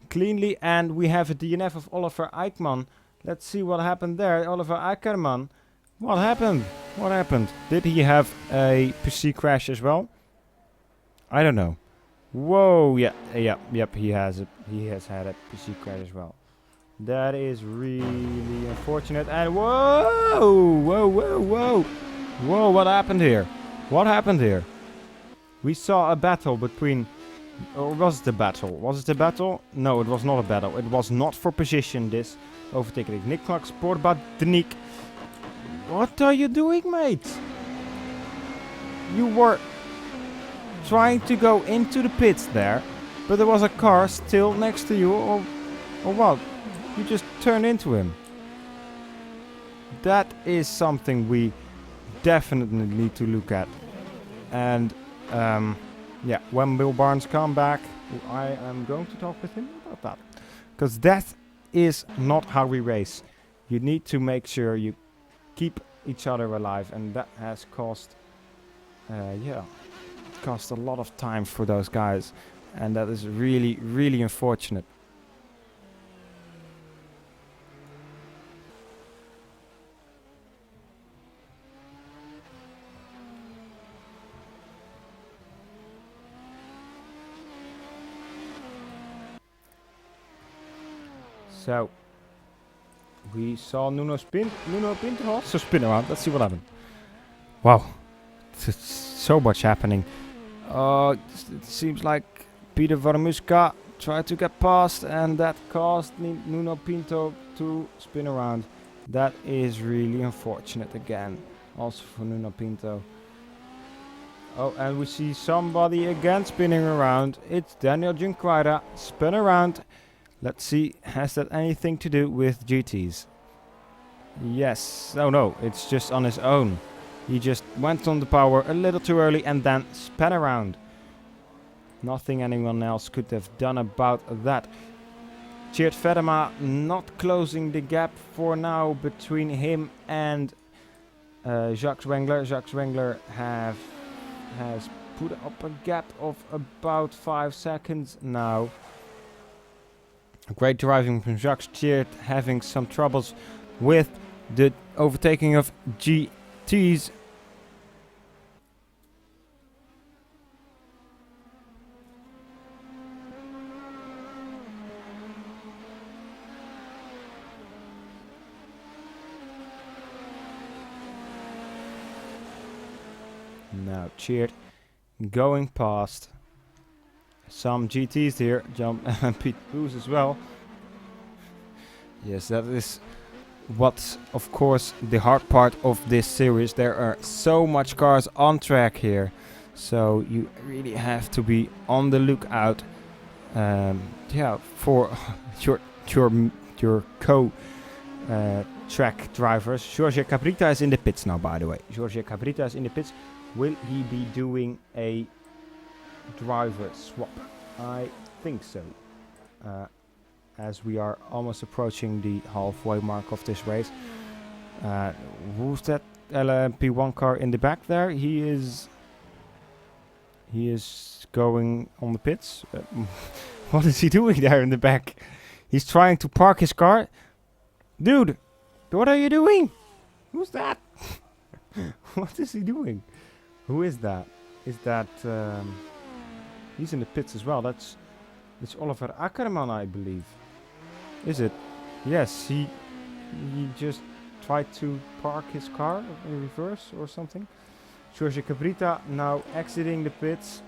cleanly, and we have a DNF of Oliver Eichmann. Let's see what happened there. Oliver Eichmann. What happened? What happened? Did he have a PC crash as well? I don't know. Whoa, yep, he has had a PC crash as well. That is really unfortunate. And whoa, what happened here? What happened here? We saw a battle between, or was it a battle? Was it a battle? No, it was not a battle. It was not for position, this overtaking. Nick Clark, Sportbadnik. What are you doing, mate? You were trying to go into the pits there, but there was a car still next to you, or what? You just turned into him. That is something we definitely need to look at. And yeah, when Bill Barnes come back, I am going to talk with him about that, because that is not how we race. You need to make sure you keep each other alive, and that has cost cost a lot of time for those guys, and that is really unfortunate. So we saw Nuno Pinto also spin around. Let's see what happened. Wow, it's so much happening. It seems like Peter Varmuska tried to get past, and that caused Nuno Pinto to spin around. That is really unfortunate again, also for Nuno Pinto. Oh, and we see somebody again spinning around. It's Daniel Junqueira, spin around. Let's see, has that anything to do with GTs? Yes. Oh no, it's just on his own. He just went on the power a little too early and then spun around. Nothing anyone else could have done about that. Tjeerd Vedema not closing the gap for now between him and Jacques Wengler. Jacques Wengler has put up a gap of about 5 seconds now. Great driving from Jacques. Tjeerd having some troubles with the overtaking of GTs. Now Tjeerd going past some GTs here, jump and Pete Boos as well. Yes, that is what, of course, the hard part of this series. There are so much cars on track here, so you really have to be on the lookout. Yeah, for your track drivers. Jorge Cabrita is in the pits now, by the way. Jorge Cabrita is in the pits. Will he be doing a driver swap? I think so. As we are almost approaching the halfway mark of this race. Who's that LMP1 car in the back there? He is going on the pits. What is he doing there in the back? He's trying to park his car. Dude, what are you doing? Who's that? What is he doing? Who is that? Is that... he's in the pits as well. It's Oliver Ackerman, I believe. Is it? Yes, he just tried to park his car in reverse or something. Jorge Cabrita now exiting the pits.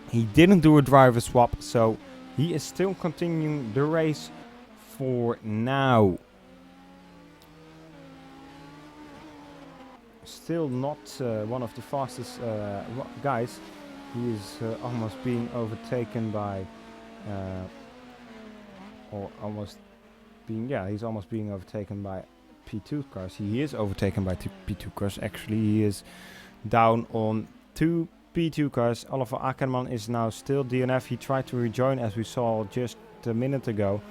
He didn't do a driver swap, so he is still continuing the race for now. Still not one of the fastest guys. He is almost being overtaken by, he's almost being overtaken by P2 cars. He is overtaken by P2 cars. Actually, he is down on 2 P2 cars. Oliver Ackerman is now still DNF. He tried to rejoin, as we saw just a minute ago,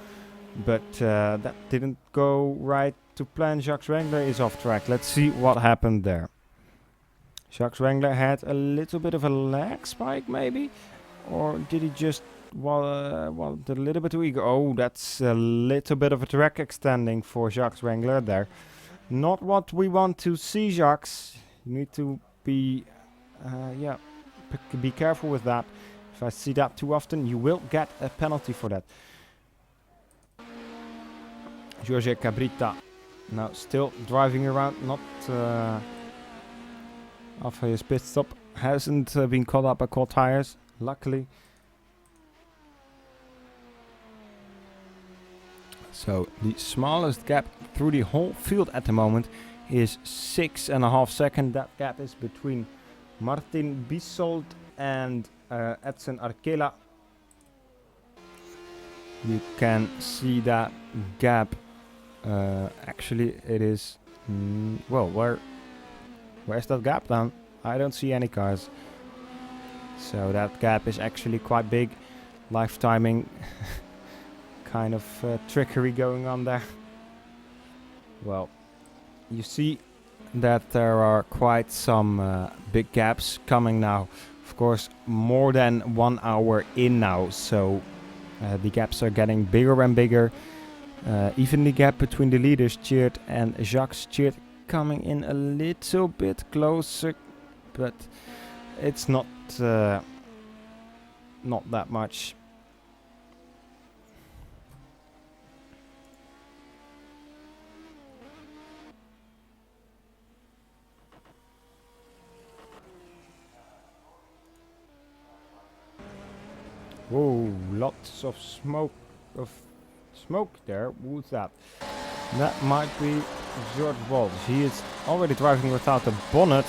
but that didn't go right to plan. Jacques Wengler is off track. Let's see what happened there. Jacques Wengler had a little bit of a lag spike, maybe, or did he just a little bit too eager? Oh, that's a little bit of a track extending for Jacques Wengler there. Not what we want to see, Jacques. You need to be, be careful with that. If I see that too often, you will get a penalty for that. Jorge Cabrita now still driving around, not after his pit stop. Hasn't been caught up by cold tires, luckily. So the smallest gap through the whole field at the moment is 6.5 seconds. That gap is between Martin Bissold and Edson Arkela. You can see that gap. Actually, it is where's that gap then? I don't see any cars. So that gap is actually quite big. Live timing kind of trickery going on there. Well, you see that there are quite some big gaps coming now. Of course, more than 1 hour in now, so the gaps are getting bigger and bigger. Even the gap between the leaders, Tjeerd and Jacques. Tjeerd coming in a little bit closer, but it's not that much. Whoa, lots of smoke there. Who's that? That might be George Walsh. He is already driving without a bonnet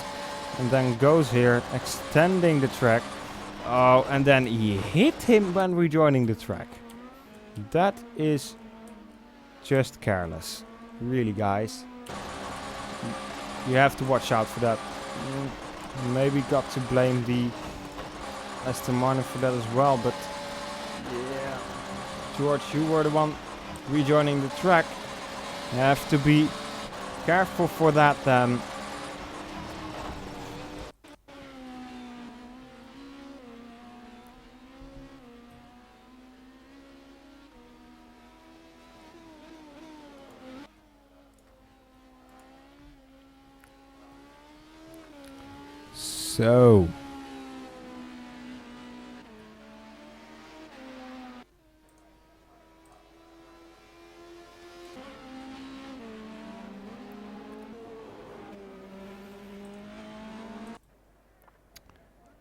and then goes here, extending the track. Oh, and then he hit him when rejoining the track. That is just careless. Really, guys. You have to watch out for that. Maybe got to blame the Aston Martin for that as well, but yeah, George, you were the one rejoining the track. You have to be careful for that then.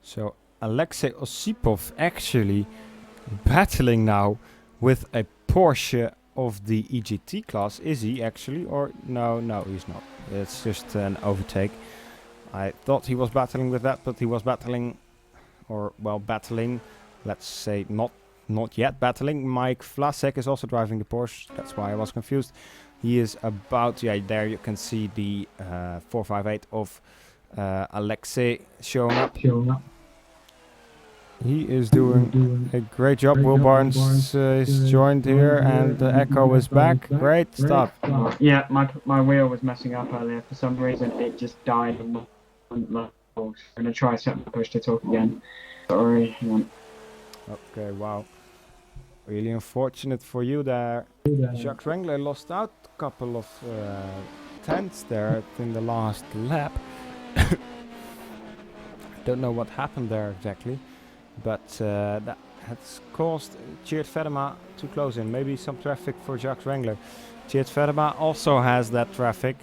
So Alexei Osipov actually battling now with a Porsche of the EGT class. Is he actually? Or no, he's not. It's just an overtake. I thought he was battling with that, but he was battling, or well, battling, let's say not yet battling. Mike Vlasek is also driving the Porsche. That's why I was confused. He is about, yeah, there you can see the 458 of Alexei showing up. He is doing a great job. Will Barnes is joined here, and Echo is back. Great stuff. Yeah, my wheel was messing up earlier. For some reason, it just died. I'm going to try set my push to talk again. Sorry. Hang on. Okay, wow. Really unfortunate for you there. Jacques Wrangler lost out a couple of tenths there in the last lap. Don't know what happened there exactly. But that has caused Tjeerd Vedema to close in. Maybe some traffic for Jacques Wrangler. Tjeerd Vedema also has that traffic.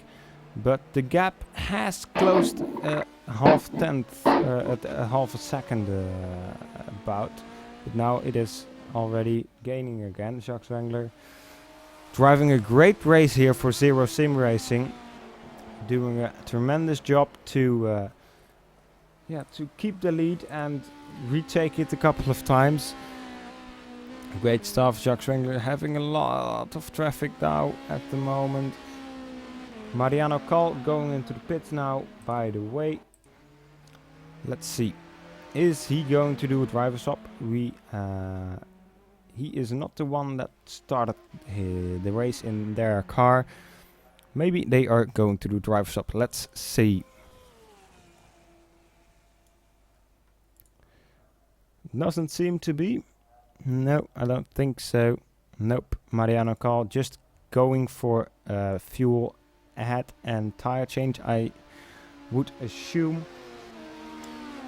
But the gap has closed half a second about. But now it is already gaining again. Jacques Wrangler driving a great race here for Zero Simracing. Doing a tremendous job to keep the lead and retake it a couple of times. Great stuff. Jacques Wrangler having a lot of traffic now at the moment. Mariano Cal going into the pits now, by the way. Let's see. Is he going to do a driver swap? He is not the one that started the race in their car. Maybe they are going to do driver swap. Let's see. Doesn't seem to be. No, I don't think so. Nope. Mariano Cal just going for fuel ahead and tire change, I would assume.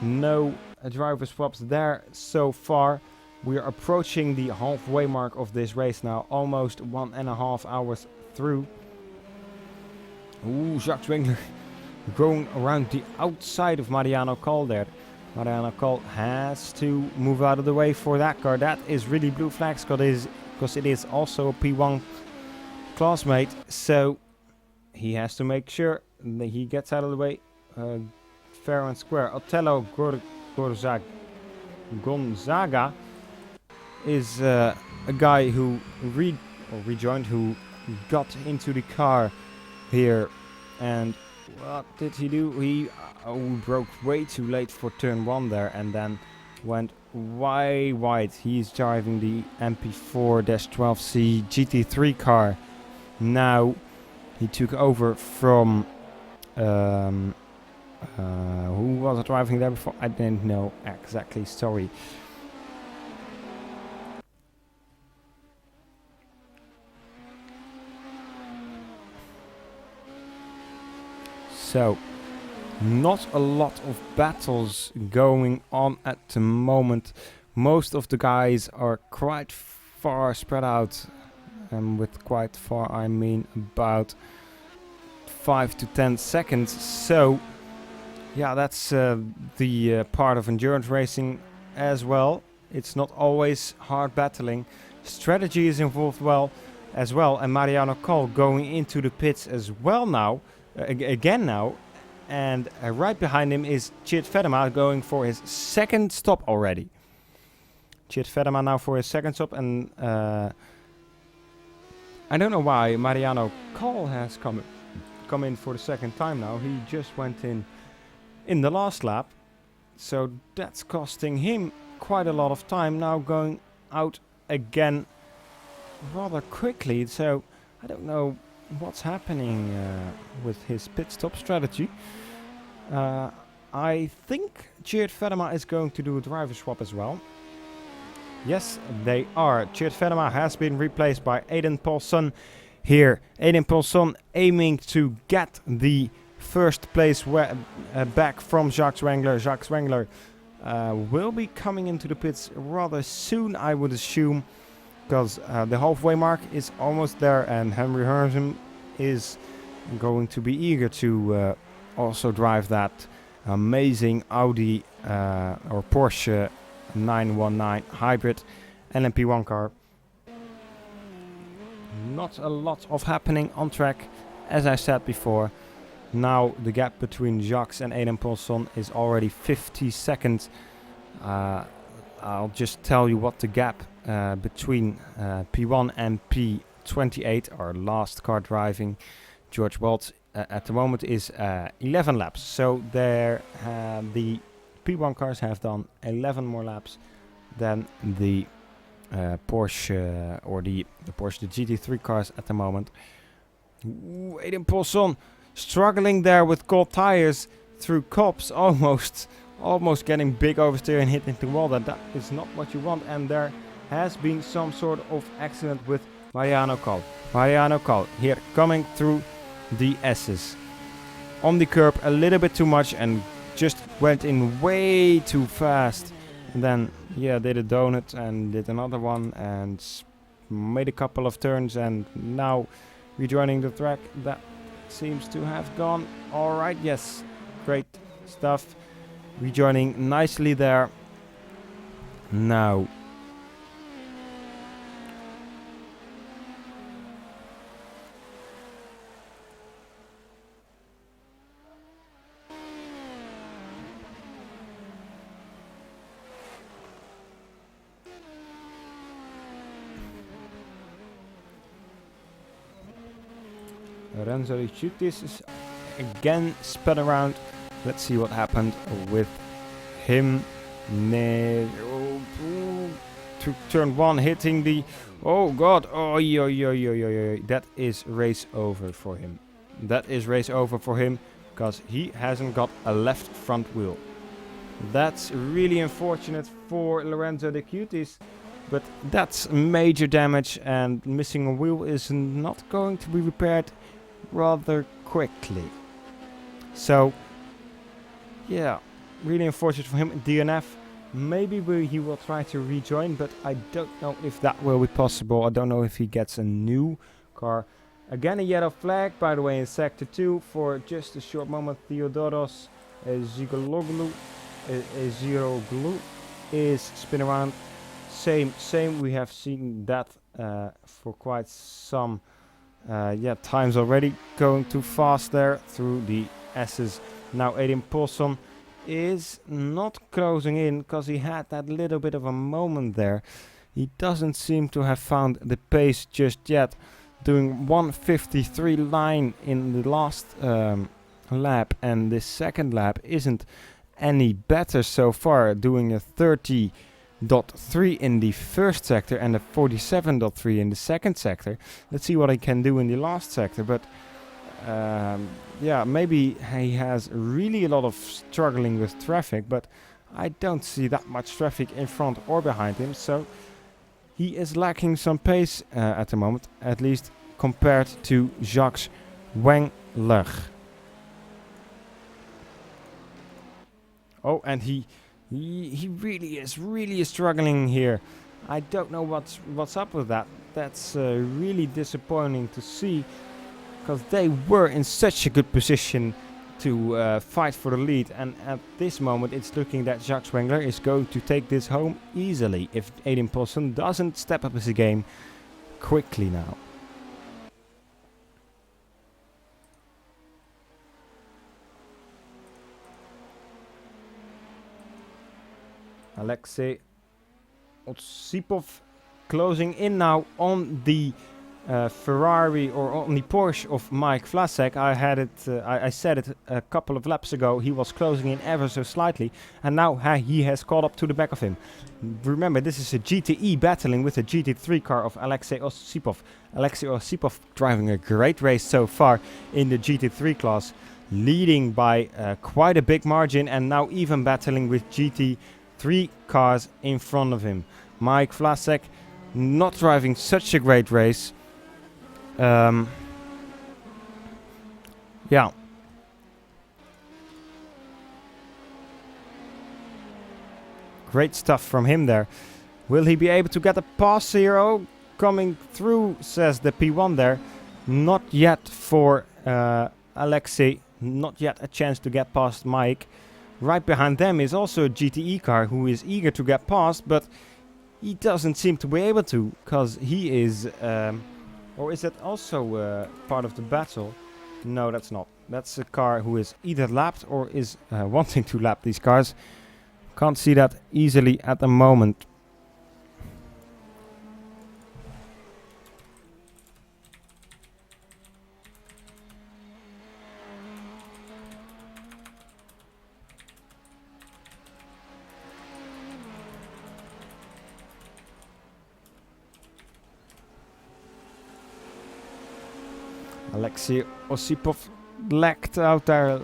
No driver swaps there so far. We are approaching the halfway mark of this race now, almost 1.5 hours through. Ooh, Jacques Wrangler going around the outside of Mariano Cal there. Mariano Cal has to move out of the way for that car. That is really blue flags because it is also a P1 classmate. So he has to make sure that he gets out of the way fair and square. Otello Gonzaga is a guy who rejoined, who got into the car here. And what did he do? He broke way too late for turn 1 there and then went way wide. He's driving the MP4-12C GT3 car. Now he took over from who was driving there before? I didn't know exactly, sorry. So, not a lot of battles going on at the moment. Most of the guys are quite far spread out. And with quite far, I mean about 5 to 10 seconds. So, yeah, that's the part of endurance racing as well. It's not always hard battling. Strategy is involved as well. And Mariano Cal going into the pits as well now. Again now. And right behind him is Tjeerd Vedema going for his second stop already. Tjeerd Vedema now for his second stop. And I don't know why Mariano Cal has come in for the second time now. He just went in the last lap. So that's costing him quite a lot of time. Now going out again rather quickly, so I don't know what's happening with his pit stop strategy. I think Tjeerd Vedema is going to do a driver swap as well. Yes, they are. Tjeerd Vedema has been replaced by Aiden Paulson here. Aiden Paulson aiming to get the first place back from Jacques Wengler. Jacques Wengler will be coming into the pits rather soon, I would assume, because the halfway mark is almost there, and Henry Hermsen is going to be eager to also drive that amazing Audi or Porsche 919 hybrid LMP1 car. Not a lot of happening on track, as I said before. Now the gap between Jacques and Aiden Paulson is already 50 seconds. I'll just tell you what the gap between P1 and P28, our last car driving George Waltz, at the moment is 11 laps. So there the P1 cars have done 11 more laps than the Porsche or the Porsche the GT3 cars at the moment. Ooh, Aiden Paulson struggling there with cold tires through cops, almost getting big oversteer and hitting the wall. That is not what you want, and there has been some sort of accident with Mariano Cal. Mariano Cal here coming through the S's on the curb a little bit too much and just went in way too fast, and then did a donut and did another one and made a couple of turns, and now rejoining the track. That seems to have gone all right. Yes, great stuff. Rejoining nicely there. Now Lorenzo Di Ciutis is again spun around. Let's see what happened with him. To turn one, hitting the... Oh god, that is race over for him. That is race over for him, because he hasn't got a left front wheel. That's really unfortunate for Lorenzo Di Ciutis, but that's major damage, and missing a wheel is not going to be repaired rather quickly. So yeah, really unfortunate for him. DNF, maybe he will try to rejoin, but I don't know if that will be possible. I don't know if he gets a new car. Again, a yellow flag, by the way, in sector 2 for just a short moment. Theodoros Zigologlu is spin around. Same. We have seen that for quite some times already. Going too fast there through the S's. Now Aiden Paulson is not closing in, because he had that little bit of a moment there. He doesn't seem to have found the pace just yet. Doing 1:53.9 in the last lap, and the second lap isn't any better so far. Doing a 30.3 in the first sector and a 47.3 in the second sector. Let's see what he can do in the last sector, but maybe he has really a lot of struggling with traffic, but I don't see that much traffic in front or behind him, so he is lacking some pace at the moment, at least compared to Jacques Wengler. Oh, and he really is struggling here. I don't know what's up with that. That's really disappointing to see, because they were in such a good position to fight for the lead, and at this moment it's looking that Jacques Wengler is going to take this home easily if Aiden Paulson doesn't step up his game quickly now. Alexei Otsipov closing in now on the Ferrari or on the Porsche of Mike Vlasek. I had it. I said it a couple of laps ago. He was closing in ever so slightly, and now he has caught up to the back of him. Remember, this is a GTE battling with a GT3 car of Alexei Osipov. Alexei Osipov driving a great race so far in the GT3 class, leading by quite a big margin, and now even battling with GT3 cars in front of him. Mike Vlasek not driving such a great race. Yeah. Great stuff from him there. Will he be able to get a pass here? Oh, coming through, says the P1 there. Not yet for Alexei. Not yet a chance to get past Mike. Right behind them is also a GTE car who is eager to get past, but he doesn't seem to be able to, because he is... or is that also part of the battle? No, that's not. That's a car who is either lapped or is wanting to lap these cars. Can't see that easily at the moment. Alexei Osipov lagged out there.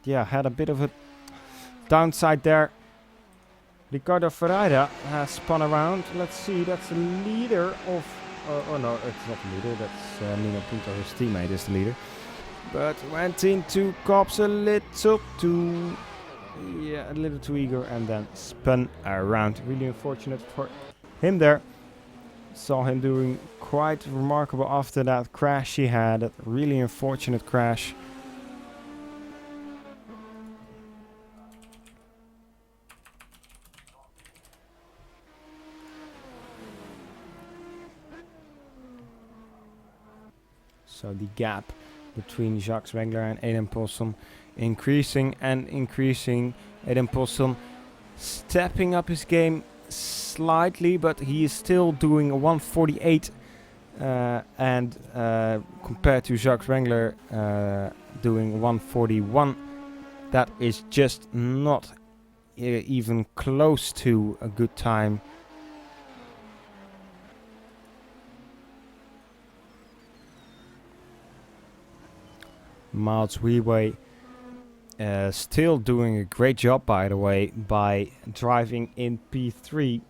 Yeah, had a bit of a downside there. Ricardo Ferreira has spun around. Let's see, that's the leader of... oh no, it's not the leader. That's Nino Pinto, his teammate is the leader. But went into cops a little too... yeah, a little too eager and then spun around. Really unfortunate for him there. Saw him doing quite remarkable after that crash he had, that really unfortunate crash. So the gap between Jacques Wengler and Adam Poulsen increasing and increasing. Adam Poulsen stepping up his game slightly, but he is still doing a 148 and compared to Jacques Wengler doing 141, that is just not even close to a good time. Miles Wee still doing a great job, by the way, by driving in P3.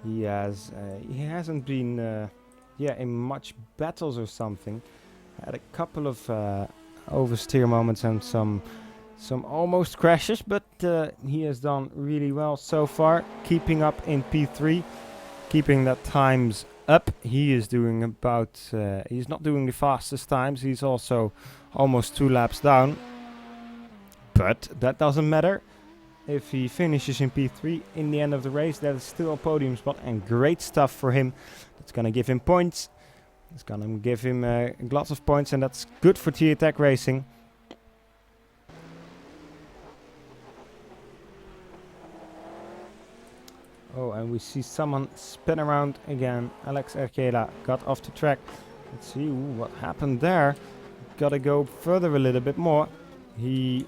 He hasn't been in much battles or something. Had a couple of oversteer moments and some almost crashes, but he has done really well so far, keeping up in P3, keeping that times up. He is doing about he's not doing the fastest times, he's also almost 2 laps down, but that doesn't matter. If he finishes in P3 in the end of the race, that is still a podium spot, and great stuff for him. That's gonna give him points. It's gonna give him lots of points, and that's good for T-Attack Racing. Oh, and we see someone spin around again. Alex Erkela got off the track. Let's see what happened there. Gotta go further a little bit more. He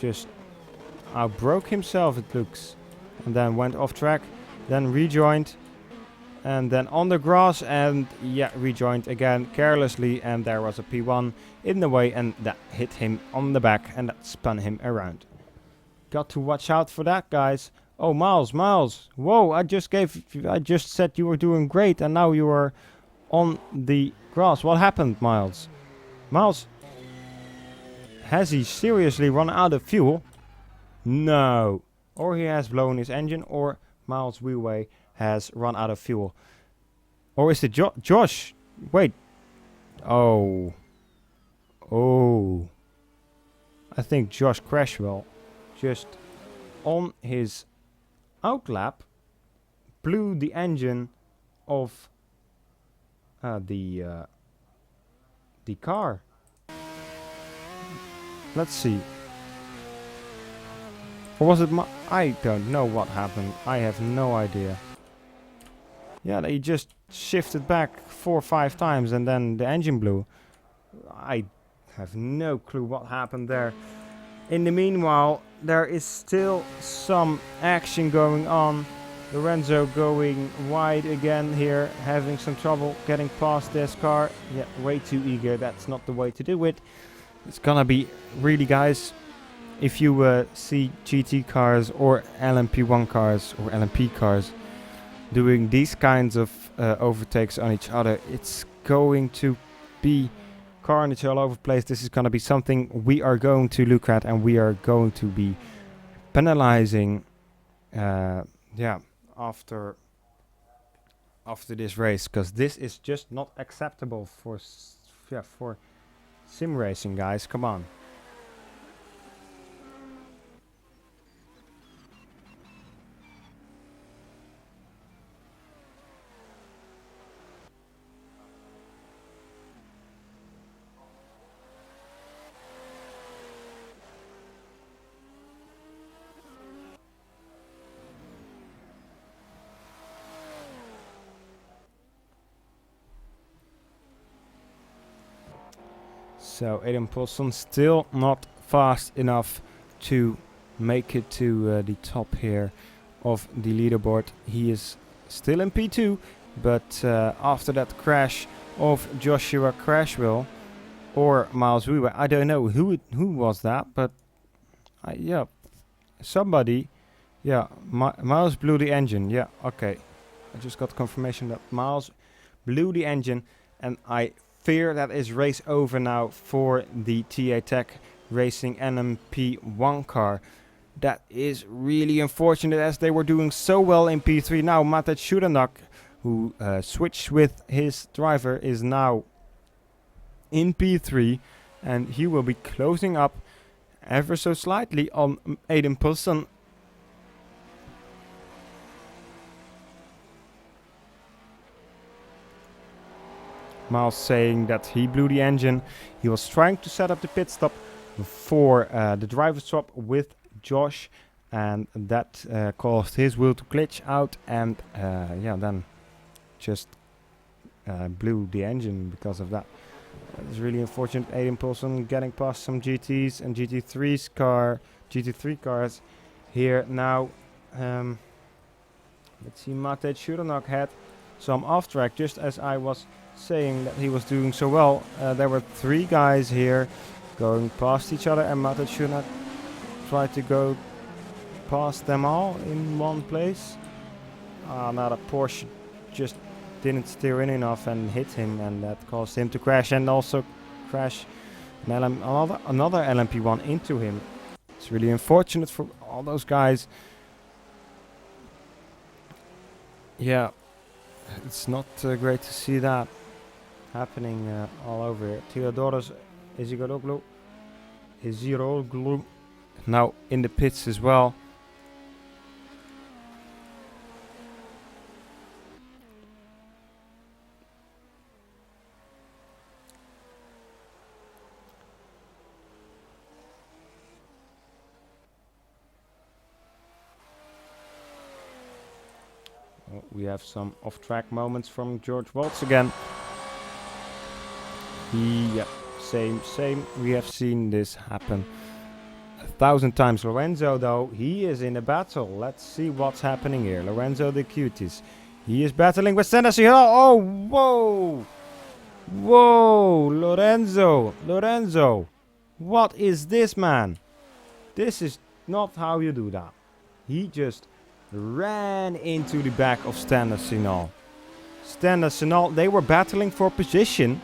just outbroke himself, it looks, and then went off track, then rejoined, and then on the grass, and yeah, rejoined again carelessly, and there was a P1 in the way, and that hit him on the back, and that spun him around. Got to watch out for that, guys. Oh, Miles, whoa, I just said you were doing great, and now you are on the grass. What happened, Miles? Has he seriously run out of fuel? No. Or he has blown his engine, or Miles Wheelway has run out of fuel. Or is it Josh? Wait. Oh. I think Josh Crashwell just on his outlap blew the engine of the car. Let's see. Or was it I don't know what happened. I have no idea. Yeah, they just shifted back 4 or 5 times and then the engine blew. I have no clue what happened there. In the meanwhile, there is still some action going on. Lorenzo going wide again here, having some trouble getting past this car. Yeah, way too eager. That's not the way to do it. It's gonna be really, guys, if you see GT cars or LMP1 cars or LMP cars doing these kinds of overtakes on each other, it's going to be carnage all over the place. This is going to be something we are going to look at, and we are going to be penalizing after this race, because this is just not acceptable for sim racing, guys. Come on. So Adam Poulsen still not fast enough to make it to the top here of the leaderboard. He is still in P2, but after that crash of Joshua Crashwell or Miles Weaver, I don't know who was that, but yeah, somebody. Yeah, Miles blew the engine. Yeah, okay. I just got confirmation that Miles blew the engine, and I fear that is race over now for the TA Tech Racing LMP1 car. That is really unfortunate, as they were doing so well in P3. Now Matej Shudanak, who switched with his driver, is now in P3, and he will be closing up ever so slightly on Aiden Poulsen. Miles saying that he blew the engine. He was trying to set up the pit stop for the driver swap with Josh, and that caused his wheel to glitch out, and then just blew the engine because of that. It's really unfortunate. Aiden Poulsen getting past some GTs and GT3 cars here now. Let's see, Matej Shudanak had some off track, just as I was saying that he was doing so well. There were 3 guys here going past each other, and Matej Shudanak tried to go past them all in one place. Now the Porsche just didn't steer in enough and hit him, and that caused him to crash, and also crash another LMP1 into him. It's really unfortunate for all those guys. Yeah, it's not great to see that happening all over here. Theodoros Izigoroglu now in the pits as well. We have some off-track moments from George Waltz again. Yeah, same. We have seen this happen 1,000 times. Lorenzo, though, he is in a battle. Let's see what's happening here. Lorenzo the Cuties. He is battling with Senesi. Oh, whoa! Whoa, Lorenzo. What is this, man? This is not how you do that. He just ran into the back of Standard Sinal. Standard Sinal, they were battling for position,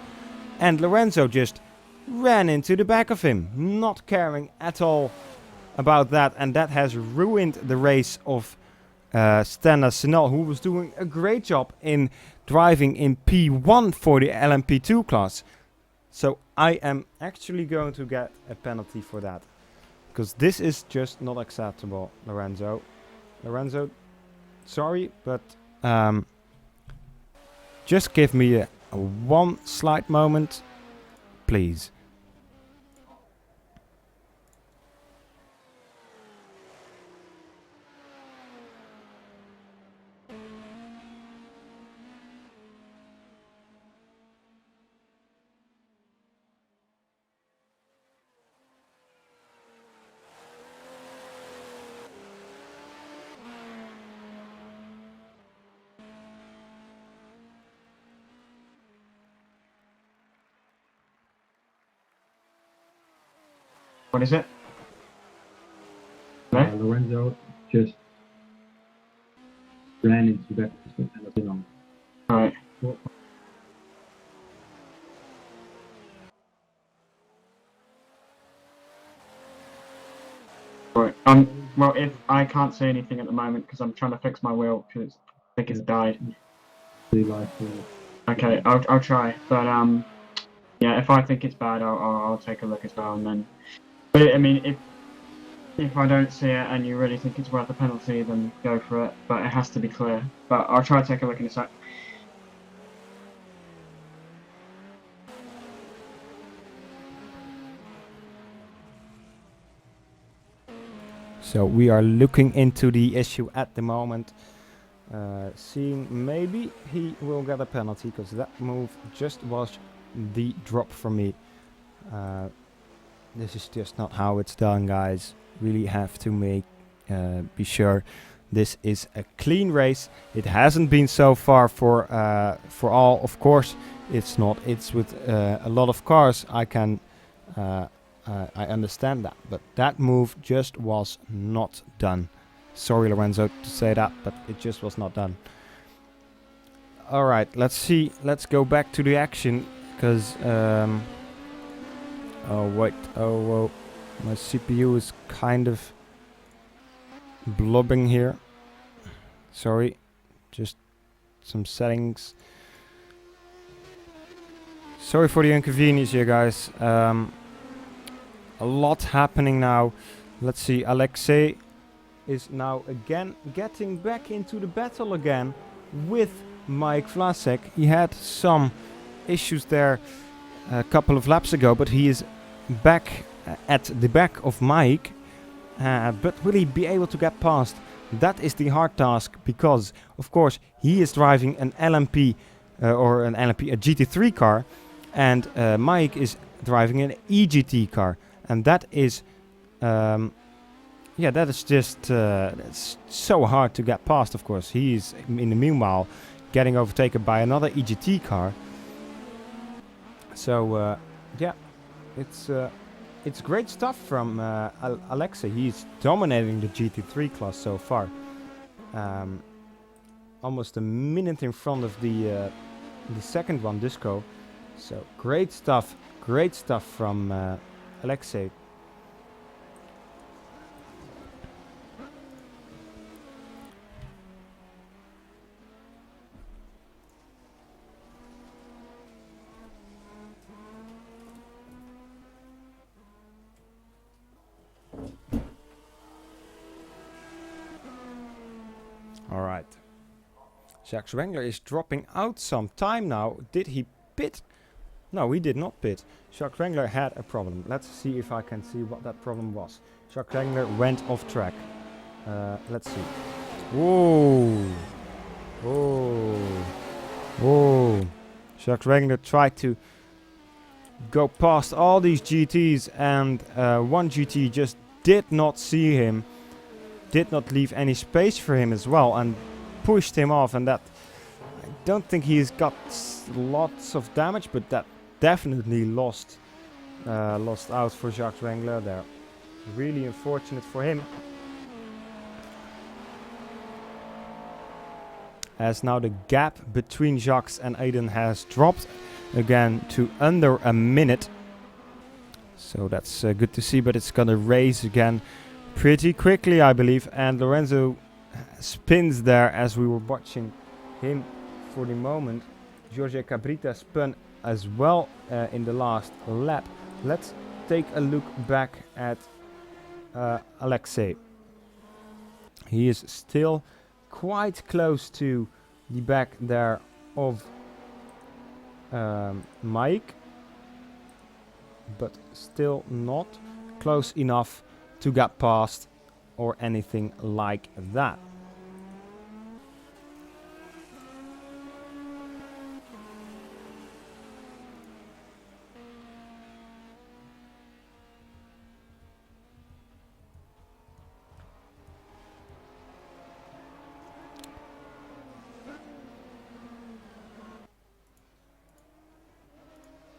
and Lorenzo just ran into the back of him, not caring at all about that, and that has ruined the race of Standard Sinal, who was doing a great job in driving in P1 for the LMP2 class. So I am actually going to get a penalty for that, because this is just not acceptable, Lorenzo. Lorenzo, sorry, but just give me a one slight moment, please. What is it? Hello? Lorenzo just ran into that penalty on. Right. Right. Well, if I can't say anything at the moment because I'm trying to fix my wheel because I think it's died. Okay, I'll try. But yeah, if I think it's bad, I'll take a look as well, and then. But I mean, if I don't see it and you really think it's worth a penalty, then go for it. But it has to be clear. But I'll try to take a look in a sec. So we are looking into the issue at the moment, seeing maybe he will get a penalty because that move just was the drop for me. This is just not how it's done, guys. Really have to be sure this is a clean race. It hasn't been so far for all. Of course, it's not. It's with a lot of cars. I understand that, but that move just was not done. Sorry, Lorenzo, to say that, but it just was not done. All right, let's see. Let's go back to the action, because oh wait, whoa, my CPU is kind of blobbing here. Sorry, just some settings. Sorry for the inconvenience here, guys. A lot happening now. Let's see, Alexei is now again getting back into the battle again with Mike Vlasek. He had some issues there a couple of laps ago, but he is back at the back of Mike. But will he be able to get past? That is the hard task, because of course he is driving an LMP or a GT3 car, and Mike is driving an EGT car. And that is, that is just it's so hard to get past. Of course, he is in the meanwhile getting overtaken by another EGT car. So it's great stuff from Alexei. He's dominating the GT3 class so far. Almost a minute in front of the second one, Disco. So great stuff from Alexei. All right. Jacques Wengler is dropping out some time now. Did he pit? No, he did not pit. Jacques Wengler had a problem. Let's see if I can see what that problem was. Jacques Wengler went off track. Let's see. Whoa. Whoa. Jacques Wengler tried to go past all these GTs, and one GT just did not see him. Did not leave any space for him as well, and pushed him off. And that, I don't think he's got lots of damage, but that definitely lost out for Jacques Wengler there. Really unfortunate for him. As now the gap between Jacques and Aiden has dropped again to under a minute. So that's good to see, but it's gonna race again pretty quickly, I believe. And Lorenzo spins there as we were watching him for the moment. Jorge Cabrita spun as well in the last lap. Let's take a look back at Alexei. He is still quite close to the back there of Mike, but still not close enough to get past or anything like that.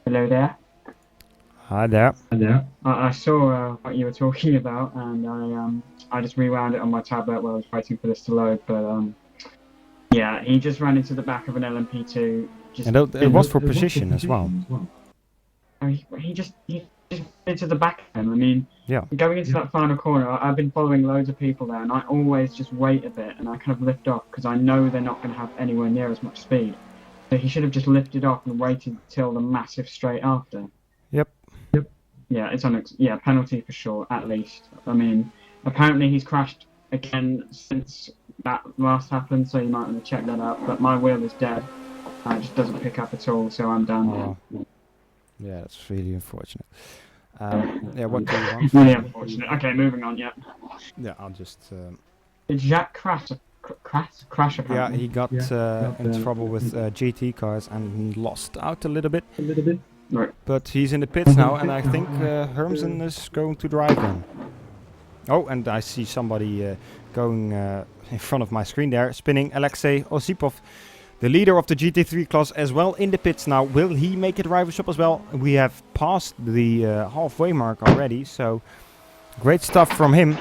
Hello there. Hi there. Yeah. I saw what you were talking about, and I just rewound it on my tablet while I was waiting for this to load. But yeah, he just ran into the back of an LMP2. And it was for position as well. He just into the back of him. I mean, Yeah. going into that final corner, I've been following loads of people there, and I always just wait a bit and I kind of lift off because I know they're not going to have anywhere near as much speed. So he should have just lifted off and waited till the massive straight after. Yep. Yeah, it's penalty for sure, at least. I mean, apparently he's crashed again since that last happened, so you might want to check that out. But my wheel is dead. It just doesn't pick up at all, so I'm done. Oh. Yeah, that's really unfortunate. Yeah, what do you want? Really unfortunate. Okay, moving on, yeah. Yeah, I'll just... Did Jack crash apparently? Yeah, he got in trouble with GT cars and lost out a little bit. Right. But he's in the pits now, and I think Hermsen is going to drive them. Oh, and I see somebody going in front of my screen there, spinning Alexei Osipov, the leader of the GT3 class, as well in the pits now. Will he make a driver's shop as well? We have passed the halfway mark already, so great stuff from him.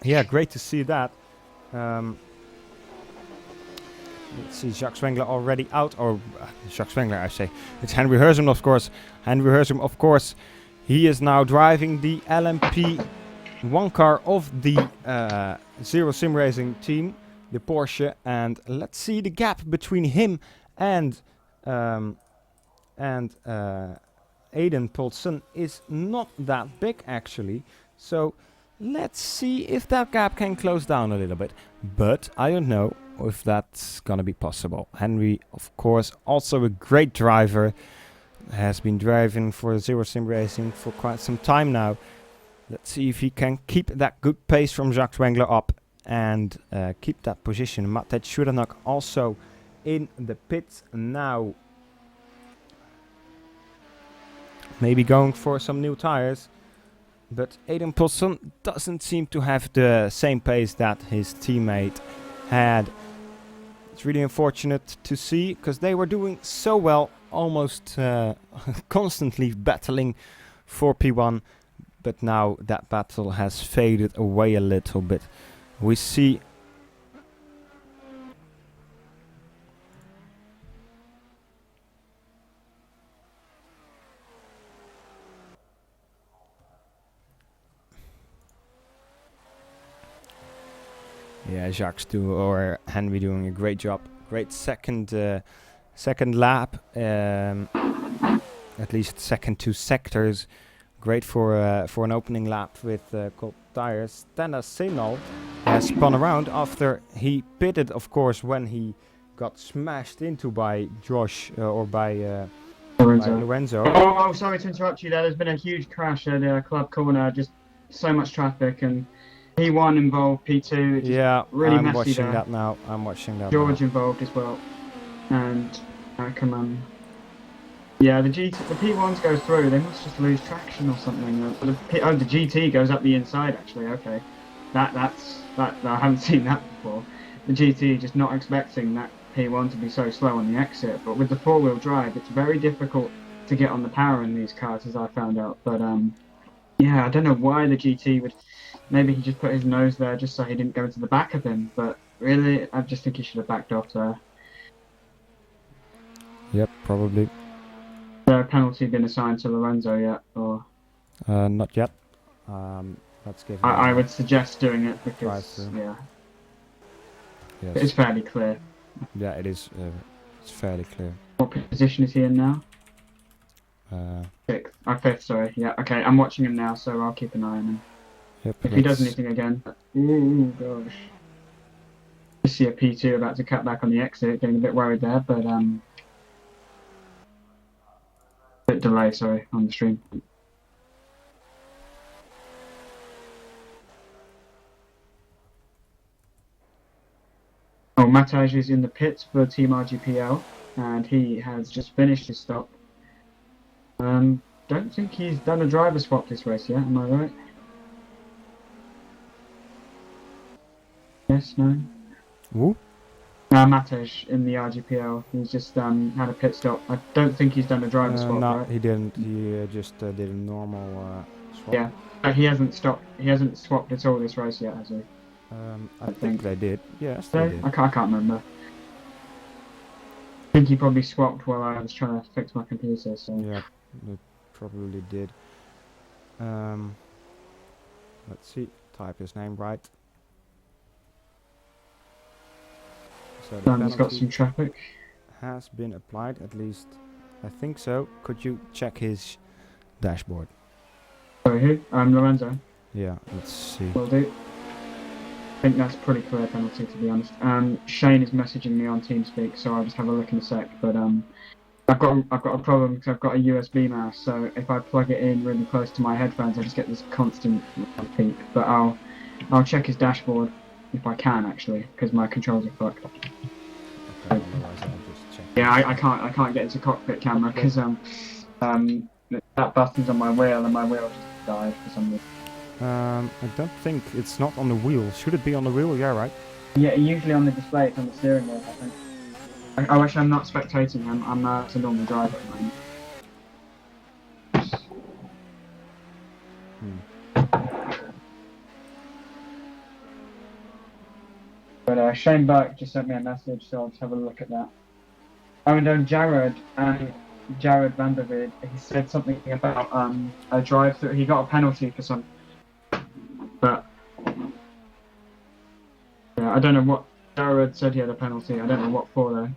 Yeah, great to see that. Let's see, Jacques Spengler already out, or Jacques Spengler, I say. It's Henry Hersum, of course. Henry Hersum, of course, he is now driving the LMP1 car of the Zero Simracing team, the Porsche. And let's see, the gap between him and Aiden Poulsen is not that big, actually. So let's see if that gap can close down a little bit. But I don't know if that's gonna be possible. Henry, of course, also a great driver, has been driving for Zero Simracing for quite some time now. Let's see if he can keep that good pace from Jacques Spengler up and keep that position. Matej Shuranok also in the pits now. Maybe going for some new tires. But Aiden Poulsen doesn't seem to have the same pace that his teammate had. It's really unfortunate to see, because they were doing so well, almost constantly battling for P1. But now that battle has faded away a little bit. We see... Yeah, Jacques or Henry doing a great job. Great second lap. At least second 2 sectors. Great for an opening lap with cold tires. Stana Senal has spun around after he pitted, of course, when he got smashed into by Josh or by Lorenzo. Oh, sorry to interrupt you there. There's been a huge crash at Club Corner. Just so much traffic, and P1 involved, P2. Yeah, really I'm messy watching there. that now. I'm watching that. George now. involved as well, and Ackerman. Yeah, the P1s go through. They must just lose traction or something. The GT goes up the inside. Actually, okay, that's I haven't seen that before. The GT just not expecting that P1 to be so slow on the exit, but with the 4-wheel drive, it's very difficult to get on the power in these cars, as I found out. But yeah, I don't know why the GT would. Maybe he just put his nose there just so he didn't go into the back of him. But really, I just think he should have backed off there. Yep, probably. Is there a penalty been assigned to Lorenzo yet, or? Not yet. Let's give. I would suggest doing it because yeah, yes. it's fairly clear. Yeah, it is. It's fairly clear. What position is he in now? 6th. 5th, sorry. Yeah, okay. I'm watching him now, so I'll keep an eye on him. Yep, If he does anything again. Ooh, gosh. I see a P2 about to cut back on the exit, getting a bit worried there, but bit delay, sorry, on the stream. Oh, Matej is in the pits for Team RGPL, and he has just finished his stop. Don't think he's done a driver swap this race yet, am I right? Yes, no? Who? Matej in the RGPL. He's just had a pit stop. I don't think he's done a driver swap, No, right? he didn't. He just did a normal swap. Yeah, but he hasn't stopped. He hasn't swapped at all this race yet, has he? I think they did. Yes, No, they did. I can't remember. I think he probably swapped while I was trying to fix my computer. So Yeah, they probably did. Let's see. Type his name right. So the Dan's got penalty some traffic. has been applied, at least I think so. Could you check his dashboard? Sorry, who? Lorenzo. Yeah, let's see. Will do. I think that's a pretty clear penalty, to be honest. Shane is messaging me on TeamSpeak, so I'll just have a look in a sec. But I've got a problem because I've got a USB mouse, so if I plug it in really close to my headphones, I just get this constant beep. But I'll check his dashboard if I can actually, because my controls are fucked. Okay, otherwise I'll just check. Yeah, I can't get into cockpit camera because that button's on my wheel and my wheel just died for some reason. I don't think it's not on the wheel. Should it be on the wheel? Yeah, right. Yeah, usually on the display it's on the steering wheel, I think. Oh, actually, I'm not spectating him. I'm a normal driver at the moment. But Shane Burke just sent me a message, so I'll just have a look at that. Oh, and Jared Vandervid, he said something about a drive-through. He got a penalty for some, but yeah, I don't know what. Jared said he had a penalty. I don't know what for though.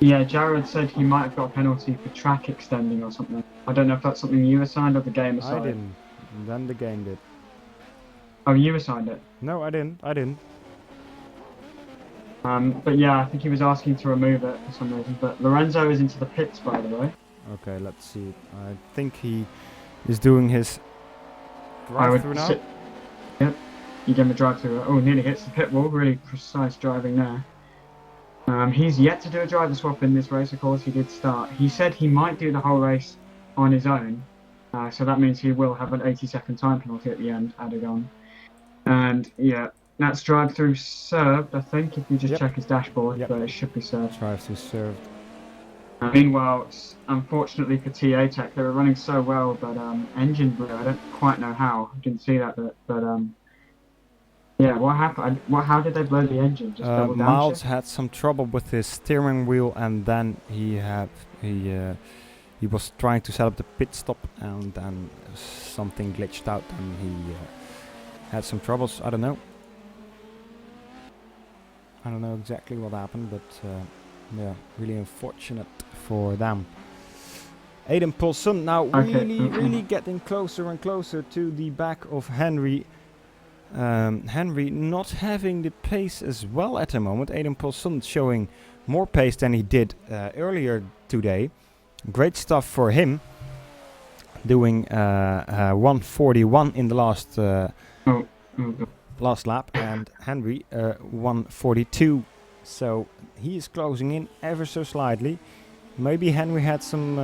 Yeah, Jared said he might have got a penalty for track extending or something. I don't know if that's something you assigned or the game assigned. I didn't. Then the game did. Oh, you assigned it? No, I didn't. I didn't. But yeah, I think he was asking to remove it for some reason. But Lorenzo is into the pits, by the way. Okay, let's see. I think he is doing his drive-through now. Yep, you gave him a drive-through. Oh, nearly hits the pit wall. Really precise driving there. He's yet to do a driver swap in this race, of course. He did start. He said he might do the whole race on his own. So that means he will have an 80-second time penalty at the end added on. And yeah, that's drive-through served, I think, if you just check his dashboard, but it should be served. Drive-through served. Meanwhile, unfortunately for TA Tech, they were running so well, but engine blew. I don't quite know how. I didn't see that bit, but yeah, what happened? How did they blow the engine? Just double Miles downshift? had some trouble with his steering wheel, and then he was trying to set up the pit stop, and then something glitched out, and he had some troubles. I don't know exactly what happened, but yeah, really unfortunate for them. Aiden Paulson now really getting closer and closer to the back of Henry. Henry not having the pace as well at the moment. Aiden Paulson showing more pace than he did earlier today. Great stuff for him. Doing 141 in the last lap, and Henry 142. So he is closing in ever so slightly. Maybe Henry had some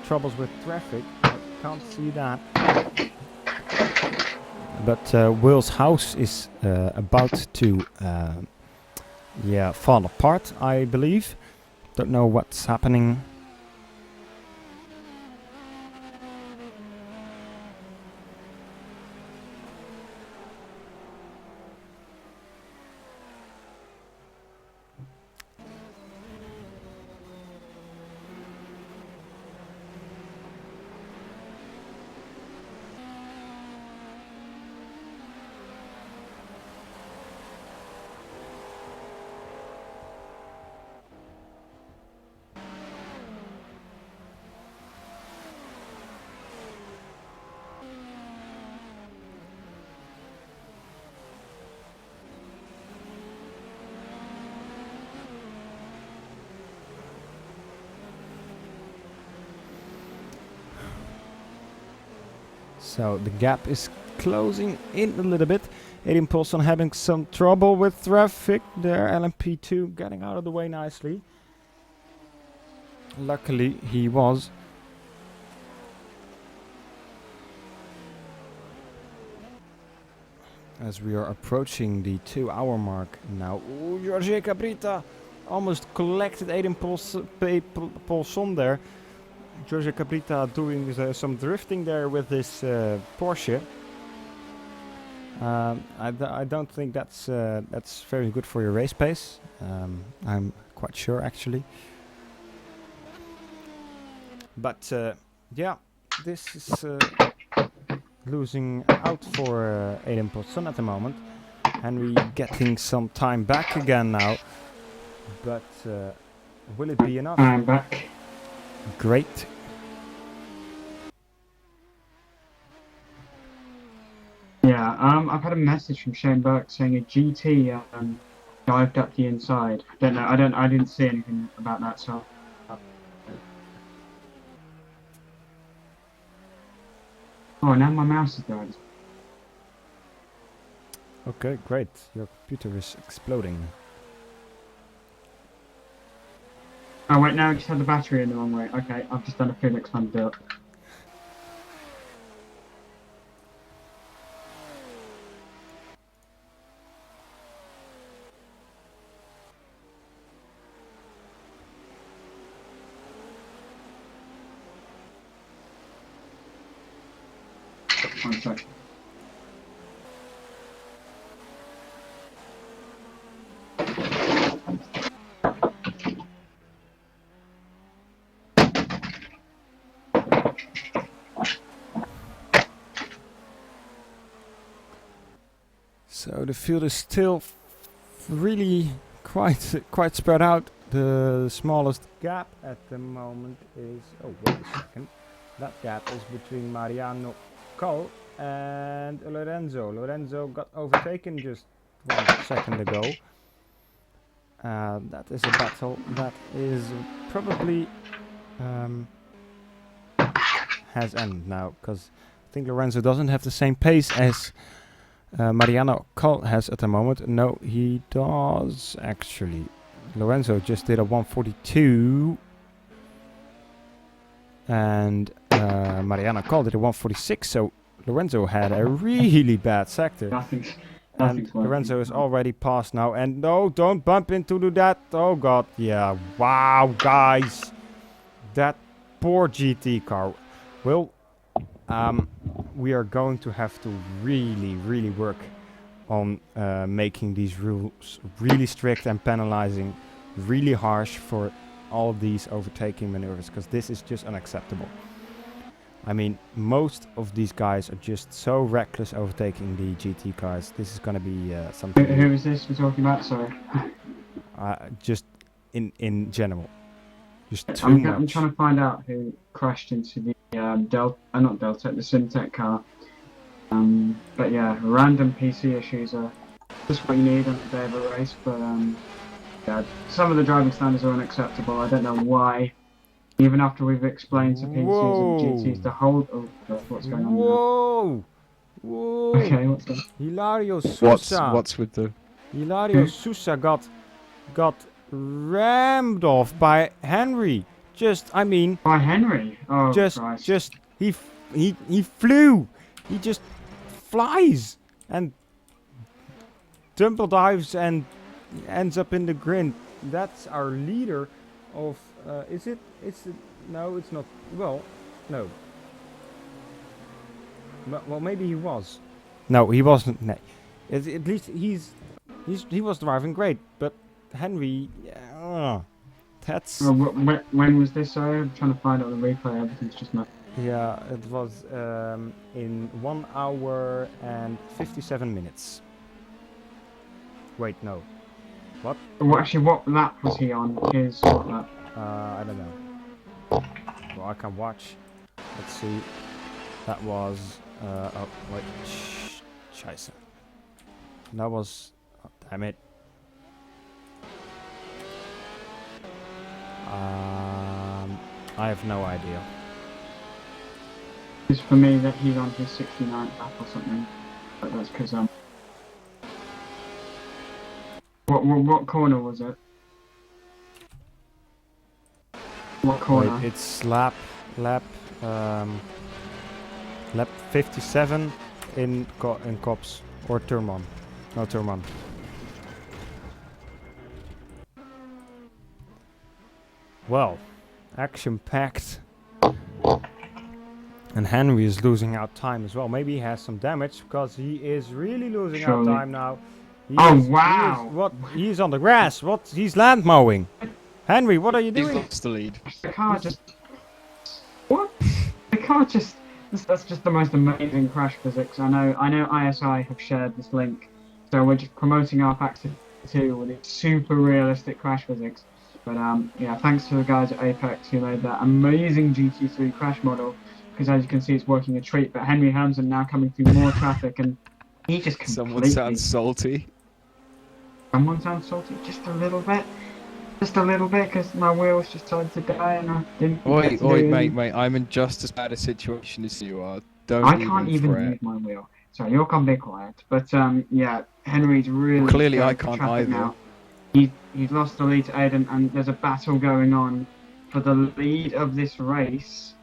troubles with traffic. I can't see that. But Will's house is about to fall apart, I believe. Don't know what's happening. So the gap is closing in a little bit. Aiden Paulson having some trouble with traffic there. LMP2 getting out of the way nicely. Luckily he was. As we are approaching the 2-hour mark now. Ooh, Jorge Cabrita almost collected Aiden Paulson there. Jorge Cabrita doing some drifting there with this Porsche. I don't think that's very good for your race pace. I'm quite sure actually. But yeah, this is losing out for Aiden Paulson at the moment. Henry getting some time back again now. But will it be enough? I'm back. Great. Yeah, I've had a message from Shane Burke saying a GT dived up the inside. Don't know. I didn't see anything about that. So. Oh, now my mouse is died. Okay, great. Your computer is exploding. Oh wait, no, I just had the battery in the wrong way. Okay, I've just done a fuel expand build. One sec. So the field is still really quite spread out. The smallest gap at the moment is, oh wait a second, that gap is between Mariano Col and Lorenzo. Lorenzo got overtaken just 1 second ago. That is a battle that is probably has ended now, because I think Lorenzo doesn't have the same pace as Mariano Col has at the moment. No, he does actually. Lorenzo just did a 142 and Mariano Col did a 146, so Lorenzo had a really bad sector. And Lorenzo is already past now, and no, don't bump into that. Oh god, yeah, wow guys, that poor GT car. Well, we are going to have to really work on making these rules really strict and penalizing really harsh for all these overtaking maneuvers, because this is just unacceptable. I mean, most of these guys are just so reckless overtaking the GT cars. This is going to be something. Who is this we're talking about? Sorry. Just in general. Just too I'm much. trying to find out who crashed into the not Delta, the Simtech car. But yeah, random PC issues are just what you need on the day of a race. But yeah, some of the driving standards are unacceptable. I don't know why. Even after we've explained to PCs and GTs to hold. Oh, what's going on Whoa! Whoa! Okay, what's that? Hilario Sousa. What's with the? Hilario Sousa got rammed off by Henry. I mean. By Henry? Oh, Christ. He flew. He just flies and tumble dives and ends up in the grid. That's our leader of. Is it? No, it's not. Well, no. Well, maybe he was. No, he wasn't. No. At least he was driving great, but Henry, that's. When was this? Sorry, I'm trying to find out the replay. Everything's just not. Yeah, it was in 1 hour and 57 minutes. Wait, no. What? Well, actually, what lap was he on? His what lap? I don't know. Well, I can watch. Let's see. That was. Oh, wait. Scheiße. That was. Oh, damn it. I have no idea. It's for me that he's on his 69th lap or something. But that's because what corner was it? What corner? Wait, it's lap 57 in Cops or turn 1. No, turn 1. Well, action-packed. And Henry is losing out time as well. Maybe he has some damage because he is really losing out time now. Wow! He's on the grass. What? He's land mowing. Henry, what are you He's doing? lost the lead. The car just... What? The car just... That's just the most amazing crash physics. I know ISI have shared this link. So we're just promoting our Factor 2 with its super realistic crash physics. But yeah, thanks to the guys at Apex who made that amazing GT3 crash model. Because as you can see, it's working a treat. But Henry Hamson now coming through more traffic, and he just completely... Someone sounds salty. Someone sounds salty? Just a little bit? Just a little bit, because my wheels just started to die and I didn't... Oi, mate, I'm in just as bad a situation as you are. Don't I can't even fret. use my wheel. Sorry, you're gonna be quiet. But yeah, Henry's really... Well, clearly I scared for can't traffic either. now. He's lost the lead to Aiden, and there's a battle going on for the lead of this race.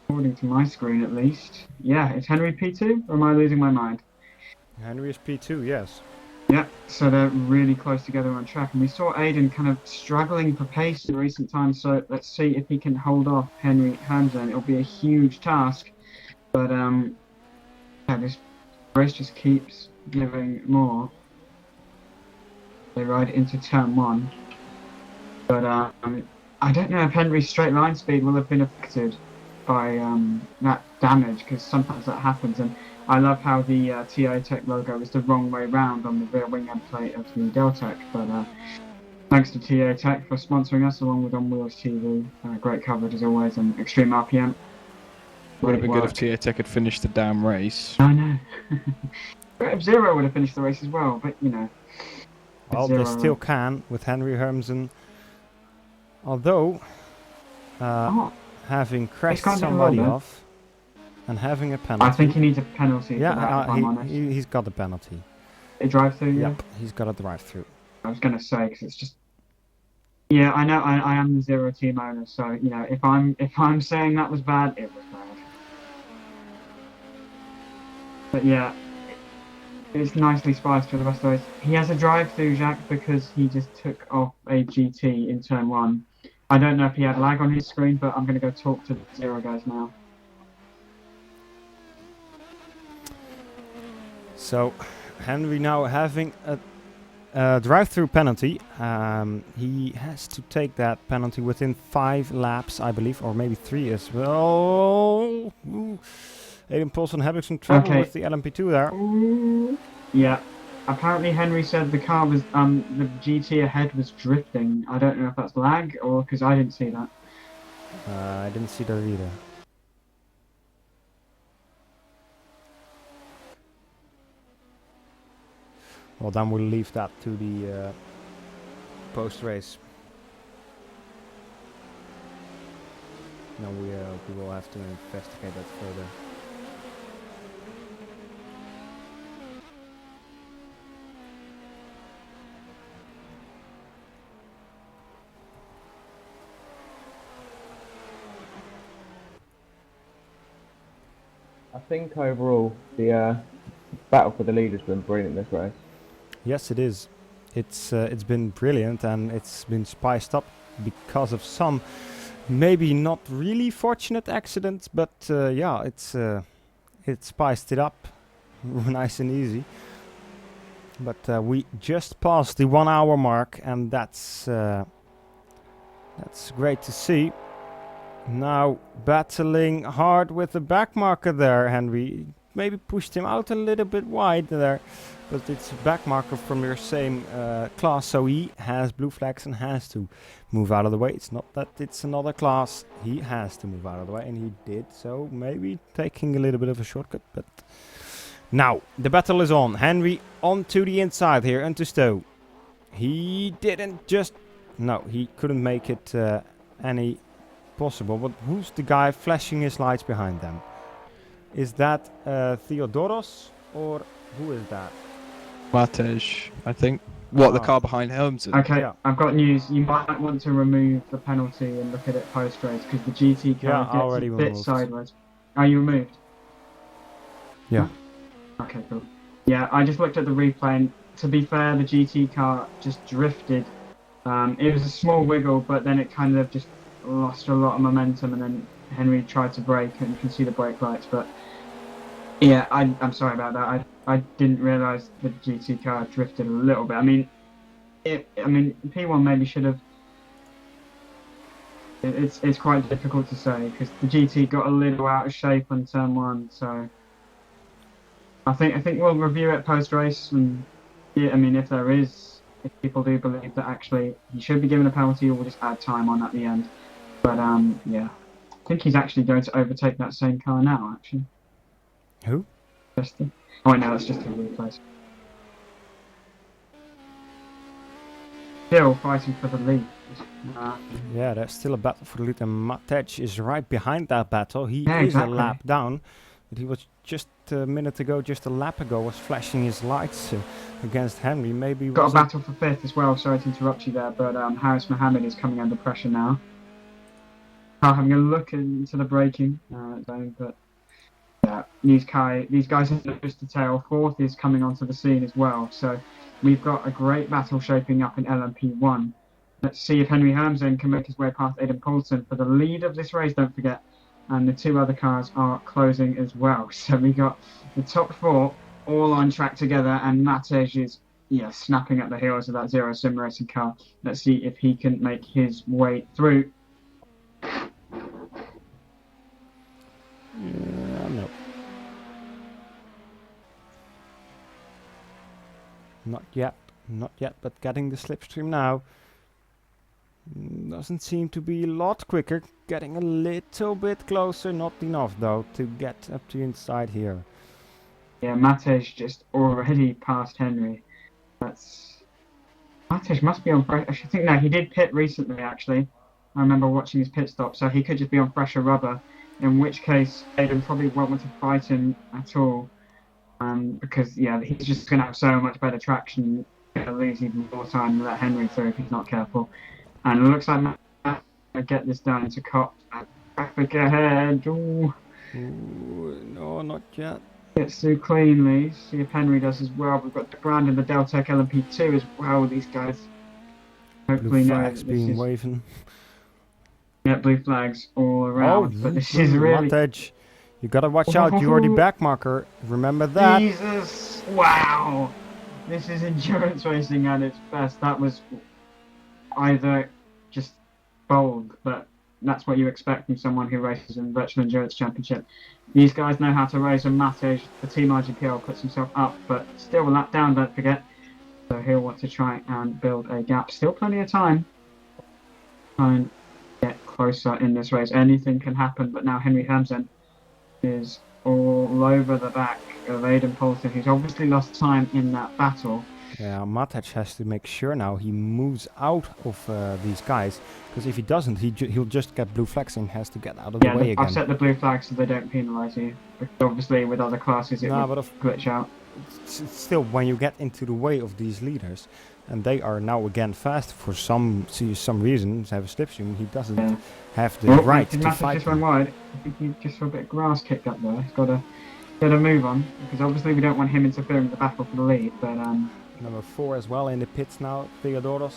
According to my screen, at least. Yeah, is Henry P2, or am I losing my mind? Henry is P2, yes. Yeah, so they're really close together on track, and we saw Aiden kind of struggling for pace in recent times, so let's see if he can hold off Henry Hamson. It'll be a huge task, but yeah, this race just keeps giving more. They ride into turn 1, but I don't know if Henry's straight line speed will have been affected by that damage, because sometimes that happens, and I love how the TA Tech logo is the wrong way round on the rear wing end plate of the Deltec, but thanks to TA Tech for sponsoring us along with On Wheels TV. Great coverage as always, and XtremeRPM. Would have been good if TA Tech had finished the damn race. I know. F-Zero would have finished the race as well, but you know. Well, they still can with Henry Hermsen. Although, having crashed somebody off and having a penalty. I think he needs a penalty. Yeah, for that, if I'm honest. he's got a penalty. A drive-through, yeah? Yep, he's got a drive-through. I was going to say, because it's just... Yeah, I know, I am the Zero team owner, so, you know, if I'm saying that was bad, it was bad. But yeah, it's nicely spiced for the rest of those. He has a drive-through, Jacques, because he just took off a GT in turn 1. I don't know if he had lag on his screen, but I'm going to go talk to the Zero guys now. So, Henry now having a drive-through penalty. He has to take that penalty within 5 laps, I believe, or maybe 3 as well. Ooh. Aiden Paulson having some trouble with the LMP2 there. Ooh. Yeah. Apparently Henry said the car was, the GT ahead was drifting. I don't know if that's lag or because I didn't see that. I didn't see that either. Well, then we'll leave that to the post-race. No, we will have to investigate that further. I think overall the battle for the lead has been brilliant this race. Yes, it is. It's been brilliant, and it's been spiced up because of some maybe not really fortunate accidents, but yeah, it spiced it up nice and easy. But we just passed the 1 hour mark, and that's great to see. Now battling hard with the back marker there, Henry. Maybe pushed him out a little bit wide there, but it's a back marker from your same class, so he has blue flags and has to move out of the way. It's not that it's another class, he has to move out of the way, and he did, so maybe taking a little bit of a shortcut. But now the battle is on. Henry onto the inside here, into Stowe. He didn't just... No, he couldn't make it any possible. But who's the guy flashing his lights behind them? Is that Theodoros or who is that? Matej, I think. What, the Ah. car behind Helmsen? Okay, Yeah. I've got news. You might want to remove the penalty and look at it post-race because the GT Yeah, car gets already a bit removed. sideways. Are you removed? Yeah. Okay, cool. Yeah, I just looked at the replay and to be fair, the GT car just drifted. It was a small wiggle, but then it kind of just lost a lot of momentum and then Henry tried to brake and you can see the brake lights, but yeah, I'm sorry about that. I didn't realise the GT car drifted a little bit. I mean, P1 maybe should have. It's quite difficult to say because the GT got a little out of shape on turn 1, so I think we'll review it post race and yeah, I mean if people do believe that actually he should be given a penalty, we'll just add time on at the end. But yeah, I think he's actually going to overtake that same car now. Actually, Who? Justin. Oh no, that's just a replace. Still fighting for the lead. Yeah, there's still a battle for the lead, and Matej is right behind that battle. He Yeah, is exactly. a lap down, but he was just a minute ago, just a lap ago, was flashing his lights against Henry. Maybe Got a was it- battle for 5th as well. Sorry to interrupt you there, but Harris Mohammed is coming under pressure now. Having a look into the braking zone, but yeah, these guys are just to tail. 4th is coming onto the scene as well. So we've got a great battle shaping up in LMP1. Let's see if Henry Hamzin can make his way past Aidan Poulsen for the lead of this race, don't forget. And the 2 other cars are closing as well. So we got the top 4 all on track together, and Matej is snapping at the heels of that Zero Simracing car. Let's see if he can make his way through. No. Not yet, but getting the slipstream now. Doesn't seem to be a lot quicker. Getting a little bit closer, not enough though to get up to inside here. Yeah, Matej just already passed Henry. Matej must be on fresh. I think no, he did pit recently actually. I remember watching his pit stop, so he could just be on fresher rubber. In which case, Aidan probably won't want to fight him at all, because he's just going to have so much better traction. He'll lose even more time and let Henry through if he's not careful. And it looks like Matt will get this down to Cop. Traffic ahead. Ooh. Ooh, no, not yet. Gets through cleanly. See if Henry does as well. We've got Brand and the Deltec LMP2 as well. These guys hopefully Blue know flags that being waving. Yeah, blue flags all around. But this is really. Matej. You gotta watch out. You already back marker. Remember that. Jesus! Wow! This is endurance racing at its best. That was either just bold, but that's what you expect from someone who races in Virtual Endurance Championship. These guys know how to race, and Matej, the Team RGPL, puts himself up, but still a lap down, don't forget. So he'll want to try and build a gap. Still plenty of time. Try and get closer in this race. Anything can happen, but now Henry Hamzin is all over the back of Aidan Poulsen, who's obviously lost time in that battle. Yeah, Matej has to make sure now he moves out of these guys, because if he doesn't, he'll just get blue flags and has to get out of the way again. I've set the blue flags so they don't penalise you, because obviously with other classes it would glitch out. Still, when you get into the way of these leaders, and they are now again fast for some reason, have a slipstream, he doesn't have the right to fight. Just went wide. I think he just saw a bit of grass kicked up there. He's got to get a move on, because obviously we don't want him interfering with the battle for the lead, but Number 4 as well in the pits now, Theodoros.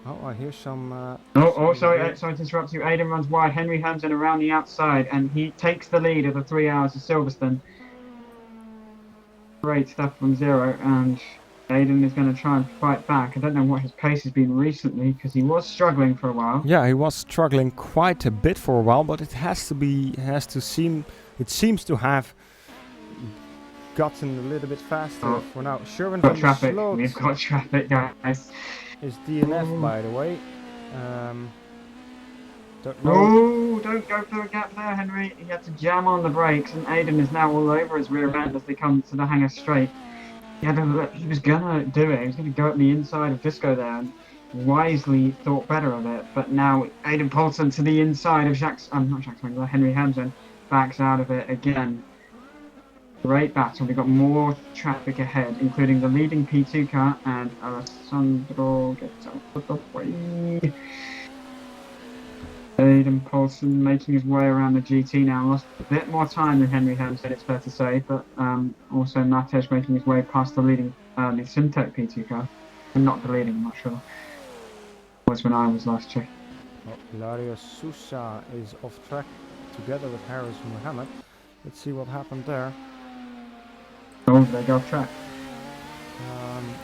Oh, I hear some... sorry to interrupt you. Aidan runs wide. Henry Hamzin around the outside, and he takes the lead of the 3 hours of Silverstone. Great stuff from Zero, and Aidan is going to try and fight back. I don't know what his pace has been recently, because he was struggling for a while. Yeah, he was struggling quite a bit for a while, but it seems to have gotten a little bit faster for now. Sherwin Got van der traffic. Sloot We've got traffic, guys. is DNF, by the way. Don't know. Oh, don't go for a gap there, Henry. He had to jam on the brakes, and Aidan is now all over his rear end as they come to the hangar straight. He was gonna do it. He was gonna go up the inside of Disco there, and wisely thought better of it. But now Aiden Poulsen to the inside of not Jacques Wengler, Henry Hamsen backs out of it again. Great battle. We've got more traffic ahead, including the leading P2 car and Alessandro gets out of the way. Aiden Poulsen making his way around the GT now. Lost a bit more time than Henry Hamsen, it's fair to say, but also Matej making his way past the leading the Simtech P2 car. Not the leading, I'm not sure. It was when I was last checking. Well, Ilario Sousa is off track together with Harris Muhammad. Let's see what happened there. Oh, they go off track.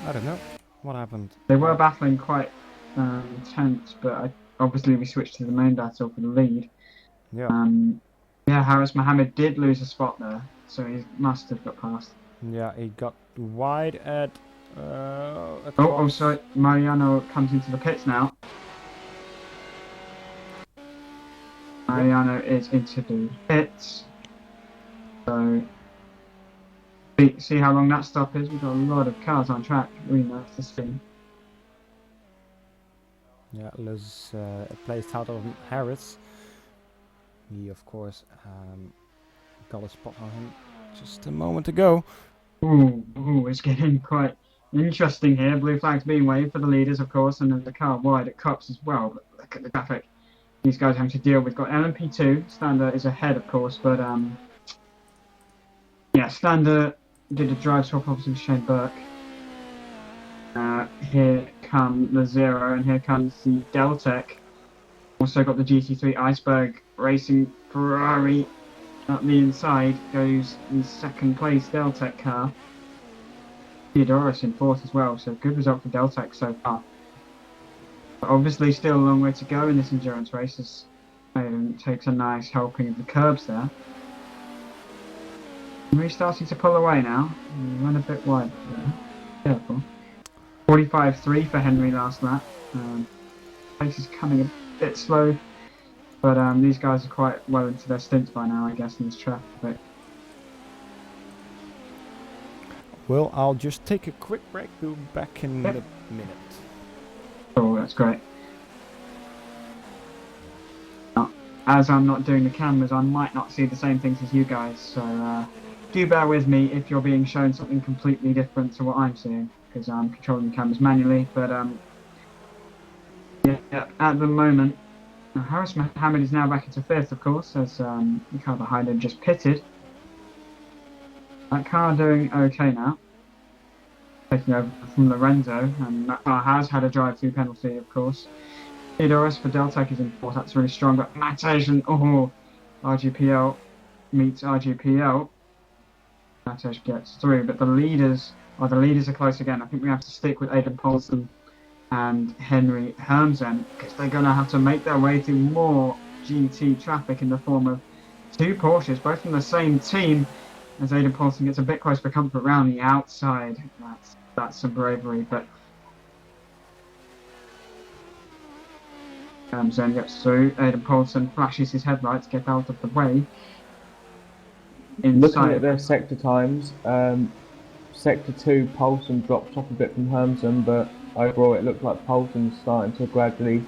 I don't know. What happened? They were battling quite intense, but obviously we switched to the main battle for the lead. Yeah. Yeah, Harris Mohammed did lose a spot there, so he must have got past. Yeah, he got wide at. Oh, sorry. Mariano comes into the pits now. Mariano is into the pits. So, see how long that stop is. We've got a lot of cars on track. Really nice to see. Yeah, Luz placed out of Harris. He, of course, got a spot on him just a moment ago. Ooh, it's getting quite interesting here. Blue flags being waved for the leaders, of course, and then the car wide at Cups as well. But look at the traffic these guys having to deal with. Got LMP2. Stander is ahead, of course, but yeah, Stander did a drive swap opposite with Shane Burke. Here come the Zero, and here comes the Deltec. Also got the GT3 Iceberg Racing Ferrari. Up the inside goes the second place Deltec car. Theodoros in fourth as well, so good result for Deltec so far. But obviously still a long way to go in this endurance race as Aiden takes a nice helping of the curbs there. We're starting to pull away now. Run a bit wide there. Careful. 45.3 for Henry last lap. Pace is coming a bit slow, but these guys are quite well into their stints by now, I guess, in this traffic. Well, I'll just take a quick break. We'll be back in a minute. Oh, that's great. Now, as I'm not doing the cameras, I might not see the same things as you guys, so do bear with me if you're being shown something completely different to what I'm seeing, because I'm controlling the cameras manually, but yeah, at the moment, Harris Mohammed is now back into fifth, of course, as the car behind him just pitted. That car doing okay now. Taking over from Lorenzo, and that car has had a drive-through penalty, of course. Theodoros for Deltec is in fourth, that's really strong, but Matej and RGPL meets RGPL. Matej gets through, but the leaders are close again. I think we have to stick with Aiden Poulsen and Henry Hamsen, because they're going to have to make their way through more GT traffic in the form of two Porsches, both from the same team, as Aiden Poulsen gets a bit close for comfort around the outside. That's some bravery, but Hamsen gets through. Aiden Poulsen flashes his headlights, get out of the way. Looking at their sector times, Sector 2, Poulsen drops off a bit from Hamsen, but overall it looked like Poulsen's starting to gradually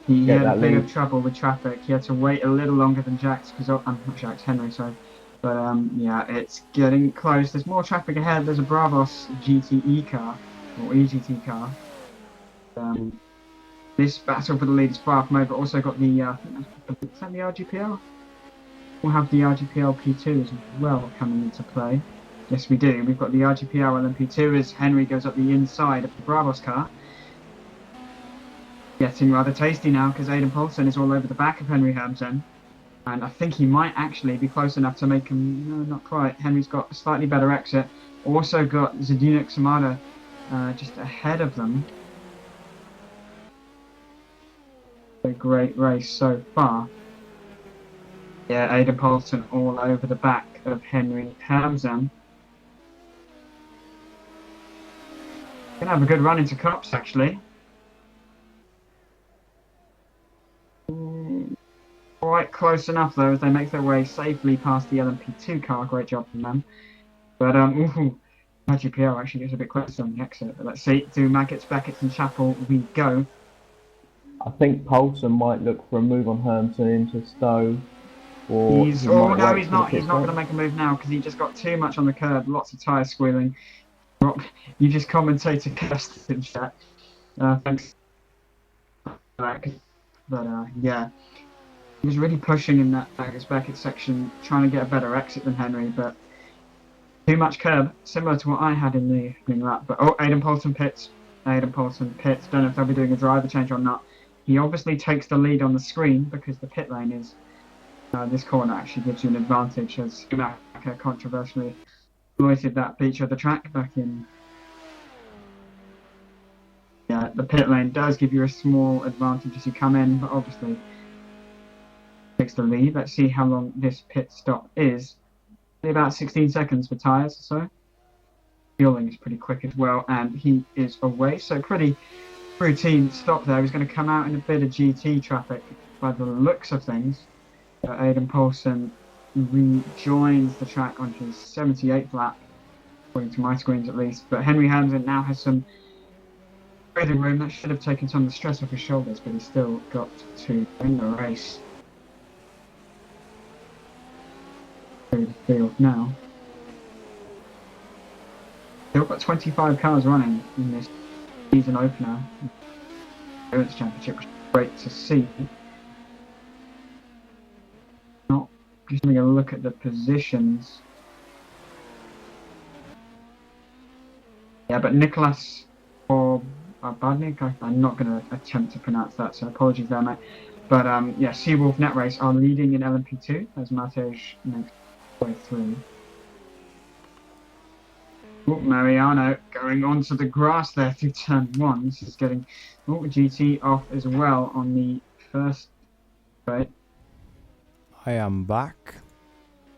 he had a bit lead. of trouble with traffic. He had to wait a little longer than Jax, because not Jax, Henry, sorry. But yeah, it's getting close. There's more traffic ahead. There's a Bravos GTE car, or EGT car. This battle for the lead is far from over. Also got the, is that the RGPL? We'll have the RGPL P2 as well coming into play. Yes, we do. We've got the RGPL LMP2 as Henry goes up the inside of the Bravos car. Getting rather tasty now because Aiden Poulsen is all over the back of Henry Hamsen. And I think he might actually be close enough to make him... No, not quite. Henry's got a slightly better exit. Also got Zdeněk Samada just ahead of them. A great race so far. Yeah, Aiden Poulsen all over the back of Henry Hamsen. Gonna have a good run into Cups, actually. Quite close enough though, as they make their way safely past the LMP2 car. Great job from them. But GPL actually gets a bit closer on the exit. But let's see. Do Maggots, Beckett's and Chapel we go. I think Poulsen might look for a move on Hermson into Stowe. Or He's he oh might no, wait he's for the not. pit He's not stop. going to make a move now because he just got too much on the curb. Lots of tyres squealing. You just commentator cursed in chat. Thanks. But yeah, he was really pushing in that Beckett section, trying to get a better exit than Henry, but too much curb, similar to what I had in the opening lap. But oh, Aidan Poulsen pits. Aidan Poulsen pits. Don't know if they'll be doing a driver change or not. He obviously takes the lead on the screen because the pit lane is. This corner actually gives you an advantage, as Schumacher controversially exploited that feature of the track back in. Yeah, the pit lane does give you a small advantage as you come in, but obviously takes the lead. Let's see how long this pit stop is. About 16 seconds for tyres or so. Fueling is pretty quick as well, and he is away. So pretty routine stop there. He's going to come out in a bit of GT traffic by the looks of things. Aidan Poulsen rejoins the track on his 78th lap, according to my screens at least. But Henry Hamden now has some breathing room. That should have taken some of the stress off his shoulders, but he's still got to win the race. Through the field now. Still got 25 cars running in this season opener. Endurance Championship, which is great to see. Not just having a look at the positions. Yeah, but Nicholas or Badnik, I'm not going to attempt to pronounce that, so apologies there, mate. But yeah, Seawolf Net Race are leading in LMP2 as Matej makes his way through. Oh, Mariano going onto the grass there through turn 1. This is getting GT off as well on the first straight. I am back.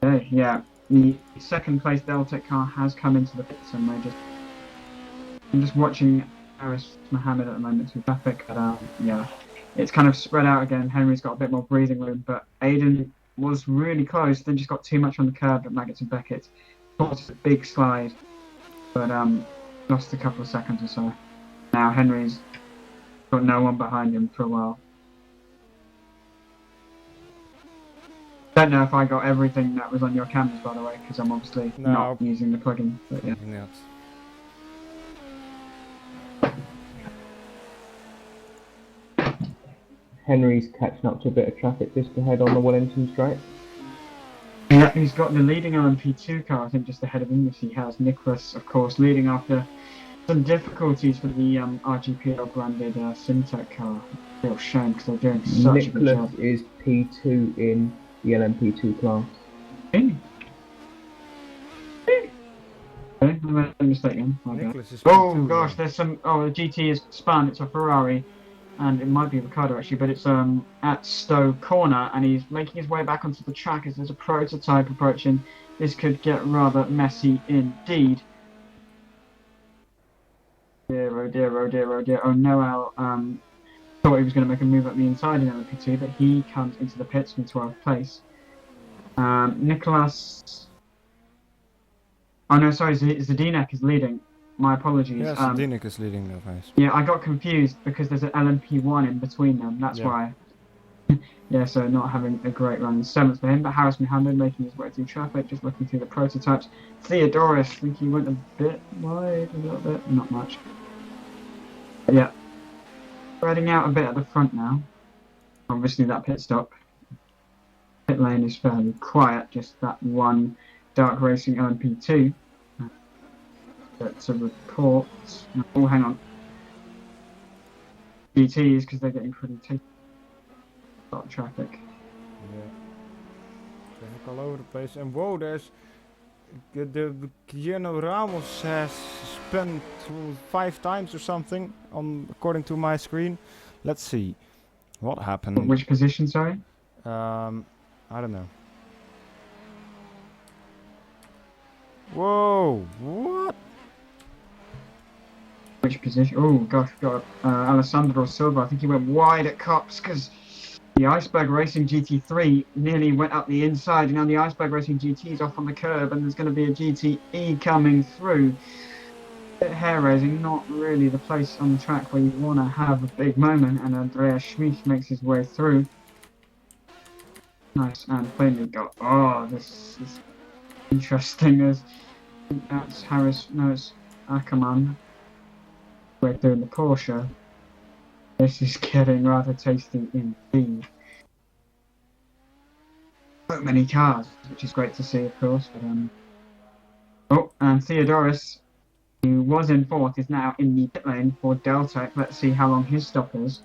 Okay, yeah, the second place Delta car has come into the pits, and I'm just watching Aris Mohammed at the moment through traffic, but yeah, it's kind of spread out again. Henry's got a bit more breathing room, but Aidan was really close, then just got too much on the curb at Maggots and Beckett. Caught a big slide, but lost a couple of seconds or so. Now Henry's got no one behind him for a while. Don't know if I got everything that was on your cameras, by the way, because I'm obviously not using the plugin. But yeah. Henry's catching up to a bit of traffic just ahead on the Wellington straight. Yeah, he's got the leading LMP2 car, I think, just ahead of him. He has Nicholas, of course, leading after some difficulties for the RGPL branded Simtech car. Real shame because they're doing such a good job. Nicholas is P2 in the LMP2 class. Okay, I made a mistake then. Oh gosh, there's some. Oh, the GT is spun. It's a Ferrari, and it might be Ricardo actually, but it's at Stowe Corner, and he's making his way back onto the track as there's a prototype approaching. This could get rather messy indeed. Dear, oh dear, oh dear, oh dear. Oh, Noel thought he was going to make a move up the inside in LMP2, but he comes into the pits in 12th place. Nicholas. Oh no, sorry, Zdenek is leading. My apologies. Yes, Zdenek is leading that race. Yeah, I got confused because there's an LMP1 in between them. That's why. Yeah, so not having a great run. 7th for him, but Harris Mohammed making his way through traffic, just looking through the prototypes. Theodoros, I think he went a bit wide, a little bit, not much. But yeah, spreading out a bit at the front now. Obviously that pit stop. Pit lane is fairly quiet, just that one Dark Racing LMP2. That's a report. Oh, hang on. GTs, because they're getting pretty tight. A lot of traffic. Yeah. Traffic all over the place. And whoa, there's the Guillermo Ramos has spun 5 times or something according to my screen. Let's see. What happened? Which position, sorry? I don't know. Whoa! What? Which position? Oh gosh, got Alessandro Silva. I think he went wide at Cops because The Iceberg Racing GT3 nearly went up the inside, and now the Iceberg Racing GT is off on the curb, and there's going to be a GTE coming through. Bit hair-raising, not really the place on the track where you want to have a big moment, and Andreas Schmich makes his way through. Nice and cleanly got. Oh, this is interesting. As that's Harris. No, it's Ackermann. We're doing the Porsche. This is getting rather tasty indeed. So many cars, which is great to see, of course. But, oh, and Theodoris, who was in fourth, is now in the pit lane for Delta. Let's see how long his stop is.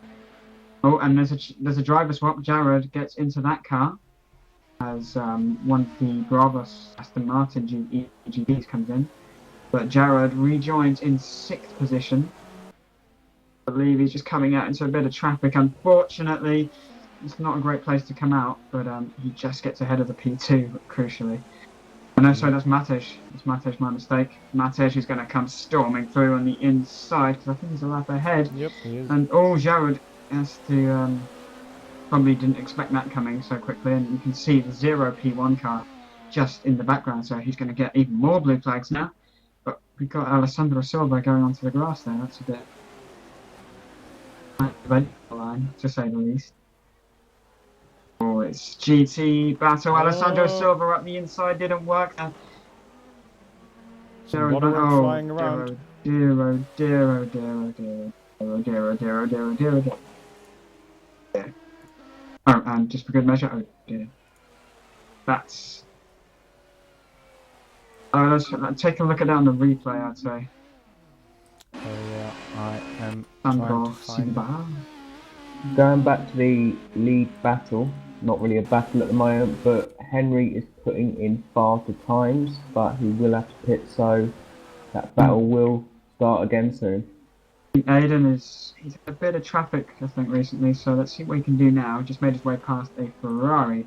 Oh, and there's a driver swap. Jared gets into that car as one of the Bravos Aston Martin GTs comes in. But Jared rejoins in 6th position. I believe he's just coming out into a bit of traffic. Unfortunately, it's not a great place to come out, but he just gets ahead of the P2, crucially. Oh, no, sorry, that's Matej. It's Matej, my mistake. Matej is going to come storming through on the inside, because I think he's a lap ahead. Yep, he is. And Jared has to... probably didn't expect that coming so quickly, and you can see the 0P1 car just in the background, so he's going to get even more blue flags now. But we've got Alessandro Silva going onto the grass there. That's a bit... line, to say the least. Oh, it's GT battle. Alessandro Silva up the inside, didn't work. Some waterworks flying around. Dero. Oh, and just for good measure, oh dear. That's... let's take a look at that on the replay, I'd say. Yeah, I am trying to find it. Going back to the lead battle, not really a battle at the moment, but Henry is putting in faster times, but he will have to pit, so that battle will start again soon. Aiden he's had a bit of traffic, I think, recently, so let's see what he can do now. Just made his way past a Ferrari.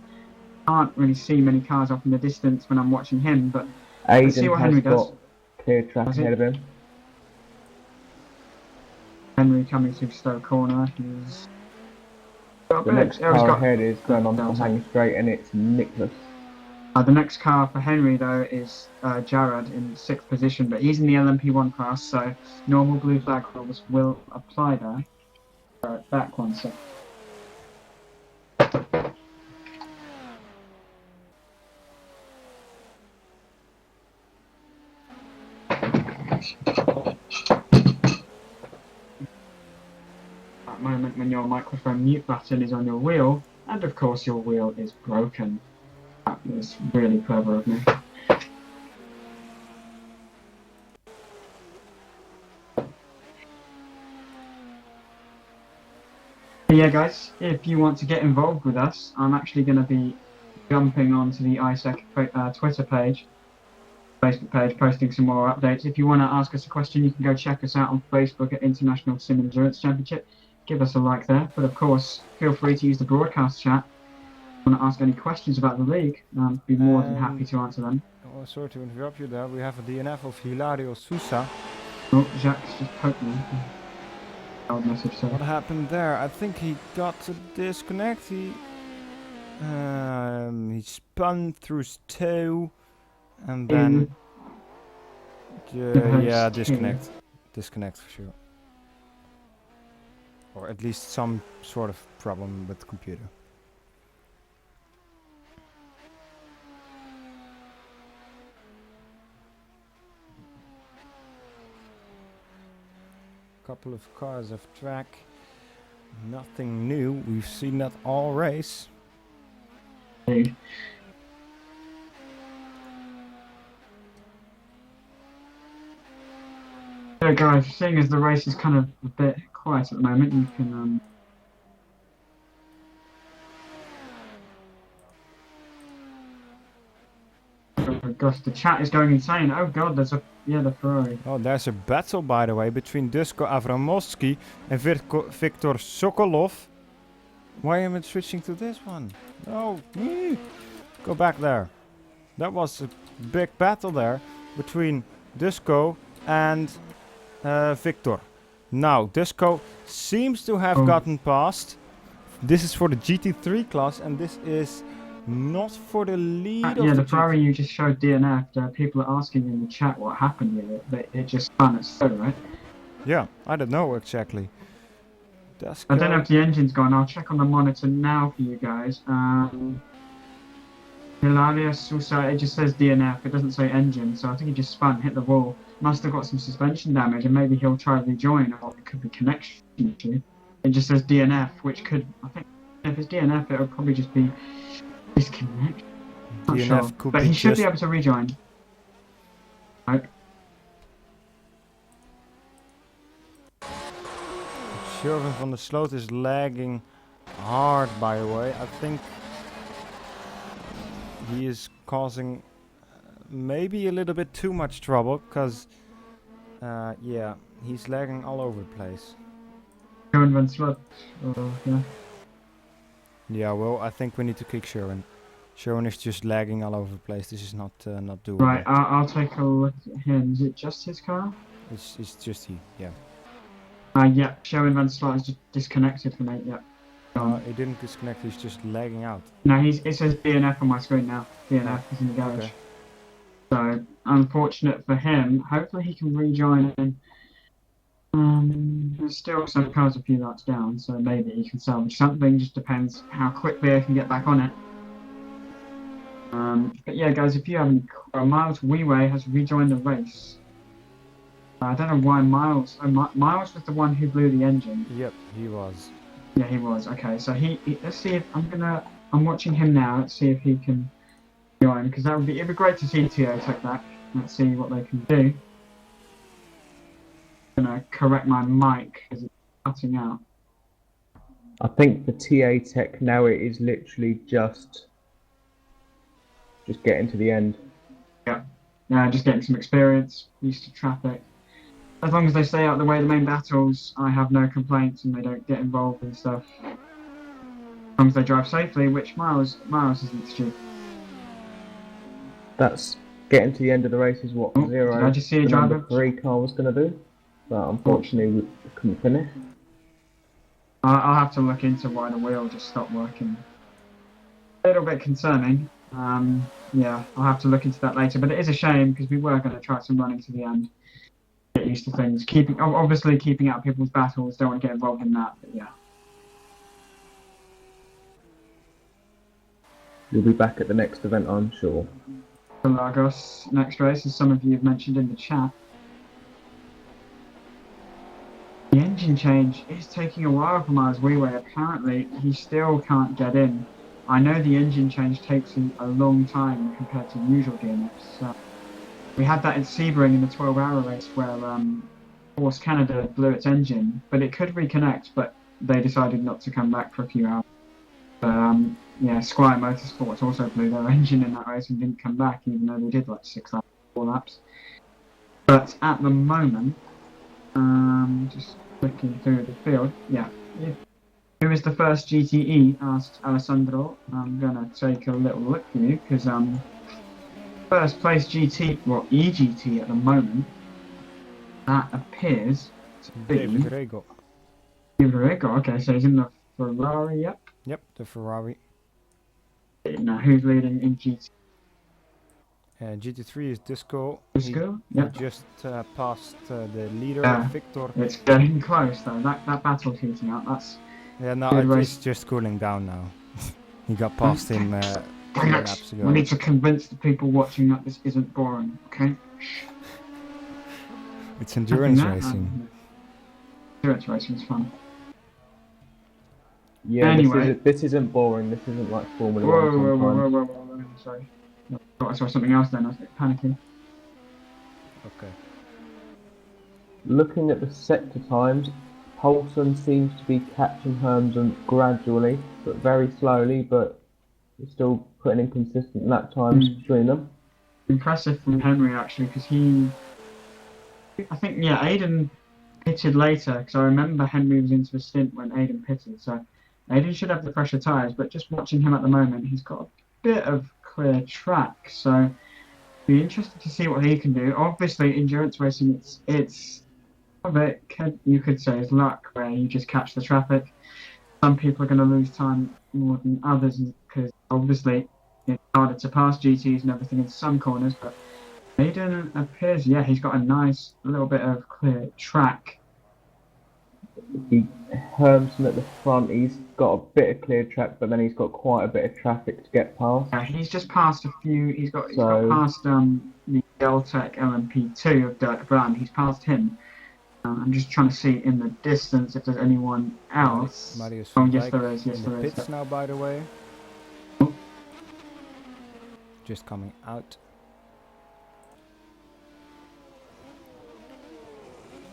Can't really see many cars off in the distance when I'm watching him, but let's see what Henry does. Clear track ahead of him. Henry coming through slow corner. He's got The next car ahead is going on to hang straight, and it's Nicholas. The next car for Henry, though, is Jared in 6th position, but he's in the LMP1 class, so normal blue flag rules will apply there. Alright, back one sec. That moment when your microphone mute button is on your wheel, and of course your wheel is broken. That was really clever of me. But yeah, guys, if you want to get involved with us, I'm actually going to be jumping onto the ISEC Twitter page, Facebook page, posting some more updates. If you want to ask us a question, you can go check us out on Facebook at International Sim Endurance Championship. Give us a like there, but of course, feel free to use the broadcast chat. Want to ask any questions about the league, I'd be more than happy to answer them. Oh, sorry to interrupt you there. We have a DNF of Hilario Sousa. Oh, Jacques just poked me. Old message, sorry. What happened there? I think he got to disconnect. He spun through his toe, and then yeah, disconnect. Disconnect for sure. Or at least some sort of problem with the computer. Couple of cars of track, nothing new. We've seen that all race. Hey. Yeah, guys, seeing as the race is kind of a bit quiet at the moment, you can oh gosh, the chat is going insane. Oh god, there's the Ferrari. Oh, there's a battle, by the way, between Dusko Avramovsky and Viktor Sokolov. Why am I switching to this one? No, go back there. That was a big battle there between Dusko and Viktor. Now, Dusko seems to have gotten past This is for the GT3 class, and this is not for the lead of Yeah, the the Ferrari GT. you just showed DNF. People are asking in the chat what happened with it, but it just spun at slow, right? Yeah, I don't know exactly. I don't know if the engine's gone. I'll check on the monitor now for you guys. Hilaria Sousa, it just says DNF. It doesn't say engine, so I think he just spun, hit the wall. Must have got some suspension damage, and maybe he'll try to rejoin, or it could be connection issue. It just says DNF, which could, I think, if it's DNF, it'll probably just be disconnect. Not DNF sure, could but be he should just be able to rejoin. Right. Sherwin van der Sloot is lagging hard, by the way. I think he is causing maybe a little bit too much trouble, because yeah, he's lagging all over the place. Going one slot. Yeah. Yeah, well, I think we need to kick Sherwin. Sherwin is just lagging all over the place. This is not doable. Right, I'll take a look at him. Is it just his car? It's just he, yeah. Yeah, Sherwin Van Slot is just disconnected from it, yeah. He didn't disconnect, he's just lagging out. No, it says DNF on my screen now. DNF is in the garage. Okay. So, unfortunate for him. Hopefully he can rejoin and there's still some cars a few laps down, so maybe he can salvage something. Just depends how quickly I can get back on it. But yeah, guys, if you haven't, Miles Wee has rejoined the race. I don't know why Miles. Miles was the one who blew the engine. Yep, he was. Yeah, he was. Okay, so he let's see if I'm watching him now. Let's see if he can join, because it'd be great to see TO take back. Let's see what they can do. I'm gonna correct my mic because it's cutting out. I think for TA Tech now it is literally just getting to the end. Yeah, just getting some experience, used to traffic. As long as they stay out of the way of the main battles, I have no complaints and they don't get involved in stuff. As long as they drive safely, which Miles isn't stupid. That's getting to the end of the race is what Oh, Zero, did I just see a the driver? number 3 car was going to do. But unfortunately we couldn't finish. I'll have to look into why the wheel just stopped working. A little bit concerning. Yeah, I'll have to look into that later. But it is a shame because we were going to try some running to the end. Get used to things. Obviously keeping out people's battles. Don't want to get involved in that. But yeah. We'll be back at the next event, I'm sure. The Lagos next race, as some of you have mentioned in the chat. The engine change is taking a while for Miles Wee. Apparently, he still can't get in. I know the engine change takes a long time compared to usual DNFs. So we had that in Sebring in the 12-hour race where Force Canada blew its engine, but it could reconnect, but they decided not to come back for a few hours. But yeah, Squire Motorsports also blew their engine in that race and didn't come back, even though they did like 6 laps, 4 laps. But at the moment, just looking through the field, yeah. Who is the first GTE? Asked Alessandro. I'm gonna take a little look for you because first place GT, well EGT at the moment, that appears to be David Rego. Rego. Okay, so he's in the Ferrari. Yep. Yep, the Ferrari. Now who's leading in GT? GT3 is Disco. Disco. He Yep. just passed the leader, Yeah. Victor. It's getting close though. That battle's heating up. That's Yeah, no, Good it's race. just cooling down now. He got past him 3 laps ago. we need to convince the people watching that this isn't boring. Okay. It's endurance Nothing there? racing. Endurance racing is fun. Yeah, Anyway. this isn't boring. This isn't like Formula Whoa, 1 whoa, whoa, sometimes. whoa, whoa, whoa, sorry. I thought I saw something else then. I was panicking. Okay. Looking at the sector times, Paulson seems to be catching Hermsen gradually, but very slowly, but he's still putting in consistent lap times between them. Impressive from Henry actually, because I think, yeah, Aiden pitted later, because I remember Henry was into a stint when Aiden pitted, so Aiden should have the fresher tyres, but just watching him at the moment, he's got a bit of clear track, so be interested to see what he can do. Obviously, endurance racing, it's of it, you could say, is luck, where you just catch the traffic. some people are going to lose time more than others because obviously it's harder to pass GTs and everything in some corners. But Aiden appears, yeah, he's got a nice little bit of clear track. Hermson at the front, he's got a bit of clear track, but then he's got quite a bit of traffic to get past. Yeah, he's just passed a few. He's got past the Deltec LMP2 of Dirk Brand. He's passed him. I'm just trying to see in the distance if there's anyone else. Marius Oh, van yes, Dijk there is. Yes, in the there is. pits now, by the way. Just coming out.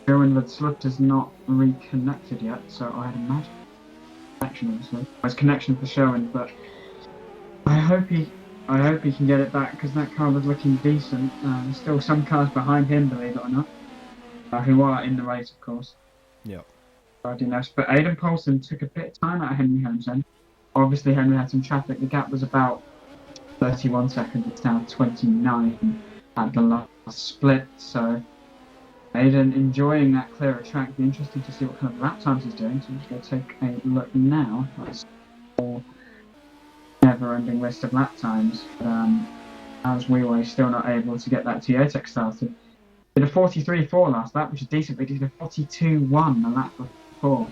Johan Swift is not reconnected yet, so I'd imagine connection obviously. It's connection for Sherwin, but I hope he can get it back because that car was looking decent. There's still some cars behind him, believe it or not, who are in the race, of course. Yeah. But Aidan Poulsen took a bit of time out of Henry Hermsen. Obviously, Henry had some traffic. The gap was about 31 seconds. It's now 29 at the last split. So Aidan enjoying that clearer track. Be interesting to see what kind of lap times he's doing. So I'm just going to take a look now. That's a never-ending list of lap times. But, as we were still not able to get that T8 started. Did a 43.4 last lap, which is decent. We did a 42.1 the lap before.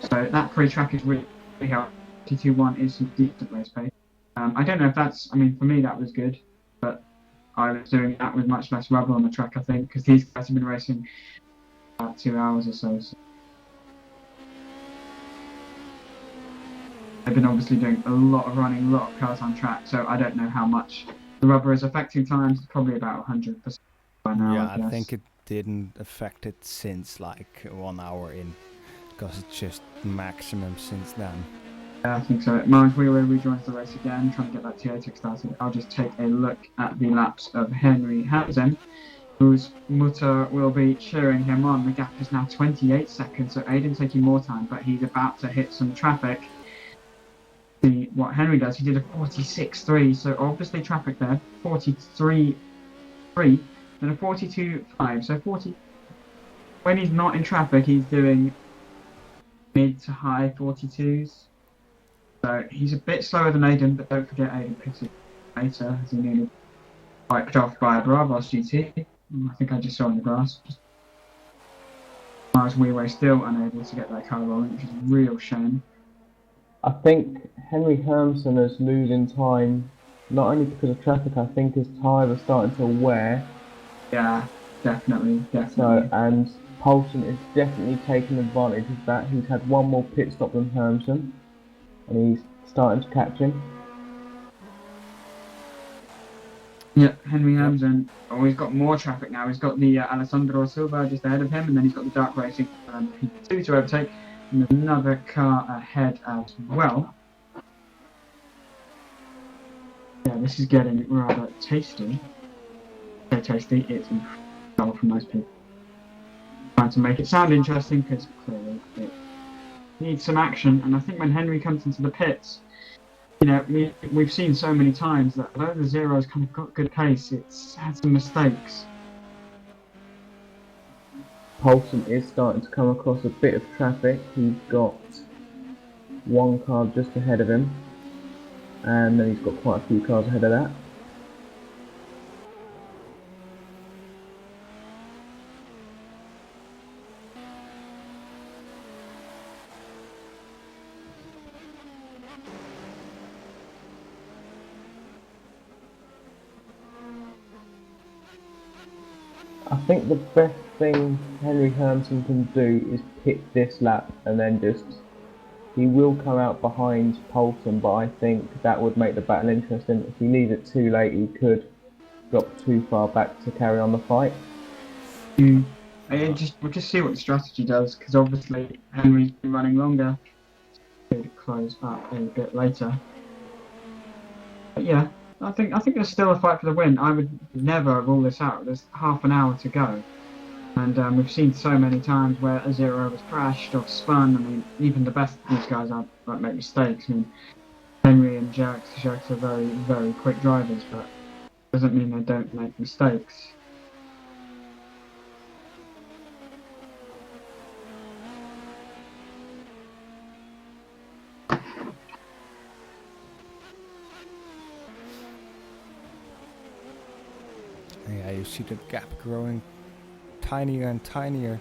So that pre-track is really helpful. 42.1 is some decent race pace. I don't know if that's, I mean, for me that was good, but I was doing that with much less rubber on the track, I think, because these guys have been racing about 2 hours or so. They've been obviously doing a lot of running, a lot of cars on track, so I don't know how much the rubber is affecting times. Probably about 100% by now, Yeah, I guess. I think it didn't affect it since like 1 hour in, because it's just maximum since then. Yeah, I think so. Mars Wheeler rejoins the race again, trying to get that T8 started. I'll just take a look at the laps of Henry Hamzen, whose mutter will be cheering him on. The gap is now 28 seconds, so Aidan taking more time, but he's about to hit some traffic. See what Henry does. He did a 46.3, so obviously traffic there. 43.3, then a 42.5. So 40. When he's not in traffic, he's doing mid to high 42s. So he's a bit slower than Aidan, but don't forget Aidan pitted later as he nearly wiped off by a Bravos GT. I think I just saw on the grass. Mars Wheeler still unable to get that car rolling, which is a real shame. I think Henry Hermsen is losing time, not only because of traffic, I think his tyres are starting to wear. Yeah, definitely. So, and Poulsen is definitely taking advantage of that. He's had one more pit stop than Hermsen, and he's starting to catch him. Yeah, Henry Hamzen. Oh, he's got more traffic now. He's got the Alessandro Silva just ahead of him, and then he's got the Dark Racing P2 to overtake, and there's another car ahead as well. Yeah, this is getting rather tasty. So tasty, it's incredible from most people. Trying to make it sound interesting because clearly it needs some action, and I think when Henry comes into the pits, you know, we've seen so many times that although the Zero's kind of got good pace, it's had some mistakes. Poulsen is starting to come across a bit of traffic. He's got one car just ahead of him, and then he's got quite a few cars ahead of that. I think the best thing Henry Hermsen can do is pit this lap and then he will come out behind Poulsen, but I think that would make the battle interesting. If he leaves it too late, he could drop too far back to carry on the fight. We'll just see what the strategy does, because obviously Henry's been running longer. Could close up a bit later. But yeah, I think there's still a fight for the win. I would never rule this out. There's half an hour to go. And we've seen so many times where a Zero has crashed or spun. I mean, even the best of these guys like make mistakes. I mean, Henry and Jacques are very, very quick drivers, but doesn't mean they don't make mistakes. you see the gap growing tinier and tinier.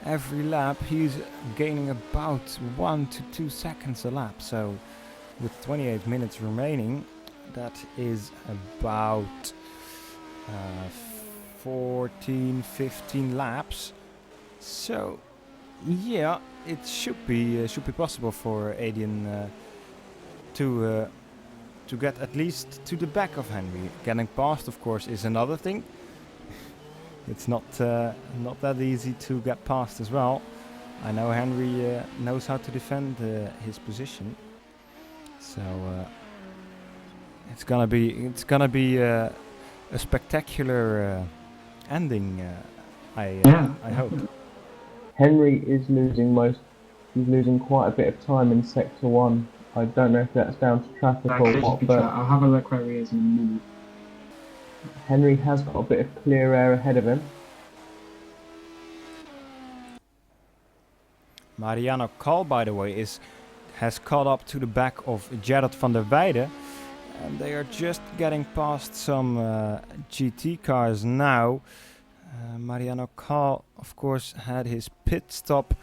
Every lap he's gaining about 1 to 2 seconds a lap. So with 28 minutes remaining, that is about 14, 15 laps. So yeah, it should be possible for Adrian to get at least to the back of Henry. Getting past, of course, is another thing. It's not that easy to get past as well. I know Henry knows how to defend his position, so it's gonna be a spectacular ending. I hope. Henry is losing he's losing quite a bit of time in sector 1. I don't know if that's down to traffic or what, but I'll have a look where he is in a minute. Henry has got a bit of clear air ahead of him. Mariano Kal, by the way, has caught up to the back of Gerard van der Weijden, and they are just getting past some GT cars now. Mariano Kal, of course, had his pit stop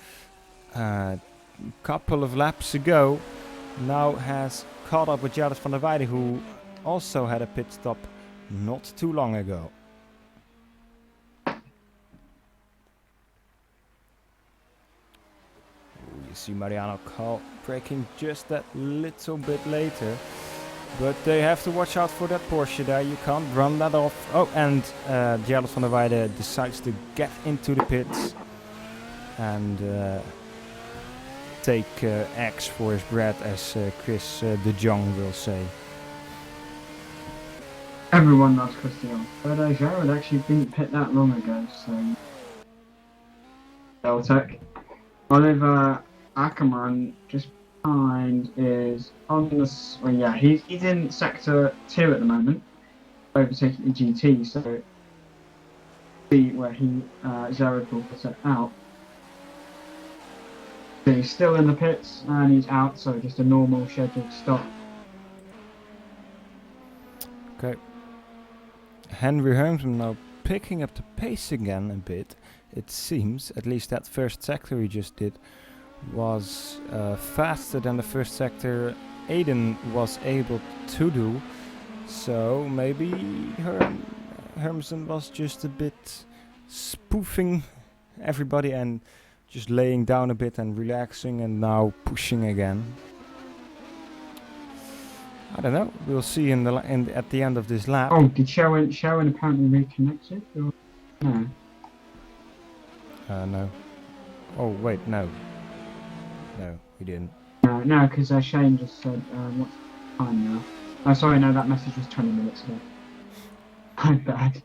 a couple of laps ago. Now has caught up with Gerard van der Weijden, who also had a pit stop not too long ago. You see Mariano Kal braking just that little bit later. But they have to watch out for that Porsche there. You can't run that off. Oh, and Gerard van der Weijden decides to get into the pits and take X for his bread, as Chris de Jong will say. Everyone loves Chris de Jong. But Gerard actually didn't pit that long ago, so... Deltec. Oliver Ackermann just behind is on the... Well, yeah, he's in sector 2 at the moment, overtaking the GT, so... See where Gerard will put it out. So he's still in the pits and he's out, so just a normal scheduled stop. Okay. Henry Hermsen now picking up the pace again a bit. It seems, at least that first sector he just did was faster than the first sector Aiden was able to do. So maybe Hermsen was just a bit spoofing everybody and just laying down a bit and relaxing, and now pushing again. I don't know. We'll see at the end of this lap. Oh, did Sherwin apparently reconnected? Or? No. No. Oh wait, no. No, he didn't. No, because Shane just said, what's the time now? Oh, sorry, no, that message was 20 minutes ago. I'm bad.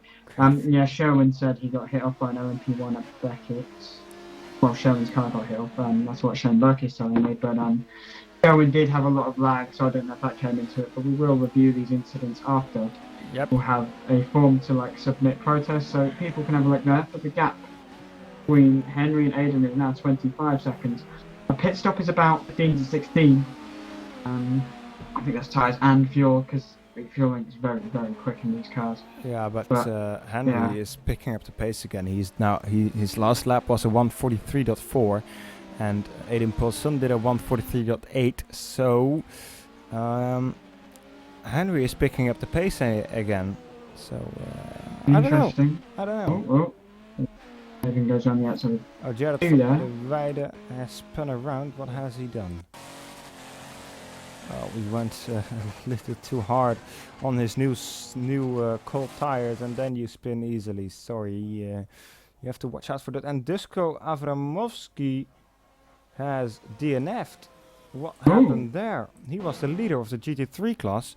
Yeah, Sherwin said he got hit off by an LMP1 at Beckett. Well, Sherwin's car got hit off, that's what Shane Burke is telling me, but Sherwin did have a lot of lag, so I don't know if that came into it, but we will review these incidents after. Yep. We'll have a form to submit protests, so people can have a look there. But the gap between Henry and Aiden is now 25 seconds. A pit stop is about 15 to 16. I think that's tyres and fuel, because refueling is very, very quick in these cars. Yeah, but Henry is picking up the pace again. His last lap was a 1:43.4, and Aiden Paulson did a 1:43.8. So Henry is picking up the pace again. So I don't know. Oh. Aiden goes on the outside. Oh, Gerard van der Weijden has spun around. What has he done? We went a little too hard on his new cold tires, and then you spin easily. Sorry, you have to watch out for that. And Dusko Avramovsky has DNF'd. What happened there? He was the leader of the GT3 class.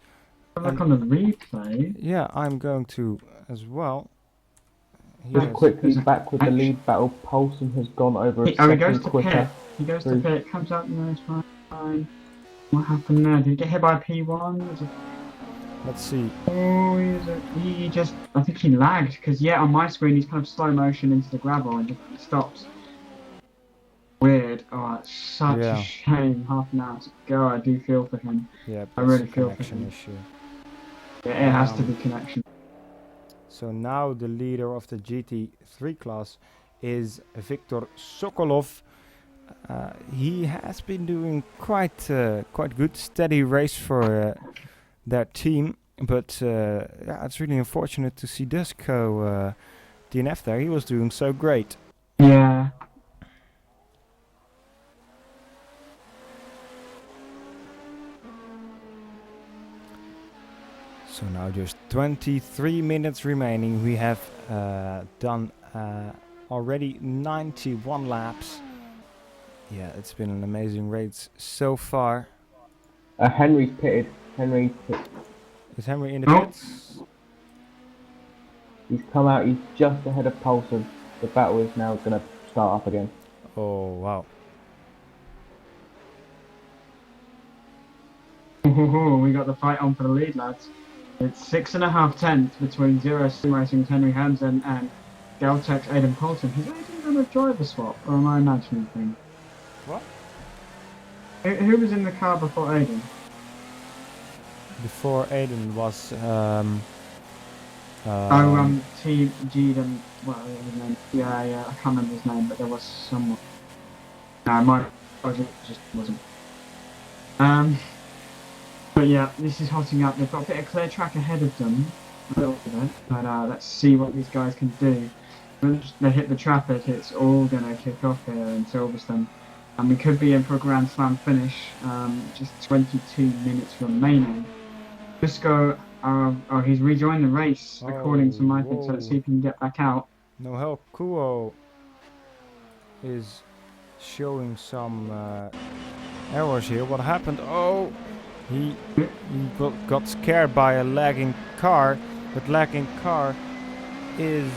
Look on the replay. Yeah, I'm going to as well. Just quickly back with the lead battle. Paulson has gone over a second quicker. He goes to pit, comes up, no, it's fine. What happened there? Did he get hit by a P1? Let's see. Oh, I think he lagged, because on my screen he's kind of slow motion into the gravel and just stops. Weird. Oh, it's such a shame. Half an hour to go. I do feel for him. Yeah, I really feel for him. Issue. Yeah, it has to be connection. So now the leader of the GT3 class is Viktor Sokolov. He has been doing quite good, steady race for their team, but yeah, it's really unfortunate to see Dusko DNF there. He was doing so great. Yeah. So now just 23 minutes remaining. We have done already 91 laps. Yeah, it's been an amazing race so far. Henry's pitted. Henry pit. Is Henry in the Oh. pits? He's come out. He's just ahead of Poulsen. The battle is now going to start up again. Oh, wow. We got the fight on for the lead, lads. It's 6.5 tenths between Zero Simracing's Henry Hamsen and Galtech's Aidan Poulsen. Has Aidan done a driver swap, or am I imagining things? What? Who was in the car before Aidan? Before Aiden was Team G'd, well, his name. Yeah, I can't remember his name, but there was someone. No, just wasn't. But yeah, this is hotting up. They've got a bit of clear track ahead of them, a little bit, but let's see what these guys can do. Once they hit the traffic, it's all going to kick off here in Silverstone. And we could be in for a Grand Slam finish, just 22 minutes remaining. Dusko, he's rejoined the race, according to my thing, so let's see if he can get back out. Noel Kuo is showing some errors here. What happened? Oh, he got scared by a lagging car. That lagging car is...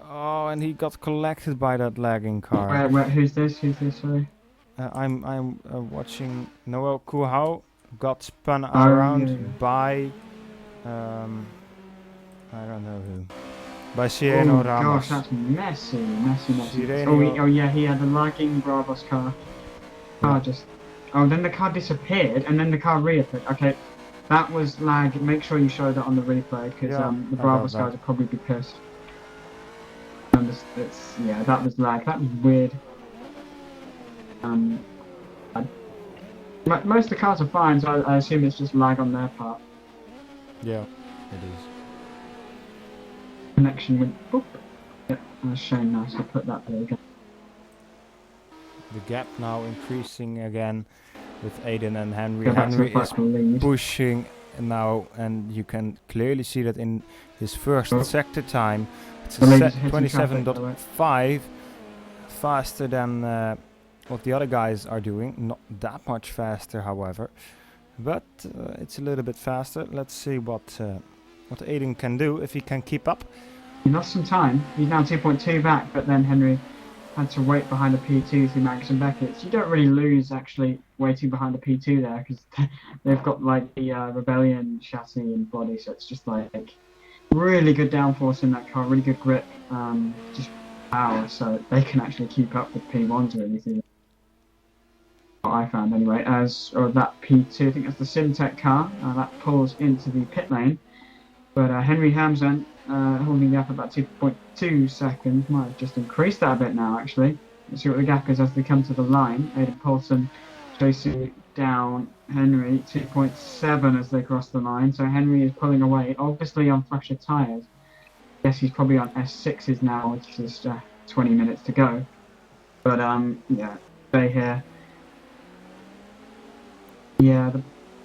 Oh, and he got collected by that lagging car. Who's this? Sorry. I'm watching Noel Kuhau got spun around by I don't know who. By Sireno Ramos. Gosh, that's messy. Sireno. Oh yeah, he had a lagging Bravos car. Then the car disappeared, and then the car reappeared. Okay, that was lag. Make sure you show that on the replay, because the Bravos guys will probably be pissed. That was lag. That was weird. Most of the cars are fine, so I assume it's just lag on their part. Yeah, it is. Connection went boop. Yep, that's Shane now, so put that there again. The gap now increasing again with Aiden and Henry. Go back to Henry the is back lead. pushing now, and you can clearly see that in his first sector time. It's The a lead is hitting 27.5, faster than what the other guys are doing. Not that much faster, however, but it's a little bit faster. Let's see what Aiden can do, if he can keep up. He lost some time. He's now 2.2 back, but then Henry had to wait behind the P2 through Max and Beckett's. You don't really lose actually waiting behind the P2 there, because they've got like the Rebellion chassis and body, so it's just like really good downforce in that car, really good grip, just power, so they can actually keep up with P1s or anything. What I found anyway, that P2, I think that's the Simtech car, that pulls into the pit lane, but Henry Hamsen holding the gap about 2.2 seconds, might have just increased that a bit now actually. Let's see what the gap is as they come to the line. Aidan Poulsen chasing down Henry, 2.7 as they cross the line, so Henry is pulling away, obviously on fresher tyres. I guess he's probably on S6s now, which is 20 minutes to go. But yeah, stay here. Yeah,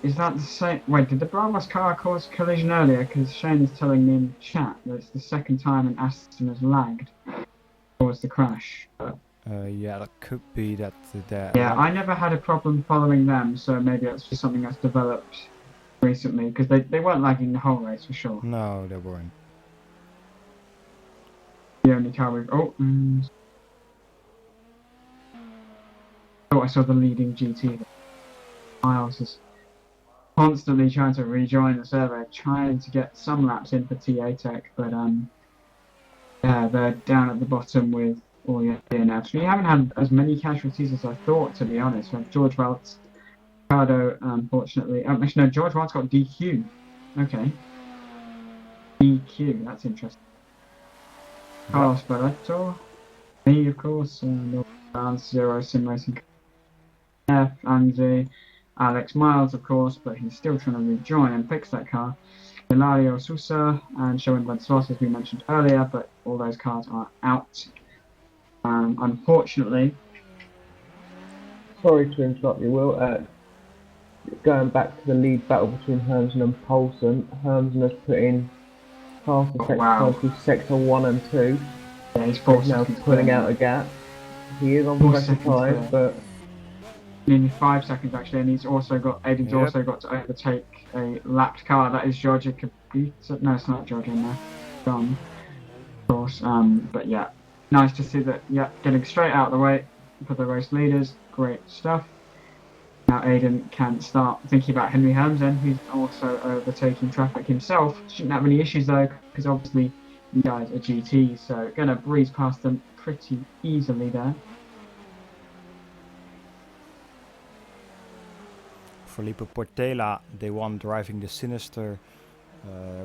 is that the same? Wait, did the Bravos car cause collision earlier? Because Shane is telling me in chat that it's the second time an Aston has lagged towards the crash. Yeah, that could be that. Yeah, I never had a problem following them, so maybe that's just something that's developed recently, because they weren't lagging the whole race for sure. No, they weren't. The only car with I saw the leading GT. Miles is constantly trying to rejoin the server, trying to get some laps in for TA Tech, but yeah, they're down at the bottom with all your DNFs. We haven't had as many casualties as I thought, to be honest. We have George Welts, Ricardo, unfortunately. Actually, no, George Welts got DQ. Okay. EQ, that's interesting. Carlos Barreto, me of course, Round Zero Simracing F, and Alex Miles of course, but he's still trying to rejoin and fix that car. Hilario Sousa and Showen Wenceslaus, as we mentioned earlier, but all those cars are out. Unfortunately. Sorry to interrupt you, Will. Going back to the lead battle between Hermsen and Poulsen, Hermsen has put in past the sector through sector 1 and 2. Yeah, he's 4 now seconds pulling clear. out a gap. He is on 4 better seconds time, clear. but Nearly 5 seconds actually, and he's also got also got to overtake a lapped car. That is Georgia Kabita. No, it's not Georgia. No, gone. Of course. But yeah, nice to see that. Yeah, getting straight out of the way for the race leaders. Great stuff. Now Aiden can start thinking about Henry Hermsen, who's also overtaking traffic himself. Shouldn't have any issues though, because obviously you guys are GT, so gonna breeze past them pretty easily there. Filippo Portela, the one driving the sinister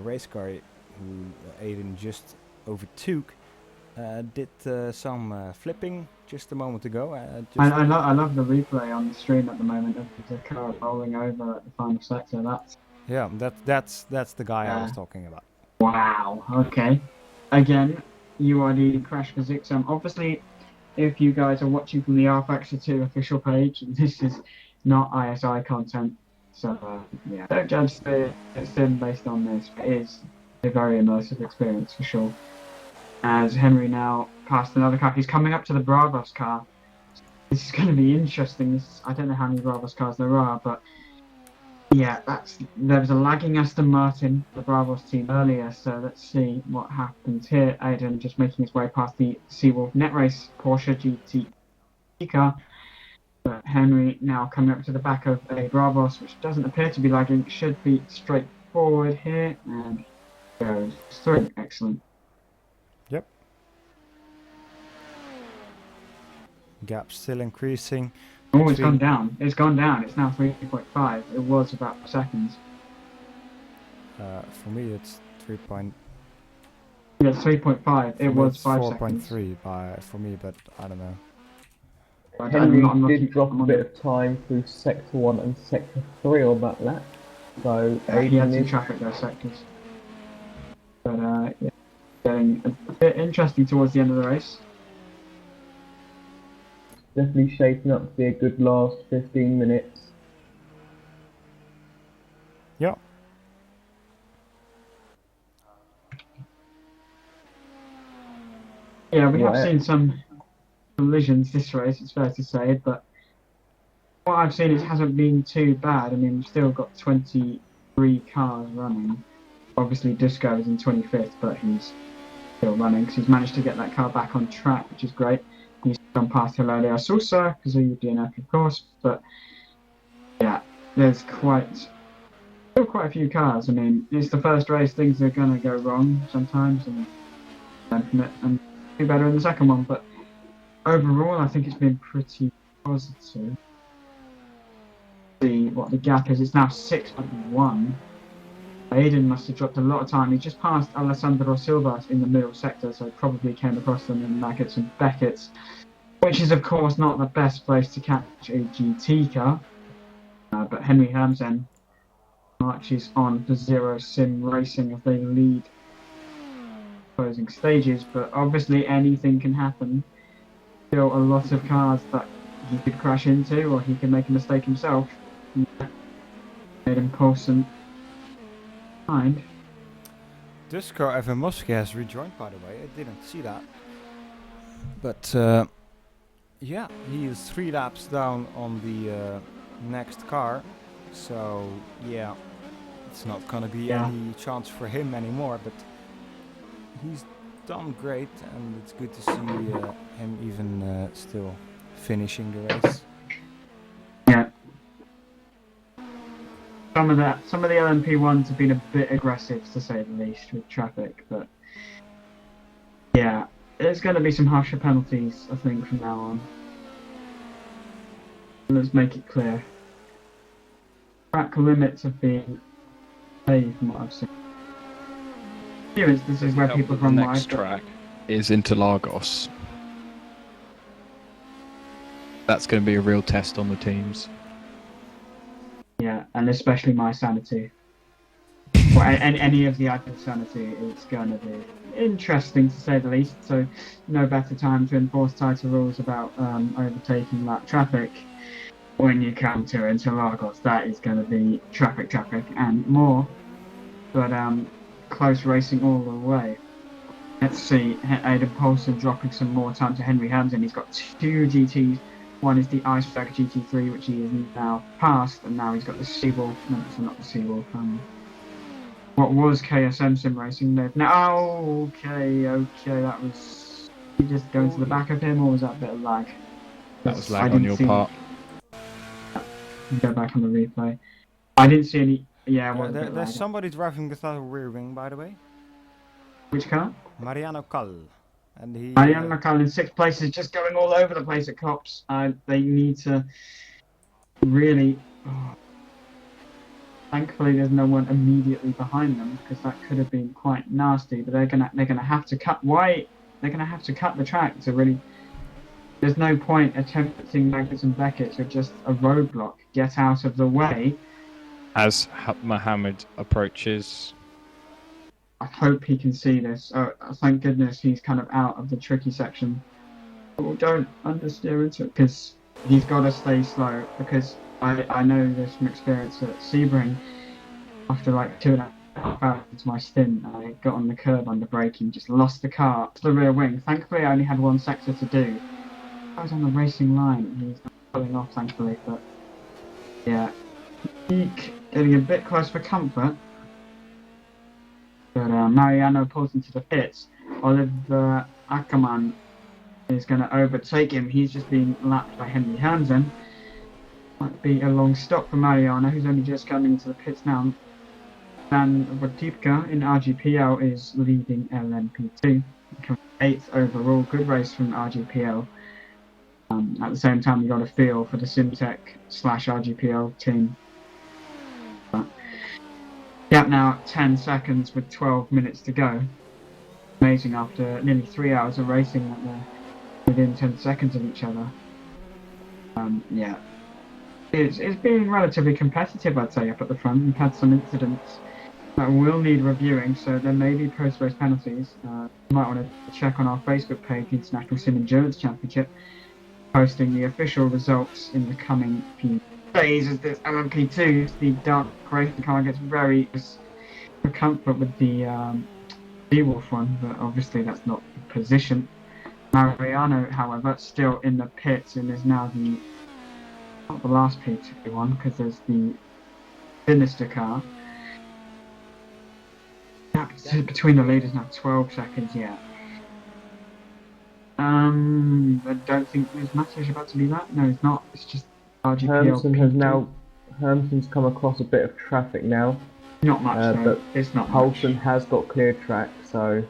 race car who Aiden just overtook, did some flipping just a moment ago. I love the replay on the stream at the moment of the car rolling over at the final sector. That's the guy I was talking about. Wow. Okay. Again, you are the crash physics. Obviously, if you guys are watching from the rFactor 2 official page, this is not ISI content. So yeah, don't judge the sim based on this. It is a very immersive experience for sure. As Henry now passed another car, he's coming up to the Bravos car. This is going to be interesting. I don't know how many Bravos cars there are, but yeah, there was a lagging Aston Martin, the Bravos team earlier. So let's see what happens here. Aiden just making his way past the Seawolf Net Race Porsche GT car. But Henry now coming up to the back of a Bravos, which doesn't appear to be lagging. Should be straightforward here, and goes through. Excellent. Yep. Gap still increasing. Oh, it's gone down. It's gone down. It's now 3.5. It was about 4 seconds. For me, it's 3. Yeah, 3.5. It was 5 seconds. 4.3 for me, but I don't know. Henry did drop a bit of time through sector 1 and sector 3 on that lap. So he had some traffic those sectors. But yeah, getting a bit interesting towards the end of the race. Definitely shaping up to be a good last 15 minutes. Yeah. Yeah, we have seen some collisions this race, it's fair to say, but what I've seen, it hasn't been too bad. I mean, we've still got 23 cars running. Obviously, Dusko is in 25th, but he's still running because he's managed to get that car back on track, which is great. He's gone past Hilario Sousa because of DNF, of course, but yeah, there's still quite a few cars. I mean, it's the first race, things are going to go wrong sometimes, and learn from it and do better in the second one, but overall, I think it's been pretty positive. See what the gap is. It's now 6.1. Aiden must have dropped a lot of time. He just passed Alessandro Silva in the middle sector, so probably came across them in Maggots and Beckett's, which is, of course, not the best place to catch a GT car. But Henry Hermsen marches on for Zero Sim Racing as they lead closing stages, but obviously anything can happen. Still a lot of cars that he could crash into, or he can make a mistake himself. Aiden Poulsen behind. Dusko Evanoski has rejoined, by the way. I didn't see that. But yeah, he is 3 laps down on the next car. So yeah, it's not gonna be any chance for him anymore. But he's done great, and it's good to see him even still finishing the race. Yeah. Some of the LMP1s have been a bit aggressive, to say the least, with traffic, but yeah, there's going to be some harsher penalties, I think, from now on. Let's make it clear. Track limits have been paid from what I've seen. few instances where people The run next wide. track is Interlagos. That's going to be a real test on the teams. Yeah, and especially my sanity. Or any of the admin sanity is going to be interesting to say the least. So, no better time to enforce tighter rules about overtaking lap traffic when you come to Interlagos. That is going to be traffic and more. But close racing all the way. Let's see, Aidan Poulsen dropping some more time to Henry Hamden. He's got 2 GTs. One is the ISEC GT3, which he is now past, and now he's got the Seawolf. No, it's not the Seawolf. What was KSM Simracing? No, okay, that was. Did you just go to the back of him, or was that a bit of lag? That was lag on your part. Go back on the replay. I didn't see any. Yeah, well, there's somebody driving without a rear wing, by the way. Which car? Mariano Cal. And he. Mariano Cal in 6th place is just going all over the place at Cops. They need to really. Thankfully, there's no one immediately behind them because that could have been quite nasty. But they're gonna have to cut. Why? They're gonna have to cut the track to really. There's no point attempting Magnus and Beckett. You're just a roadblock. Get out of the way. As Mohammed approaches. I hope he can see this. Oh, thank goodness he's kind of out of the tricky section. Oh, don't understeer into it because he's got to stay slow because I know this from experience at Sebring. After like 2.5 hours into my stint, I got on the curb under braking, just lost the car to the rear wing. Thankfully, I only had one sector to do. I was on the racing line. He's not pulling off, thankfully, but yeah, getting a bit close for comfort. But Mariano pulls into the pits. Oliver Ackermann is going to overtake him. He's just being lapped by Henry Hansen. Might be a long stop for Mariano, who's only just coming into the pits now. Dan Wojtipka in RGPL is leading LMP2. 8th overall. Good race from RGPL. At the same time, you got a feel for the Simtech/RGPL team. Gap now 10 seconds with 12 minutes to go. Amazing after nearly 3 hours of racing that they're within 10 seconds of each other. Yeah. It's been relatively competitive, I'd say, up at the front. We've had some incidents that will need reviewing, so there may be post-race penalties. You might want to check on our Facebook page, International Sim Endurance Championship, posting the official results in the coming few days as this LMP2, the dark racing car, gets very for comfort with the Seawolf one, but obviously that's not the position. Mariano, however, still in the pits and is now not the last P2 one because there's the Sinister car. Between the leaders now 12 seconds, yeah. I don't think there's Matthews about to be that. No, it's not. It's just RGPL. Hermson's come across a bit of traffic now. Not much, though. But it's not Poulsen much. has got clear track, so.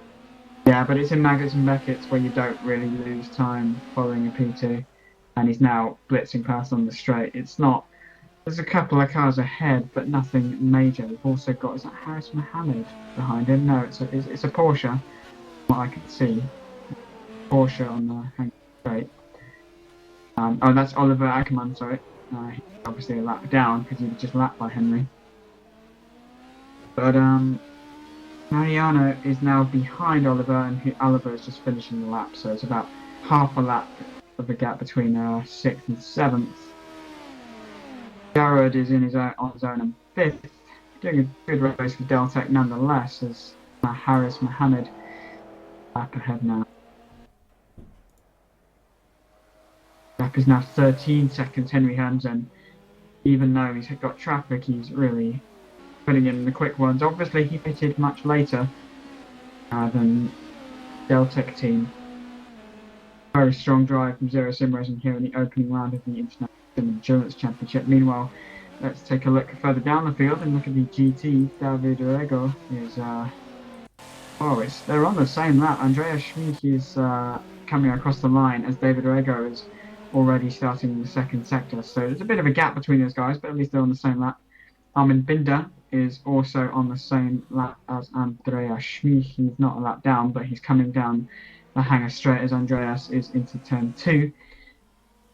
Yeah, but it's in Maggots and Beckett's where you don't really lose time following a P2, and he's now blitzing past on the straight. It's not. There's a couple of cars ahead, but nothing major. We've also got, is that Harris Mohammed behind him? No, it's a Porsche. From what I can see, Porsche on the hang straight. Oh, that's Oliver Ackermann. Sorry, he's obviously a lap down because he was just lapped by Henry. But Mariano is now behind Oliver, and Oliver is just finishing the lap, so it's about half a lap of a gap between 6th and 7th. Jared is on his own and 5th, doing a good race for Deltec nonetheless, as Harris Mohammed lap ahead now. Lap is now 13 seconds. Henry Hansen, even though he's got traffic, he's really putting in the quick ones. Obviously, he pitted much later than Deltec team. Very strong drive from Zero Sim Racing here in the opening round of the International Endurance Championship. Meanwhile, let's take a look further down the field and look at the GT. David Orego is they're on the same lap. Andreas Schmid is coming across the line as David Orego is already starting in the second sector. So there's a bit of a gap between those guys, but at least they're on the same lap. Armin Binder is also on the same lap as Andreas Schmich. He's not a lap down, but he's coming down the hangar straight as Andreas is into turn 2.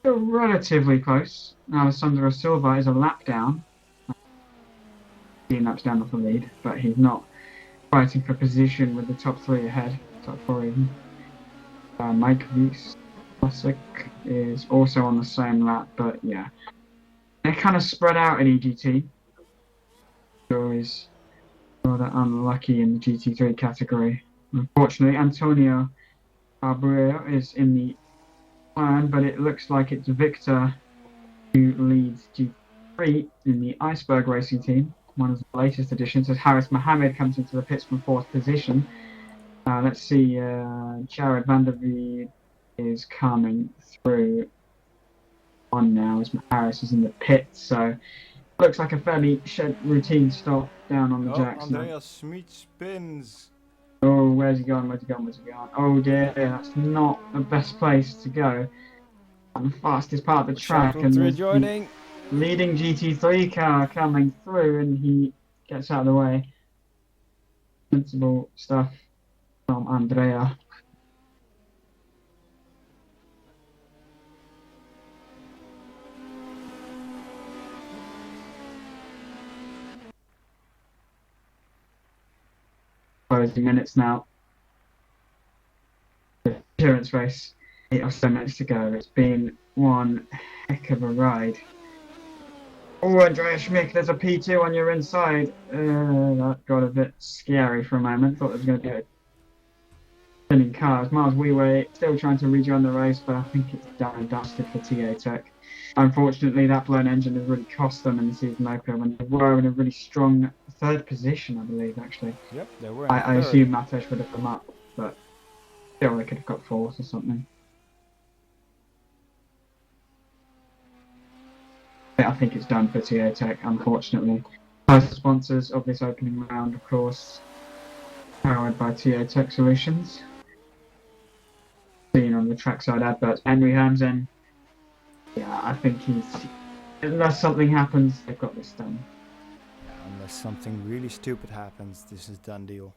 They're relatively close. Alessandro Silva is a lap down. 15 laps down off the lead, but he's not fighting for position with the top 3 ahead. Top 4 even. Mike Wies Classic is also on the same lap, but yeah. They're kind of spread out in EGT. Always rather unlucky in the GT3 category. Unfortunately, Antonio Abreu is in the plan, but it looks like it's Victor who leads GT3 in the Iceberg Racing team, one of the latest additions, as Harris Mohammed comes into the pits from 4th position. Let's see, Jared van der Vliet is coming through on now as Harris is in the pits, so looks like a fairly routine stop down on the jacks. Andreas Schmid spins. Oh, where's he going? Where's he going? Where's he going? Oh dear, that's not the best place to go. On the fastest part of the track, and there's the leading GT3 car coming through, and he gets out of the way. Sensible stuff from Andrea. Closing minutes now. The endurance race, 8 or so minutes to go. It's been one heck of a ride. Oh, Andreas Schmick, there's a P2 on your inside. That got a bit scary for a moment. Thought there was going to be a spinning cars. Miles Wee still trying to rejoin the race, but I think it's done and dusted for TA Tech. Unfortunately, that blown engine has really cost them in the season opener when they were in a really strong 3rd position, I believe, actually. Yep, they were. I assume Matesh would have come up, but still they could have got 4th or something. I think it's done for TA Tech, unfortunately. Most sponsors of this opening round, of course, powered by TA Tech Solutions. Seen on the trackside adverts, Henry Hamzen. Yeah, I think unless something happens, they've got this done. Unless something really stupid happens, this is done deal.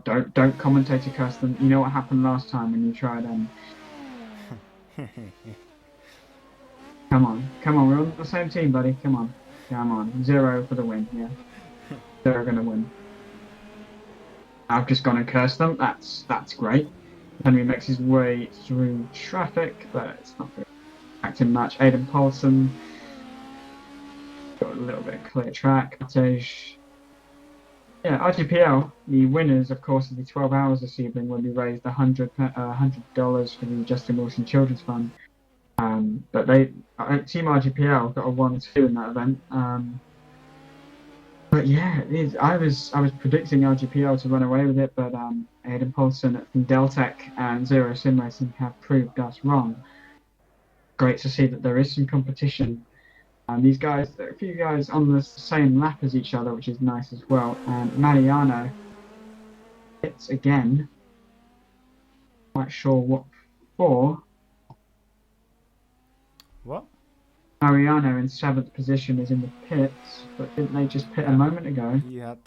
Don't commentator curse them. You know what happened last time when you tried Come on, we're on the same team, buddy. Come on. 0 for the win, yeah. They're gonna win. I've just gone and cursed them. That's great. Henry makes his way through traffic, but it's not very active much. Aidan Paulson got a little bit of clear track. Matej. Yeah, RGPL, the winners, of course, of the 12 hours of Sebring will be raised $100 for the Justin Wilson Children's Fund. But Team RGPL got a 1-2 in that event. But yeah, I was predicting RGPL to run away with it, but Aidan Paulson from Deltec and Zero Simracing have proved us wrong. Great to see that there is some competition. These guys, there are a few guys on the same lap as each other, which is nice as well. And Mariano hits again. Quite sure what for. What? Mariano in 7th position is in the pits, but didn't they just pit a moment ago? He had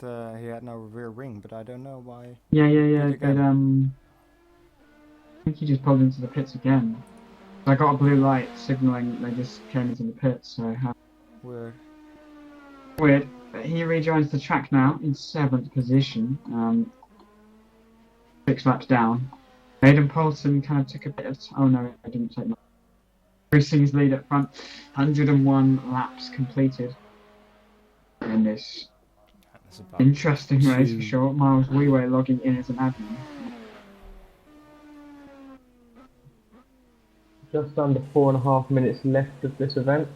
no rear wing, but I don't know why. Yeah. I think he just pulled into the pits again. I got a blue light signalling they just came into the pits, so weird. But he rejoins the track now in 7th position, 6 laps down. Aidan Paulson kind of took a bit of oh no, I didn't take much. Racing's lead up front, 101 laps completed in this interesting race for sure. Miles Wee logging in as an admin. Just under 4.5 minutes left of this event.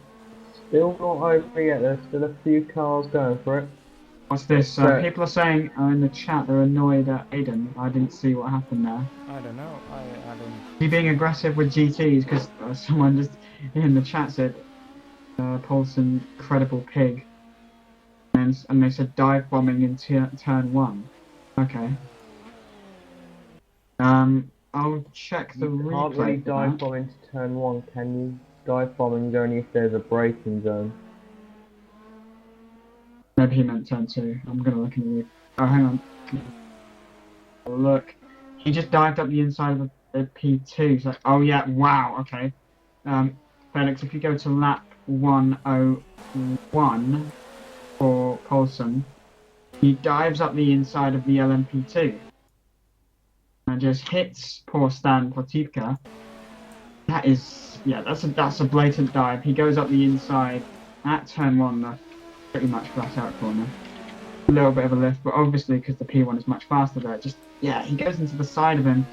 Still not over yet, there's still a few cars going for it. What's this? People are saying in the chat they're annoyed at Aiden. I didn't see what happened there. I don't know. I don't. Is he being aggressive with GTs? Because someone just in the chat said Paulson credible pig, and they said dive bombing in turn 1. Okay. I'll check the replay. You can't really dive bomb into turn 1, can you? Dive bombing is only if there's a braking zone. Maybe he meant turn 2. I'm gonna look in the. Oh, hang on. Look, he just dived up the inside of the P2. So, oh yeah, wow. Okay. Felix, if you go to lap 101 for Paulson, he dives up the inside of the LMP2 and just hits poor Stan Potipka. That is, yeah, that's a blatant dive. He goes up the inside at turn 1, the pretty much flat out corner. A little bit of a lift, but obviously because the P1 is much faster there, just, yeah, he goes into the side of him.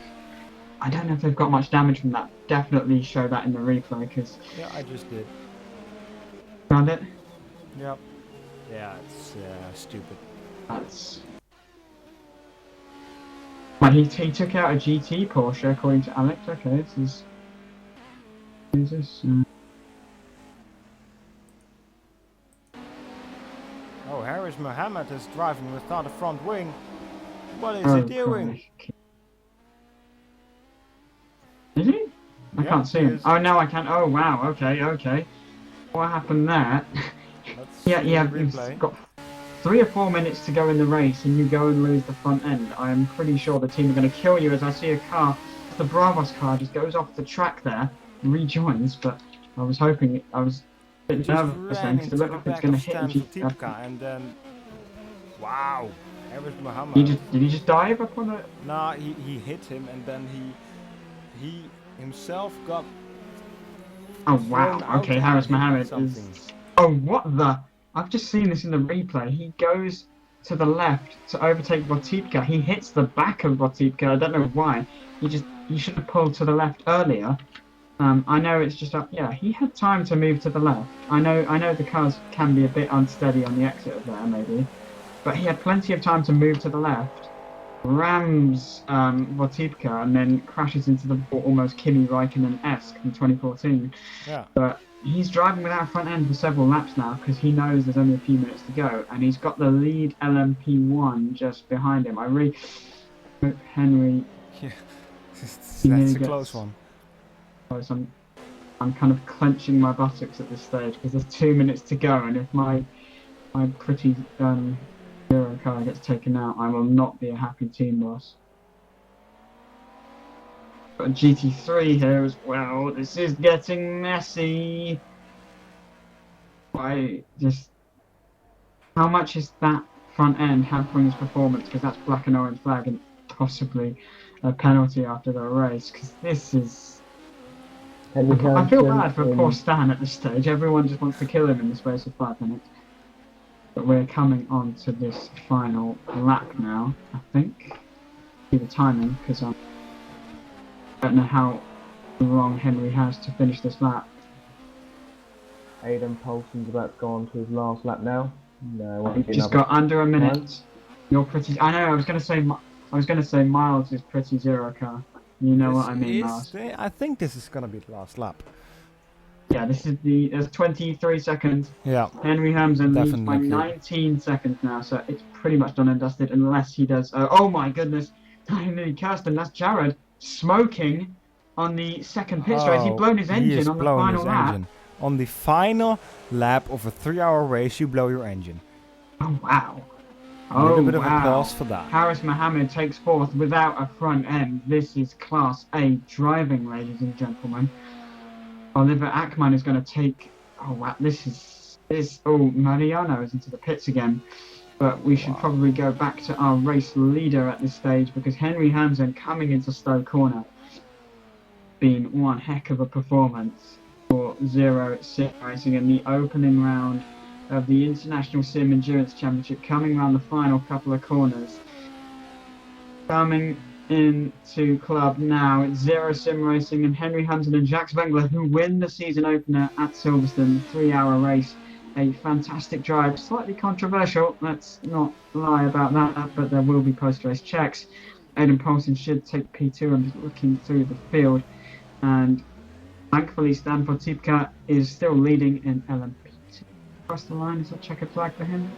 I don't know if they've got much damage from that. Definitely show that in the replay, because... Yeah, I just did. Found it? Yep. Yeah, it's stupid. That's... Well, he took out a GT Porsche, according to Alex. Okay, this is... Jesus. Oh, Harris Mohammed is driving without a front wing. What is Oh, he doing? Christ. Is he? I Yeah, can't see he him. is. Oh, no, I can. Oh, wow. Okay. What happened there? Let's Yeah, see the you've replay. got 3 or 4 minutes to go in the race and you go and lose the front end. I am pretty sure the team are going to kill you as I see a car, the Bravos car just goes off the track there, rejoins, but I was hoping, I was a bit Just nervous then ran because into it the looked like back it's going to of hit Stan G. Potipka and then... Wow! Harris Did Mohammed. he just dive up on it? Nah, he hit him and then he himself got... Oh thrown wow, out okay, and Harris hit Mohammed something. is... Oh, what the... I've just seen this in the replay. He goes to the left to overtake Votipka. He hits the back of Votipka. I don't know why. He should have pulled to the left earlier. I know it's just yeah, he had time to move to the left. I know the cars can be a bit unsteady on the exit of there maybe, but he had plenty of time to move to the left, rams Votipka, and then crashes into the almost Kimi Raikkonen-esque from 2014. Yeah. But he's driving without a front end for several laps now because he knows there's only a few minutes to go, and he's got the lead LMP1 just behind him. I really hope Henry. Yeah. He That's nearly a gets- close one. I'm kind of clenching my buttocks at this stage because there's 2 minutes to go, and if my pretty Euro car gets taken out, I will not be a happy team boss. Got a GT3 here as well. This is getting messy. How much is that front end hampering his performance? Because that's black and orange flag and possibly a penalty after the race. Because this is. I feel bad for poor Stan at this stage. Everyone just wants to kill him in the space of 5 minutes. But we're coming on to this final lap now, I think. See the timing, because I don't know how long Henry has to finish this lap. Aidan Poulsen's about to go on to his last lap now. No, We've just got under a minute. You're pretty. I know. I was gonna say Miles is pretty zero car. You know what I mean, Miles. I think this is gonna be the last lap. Yeah, there's 23 seconds. Yeah. Henry Hamzin leads by Definitely. 19 seconds now, so it's pretty much done and dusted unless he does. Oh my goodness! Kirsten, that's Jared smoking on the second pit straight. He's blown his engine on the final lap. On the final lap of a 3-hour race, you blow your engine. Oh wow! A little bit of wow. applause for that. Harris Mohammed takes fourth without a front end. This is Class A driving, ladies and gentlemen. Oliver Ackman is going to take... Oh, wow. Oh, Mariano is into the pits again. But we should probably go back to our race leader at this stage because Henry Hamzin coming into Stowe Corner. Been one heck of a performance for Zero Sim Racing in the opening round of the International Sim Endurance Championship, coming around the final couple of corners. Coming into club now, it's Zero Sim Racing and Henry Hamzin and Jacques Wengler who win the season opener at Silverstone, the 3-hour race. A fantastic drive, slightly controversial, let's not lie about that, but there will be post-race checks. Aidan Poulsen should take P2. I'm just looking through the field, and thankfully Stan Potipka is still leading in LMP2. Across the line, is a checkered flag for him?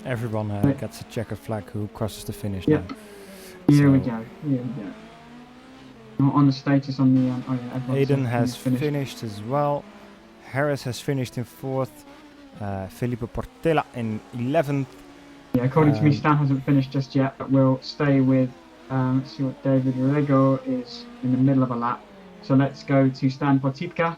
Everyone gets a checkered flag who crosses the finish Yep. now. Here we go. Not on the status on the... Aidan has finished as well. Harris has finished in 4th. Felipe Portela in 11th. Yeah, according to me, Um, Stan hasn't finished just yet, but we'll stay with, let's see what David Rego is in the middle of a lap. So let's go to Stan Potipka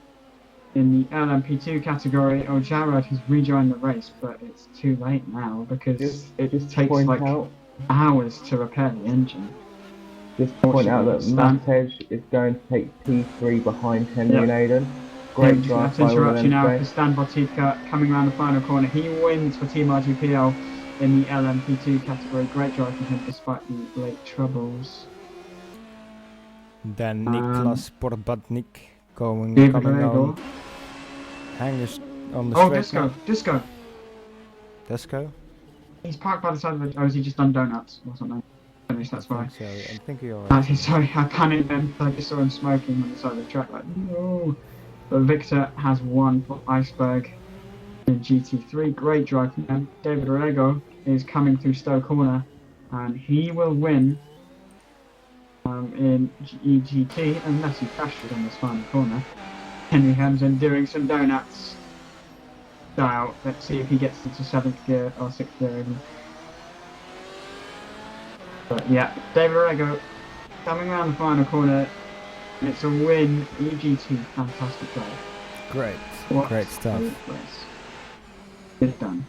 in the LMP2 category. Oh, Jarrod has rejoined the race, but it's too late now because it just takes point like out, hours to repair the engine. just to point out that Stan. Matej is going to take P3 behind Henry and Aiden. Yeah, Great I'm just drive going by to all of interrupt you them now today. because Stan Botica coming around the final corner. He wins for Team RGPL in the LMP2 category. Great drive from him despite the late troubles. Then Niklas Porbadnik coming David on. Rego. Hangers on the Oh, straight. Disco. Disco. Disco? He's parked by the side of the... Oh, has he just done donuts or something? Finished, that's why. So I think you're Sorry, I panicked then. I just saw him smoking on the side of the track. Like, no. But Victor has won for Iceberg in GT3. Great drive from him. David Rego is coming through Stowe Corner, and he will win in GT unless he crashes on this final corner. Henry Hamzen doing some donuts. Style. Let's see if he gets into 7th gear or 6th gear even. But yeah, David Rego coming around the final corner. It's a win. EGT, fantastic drive. great. What Great stuff. a race. It's done.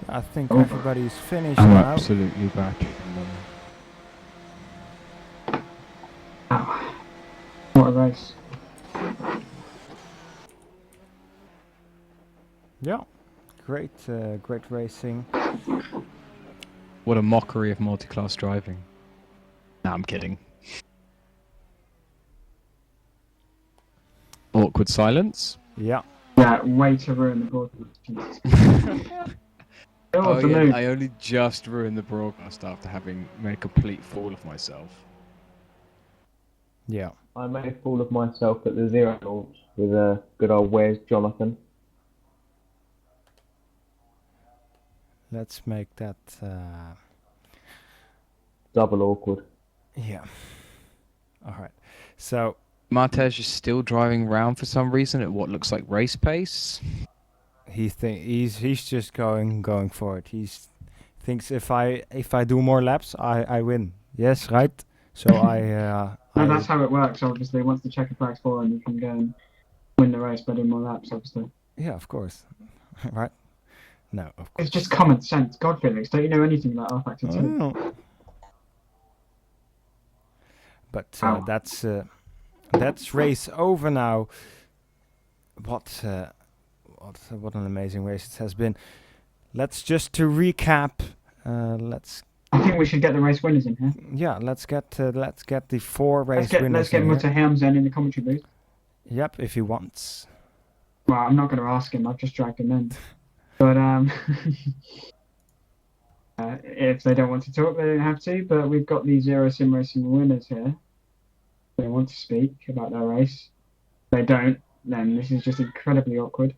I think Over. everybody's finished I'm now. absolutely back. Wow. What a race. Yeah. Great great racing. What a mockery of multi-class driving. Nah, I'm kidding. Awkward silence. Yeah. Yeah, way to ruin the broadcast. Jesus. Oh yeah, I only just ruined the broadcast after having made a complete fool of myself. Yeah. I made a fool of myself at the zero launch with a good old Where's Jonathan. Let's make that Double awkward. yeah. Alright. So Martej is still driving around for some reason at what looks like race pace. he's just going for it. He's thinks if I do more laps I win. Yes, right? So No, that's how it works, obviously. Once the checker flag's fallen, you can go and win the race by doing more laps, obviously. yeah, of course. Right? No, of course. It's just common sense. God, Felix, don't you know anything about rFactor 2? Oh. But Ow. that's race over now. What an amazing race it has been. Let's just to recap. I think we should get the race winners in here. Let's get the 4 race winners. Let's get in here. Mutter Helmsen in the commentary booth. Yep, if he wants. Well, I'm not going to ask him. I've just dragged him in. But if they don't want to talk, they don't have to. But we've got the Zero Sim Racing winners here. They want to speak about their race. If they don't, then this is just incredibly awkward.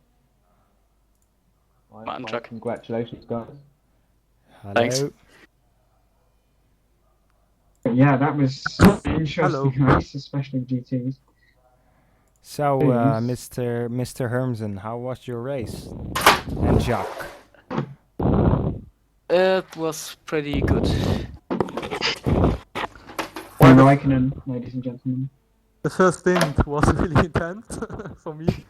Fine, congratulations, guys. Hello. Thanks. But yeah, that was an interesting race, especially GTs. So, Please. Mr. Hermsen, how was your race? And Jacques. It was pretty good. Raikkonen, ladies and gentlemen. The first stint was really intense for me.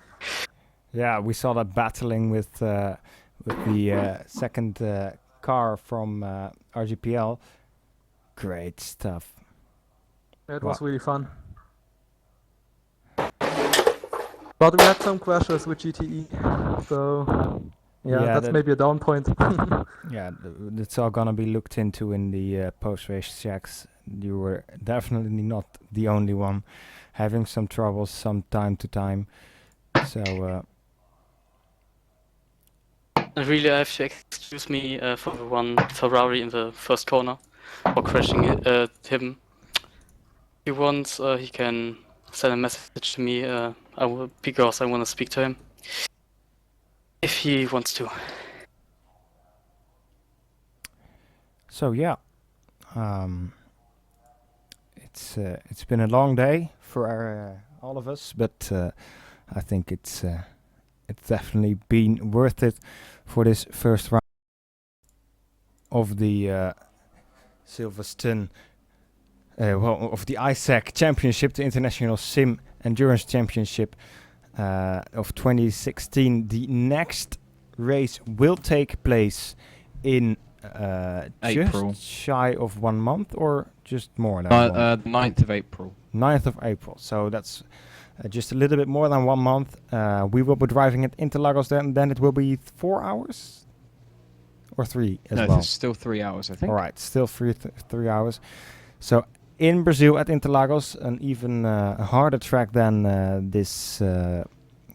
Yeah, we saw that battling with the second car from RGPL. Great stuff. It was really fun. But we had some crashes with GTE, so yeah, that's maybe a down point. Yeah, it's all gonna be looked into in the post-race checks. You were definitely not the only one having some troubles from time to time. So And really, I have to excuse me for the one Ferrari in the first corner for crashing him. If he wants, he can send a message to me because I want to speak to him. If he wants to. So yeah, it's been a long day for all of us, but I think it's it's definitely been worth it for this first round of the Silverstone, of the ISEC Championship, the International Sim Endurance Championship of 2016. The next race will take place in April. just shy of 1 month, or just more than 1 month? 9th of April. 9th of April. So that's just a little bit more than 1 month. We will be driving at Interlagos then it will be 4 hours or 3 as well. No, it's still 3 hours, I think. All right, still 3 hours. So in Brazil at Interlagos, an even harder track than this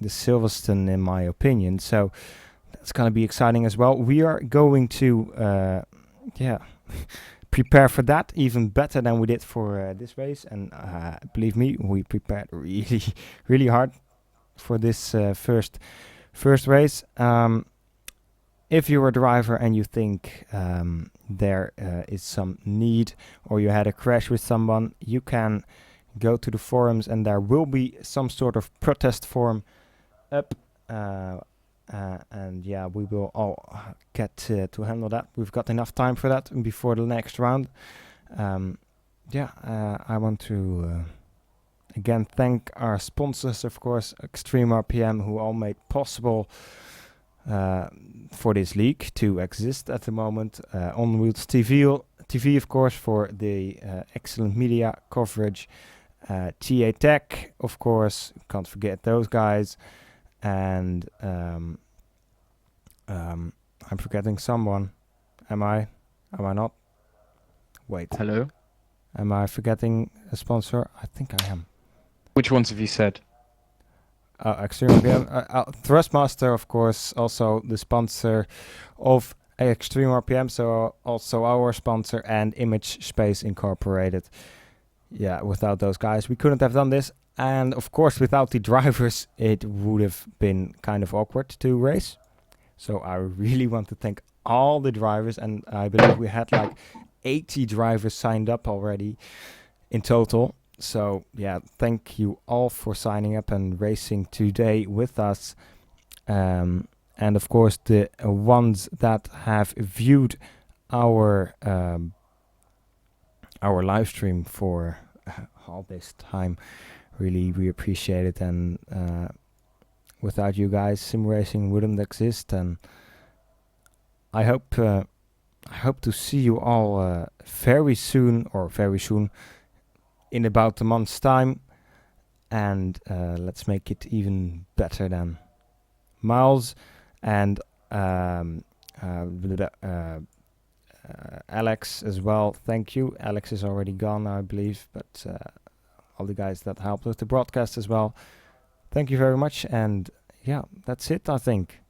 Silverstone, in my opinion. So that's going to be exciting as well. We are going to, prepare for that even better than we did for this race. And believe me, we prepared really, really hard for this first race. If you're a driver and you think there is some need, or you had a crash with someone, you can go to the forums and there will be some sort of protest form up. And yeah, we will all get to handle that. We've got enough time for that before the next round. I want to again thank our sponsors, of course, XtremeRPM, who all made possible for this league to exist at the moment. On Wheels TV, of course, for the excellent media coverage. TA Tech, of course, can't forget those guys. And I'm forgetting someone. Am I not? Wait. Hello? Am I forgetting a sponsor? I think I am. Which ones have you said? XtremeRPM. Thrustmaster, of course, also the sponsor of XtremeRPM, so also our sponsor, and Image Space Incorporated. Yeah, without those guys, we couldn't have done this. And of course, without the drivers, it would have been kind of awkward to race. So I really want to thank all the drivers, and I believe we had like 80 drivers signed up already in total. So yeah, thank you all for signing up and racing today with us. And of course, the ones that have viewed our live stream for all this time. Really, we appreciate it, and without you guys, Simracing wouldn't exist. And I hope to see you all very soon, in about a month's time. And let's make it even better than Miles and Alex as well. Thank you. Alex is already gone, I believe, but all the guys that helped with the broadcast as well. Thank you very much, and yeah, that's it, I think.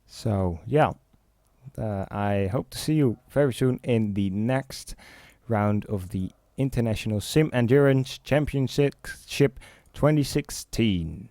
So yeah, I hope to see you very soon in the next round of the International Sim Endurance Championship 2016.